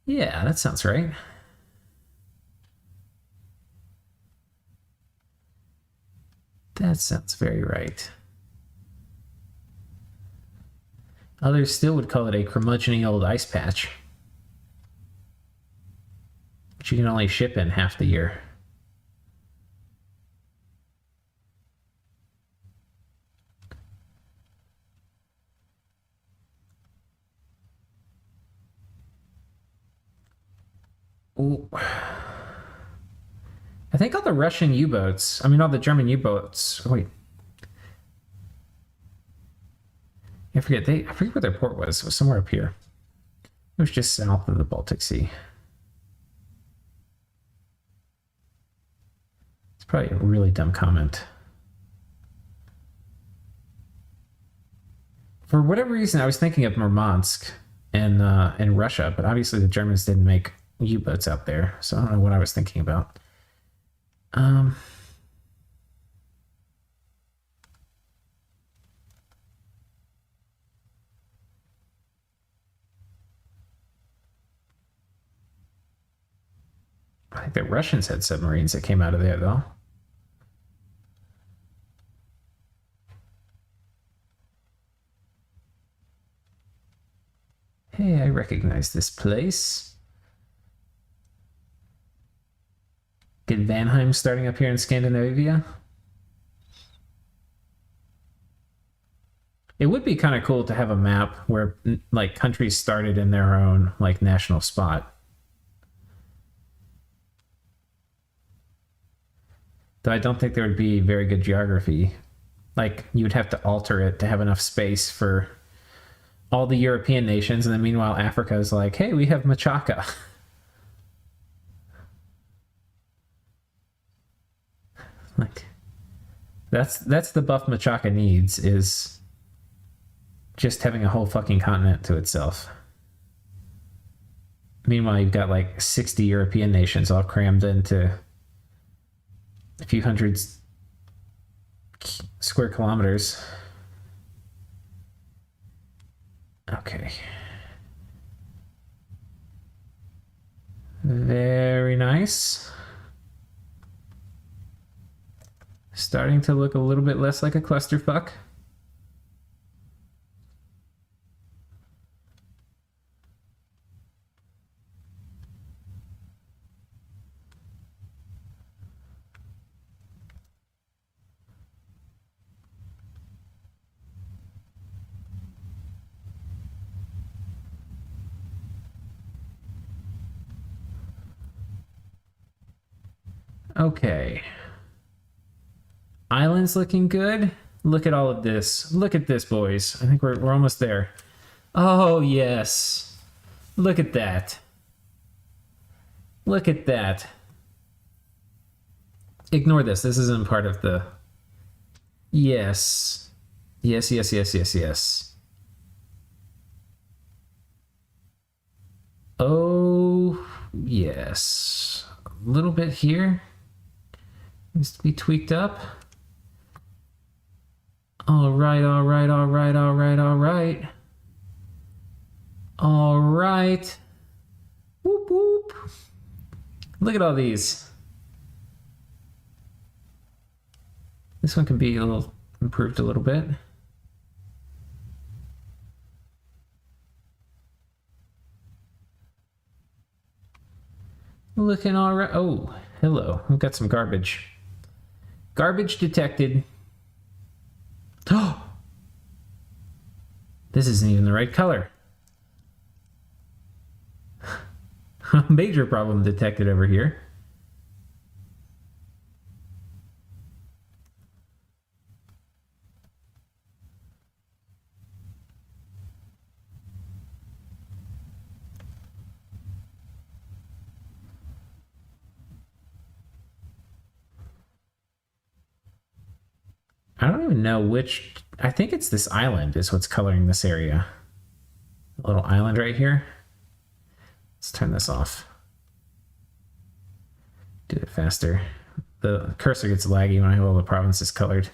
Yeah, that sounds right. That sounds very right. Others still would call it a curmudgeony old ice patch, which you can only ship in half the year. Ooh. I think all the Russian U-boats, all the German U-boats, wait. I forget where their port was. It was somewhere up here. It was just south of the Baltic Sea. It's probably a really dumb comment. For whatever reason, I was thinking of Murmansk in Russia, but obviously the Germans didn't make U-boats out there, so I don't know what I was thinking about. I think the Russians had submarines that came out of there, though. Hey, I recognize this place. Get Vanheim starting up here in Scandinavia. It would be kind of cool to have a map where like countries started in their own like national spot. Though I don't think there would be very good geography. Like you would have to alter it to have enough space for all the European nations, and then meanwhile Africa is like, hey, we have Machaca. Like that's the buff Machaca needs, is just having a whole fucking continent to itself. Meanwhile, you've got like 60 European nations all crammed into a few hundred square kilometers. Okay. Very nice. Starting to look a little bit less like a clusterfuck. Okay. Island's looking good. Look at all of this. Look at this, boys. I think we're almost there. Oh, yes. Look at that. Look at that. Ignore this. This isn't part of the... Yes. Yes, yes, yes, yes, yes. Oh, yes. A little bit here. Needs to be tweaked up. All right, all right, all right, all right, all right. All right. Whoop, whoop. Look at all these. This one can be a little improved a little bit. Looking all right. Oh, hello. We've got some garbage. Garbage detected. Oh! This isn't even the right color. Major problem detected over here. I don't even know which... I think it's this island is what's coloring this area. A little island right here. Let's turn this off. Do it faster. The cursor gets laggy when I have all the provinces colored.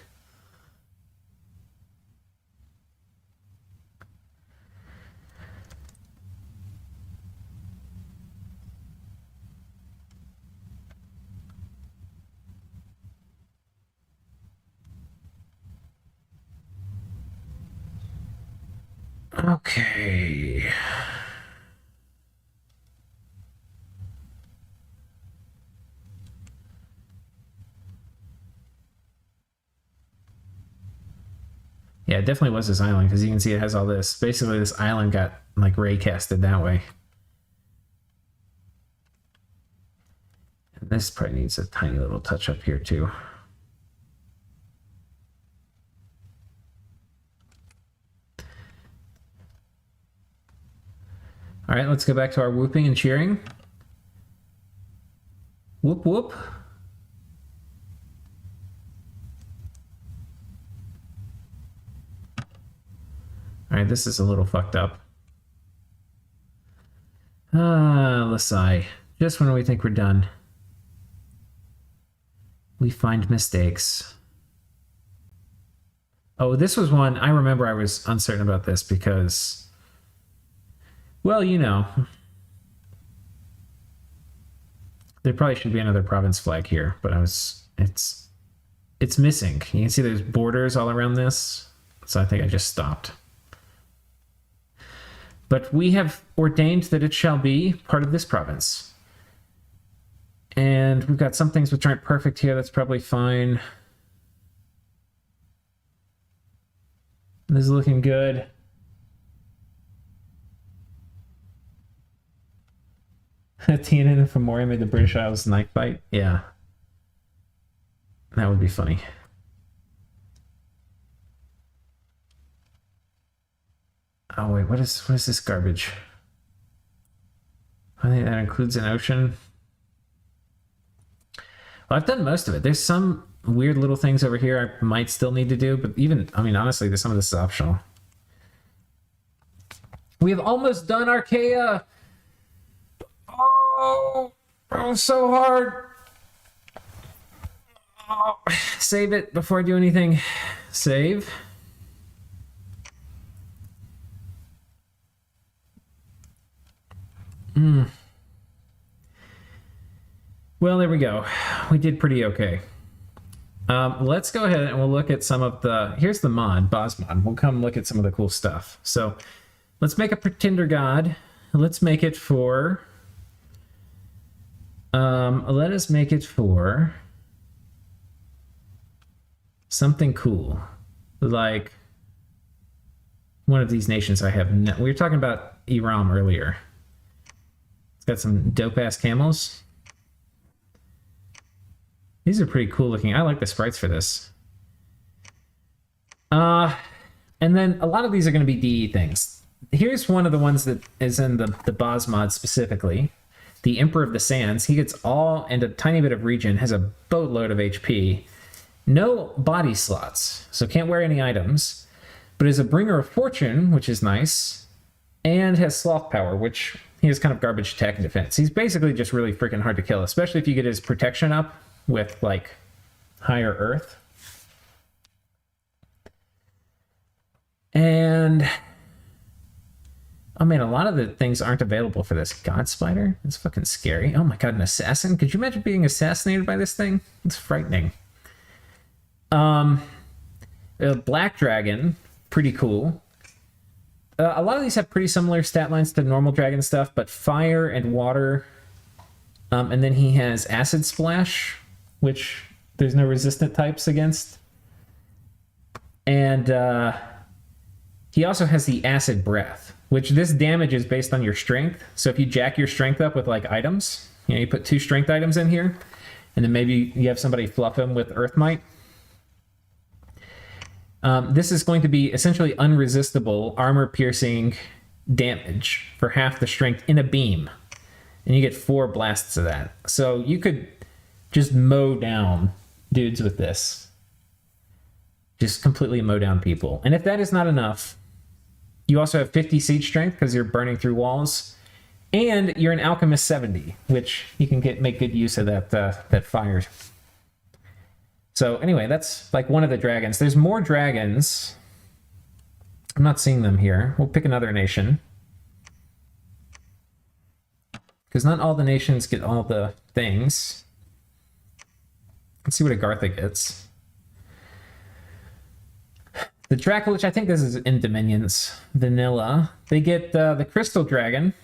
Okay. Yeah, it definitely was this island because you can see it has all this. Basically, this island got like raycasted that way. And this probably needs a tiny little touch up here too. All right, let's go back to our whooping and cheering. Whoop, whoop. All right, this is a little fucked up. Lasai. Just when we think we're done, we find mistakes. Oh, this was one, I remember I was uncertain about this because, well, you know, there probably should be another province flag here, but it's missing. You can see there's borders all around this, so I think I just stopped. But we have ordained that it shall be part of this province. And we've got some things which aren't perfect here. That's probably fine. This is looking good. Tiananmen and Fomori made the British Isles knife fight. Yeah. That would be funny. Oh wait, what is this garbage? I think that includes an ocean. Well, I've done most of it. There's some weird little things over here I might still need to do, but even, I mean, honestly, there's some of this is optional. We have almost done Archaea. Oh, so hard. Oh, save it before I do anything. Save. Well, there we go. We did pretty okay. Let's go ahead and we'll look at some of the... Here's the mod, Bosmod. We'll come look at some of the cool stuff. So let's make a pretender god. Let's make it for... let us make it for... something cool. Like one of these nations I have... No, we were talking about Iram earlier. It's got some dope-ass camels. These are pretty cool looking. I like the sprites for this. And then a lot of these are going to be DE things. Here's one of the ones that is in the Boz mod specifically. The Emperor of the Sands. He gets all and a tiny bit of regen, has a boatload of HP. No body slots, so can't wear any items. But is a bringer of fortune, which is nice. And has sloth power, which he has kind of garbage attack and defense. He's basically just really freaking hard to kill, especially if you get his protection up with like higher earth. And oh man, a lot of the things aren't available for this. God Spider? It's fucking scary. Oh my god, an assassin? Could you imagine being assassinated by this thing? It's frightening. Black Dragon, pretty cool. A lot of these have pretty similar stat lines to normal dragon stuff, but fire and water. And then he has Acid Splash, which there's no resistant types against. And he also has the Acid Breath, which this damage is based on your strength. So if you jack your strength up with like items, you know, you put 2 strength items in here, and then maybe you have somebody fluff him with Earthmite. This is going to be essentially unresistible armor-piercing damage for half the strength in a beam. And you get 4 blasts of that. So you could just mow down dudes with this. Just completely mow down people. And if that is not enough, you also have 50 siege strength because you're burning through walls. And you're an Alchemist 70, which you can make good use of that fire. So anyway, that's like one of the dragons. There's more dragons. I'm not seeing them here. We'll pick another nation. Because not all the nations get all the things. Let's see what Agartha gets. The Dracolich, I think this is in Dominions vanilla. They get the Crystal Dragon,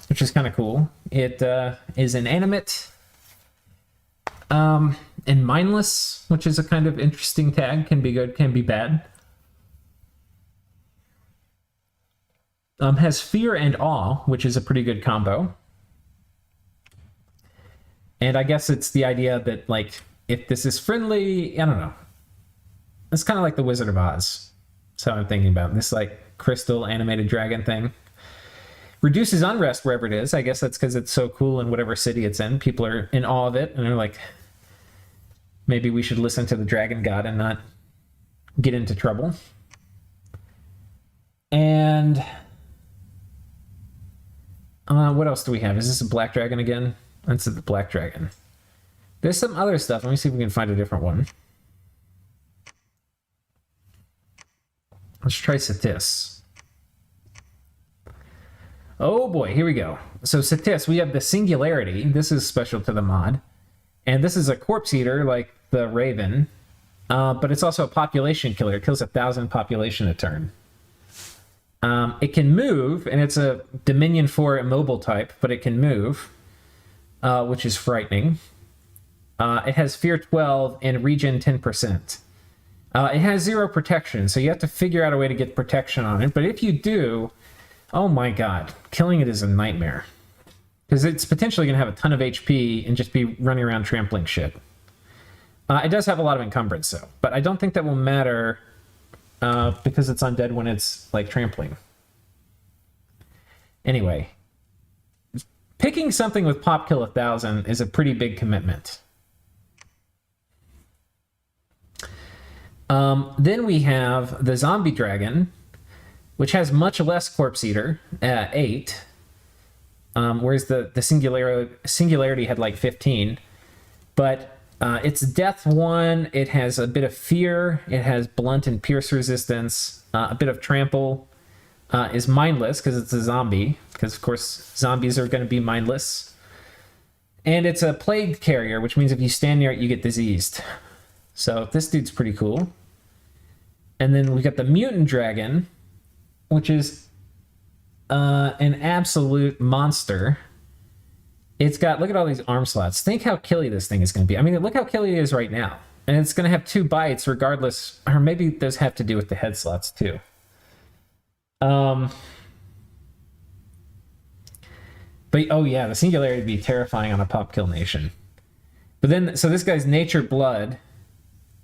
which is kind of cool. It is inanimate and mindless, which is a kind of interesting tag. Can be good, can be bad. Has Fear and Awe, which is a pretty good combo. And I guess it's the idea that, like, if this is friendly, I don't know. It's kind of like the Wizard of Oz. That's how I'm thinking about this, like, crystal animated dragon thing. Reduces unrest wherever it is. I guess that's because it's so cool in whatever city it's in. People are in awe of it, and they're like, maybe we should listen to the dragon god and not get into trouble. And what else do we have? Is this a black dragon again? That's the black dragon. There's some other stuff. Let me see if we can find a different one. Let's try Satis. Oh boy, here we go. So Satis, we have the Singularity. This is special to the mod. And this is a corpse eater like the Raven. But it's also a population killer. It kills 1,000 population a turn. It can move, and it's a Dominion 4 immobile type, but it can move, which is frightening. It has Fear 12 and Regen 10%. It has 0 protection, so you have to figure out a way to get protection on it. But if you do, oh my god, killing it is a nightmare. Because it's potentially going to have a ton of HP and just be running around trampling shit. It does have a lot of encumbrance, though. But I don't think that will matter because it's undead when it's, like, trampling. Anyway. Picking something with pop kill 1,000 is a pretty big commitment. Then we have the Zombie Dragon, which has much less Corpse Eater at 8, whereas the Singularity had like 15. But it's Death 1, it has a bit of Fear, it has Blunt and Pierce resistance, a bit of Trample, is mindless because it's a zombie, because of course zombies are going to be mindless. And it's a Plague Carrier, which means if you stand near it, you get diseased. So this dude's pretty cool. And then we got the Mutant Dragon, which is an absolute monster. It's got, look at all these arm slots. Think how killy this thing is going to be. I mean, look how killy it is right now. And it's going to have 2 bites regardless, or maybe those have to do with the head slots too. But oh yeah, the Singularity would be terrifying on a pop kill nation. But then, so this guy's Nature Blood,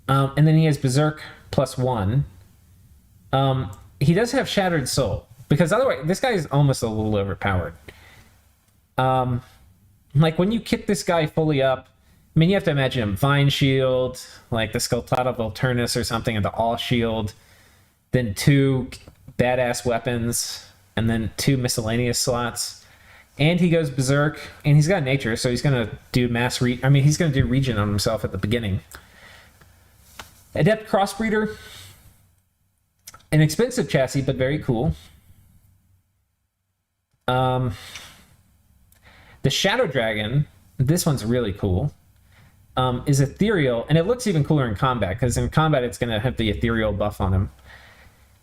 and then he has Berserk +1. He does have Shattered Soul, because otherwise, this guy is almost a little overpowered. Like when you kit this guy fully up, I mean, you have to imagine him Vine Shield, like the Skeltata Volturnus or something, and the All Shield, then 2 badass weapons, and then 2 miscellaneous slots. And he goes Berserk, and he's got Nature, so he's going to do he's going to do Regen on himself at the beginning. Adept Crossbreeder. An expensive chassis, but very cool. The Shadow Dragon, this one's really cool, is ethereal, and it looks even cooler in combat, because in combat it's going to have the ethereal buff on him.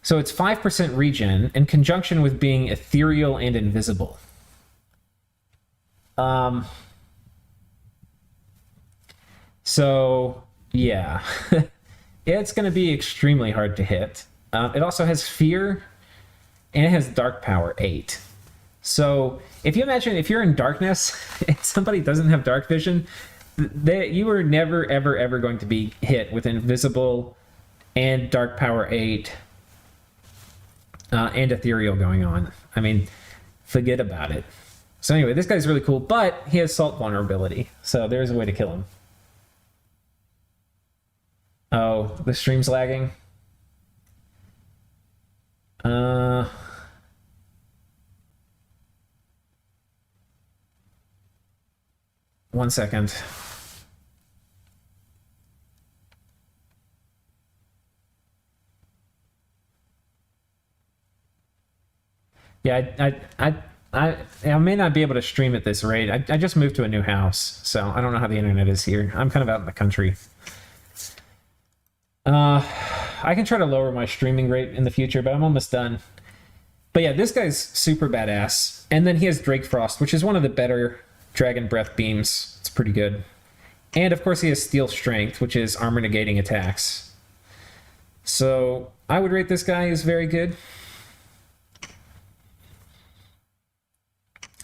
So it's 5% regen, in conjunction with being ethereal and invisible. So, yeah. It's going to be extremely hard to hit. It also has Fear, and it has Dark Power 8. So if you imagine if you're in darkness and somebody doesn't have dark vision, you are never, ever, ever going to be hit with Invisible and Dark Power 8 and Ethereal going on. I mean, forget about it. So anyway, this guy's really cool, but he has Salt Vulnerability, so there's a way to kill him. Oh, the stream's lagging. 1 second. Yeah, I may not be able to stream at this rate. I just moved to a new house, so I don't know how the internet is here. I'm kind of out in the country. I can try to lower my streaming rate in the future, but I'm almost done. But yeah, this guy's super badass. And then he has Drake Frost, which is one of the better Dragon Breath beams. It's pretty good. And of course he has Steel Strength, which is armor negating attacks. So I would rate this guy as very good.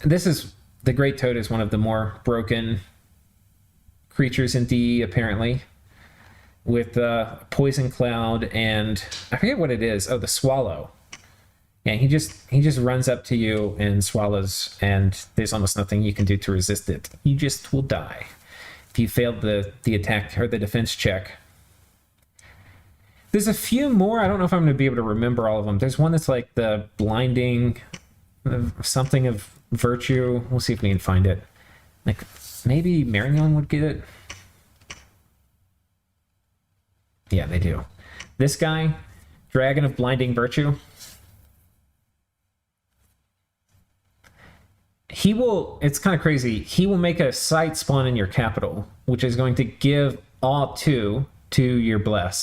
This is, the Great Toad is one of the more broken creatures in DE, apparently. With Poison Cloud and I forget what it is. Oh, the Swallow. Yeah, he just runs up to you and swallows, and there's almost nothing you can do to resist it. You just will die if you failed the attack or the defense check. There's a few more. I don't know if I'm going to be able to remember all of them. There's one that's like the blinding something of virtue. We'll see if we can find it. Like maybe Marignon would get it. Yeah, they do. This guy, Dragon of Blinding Virtue. He will, it's kind of crazy, he will make a sight spawn in your capital, which is going to give all 2 to your bless.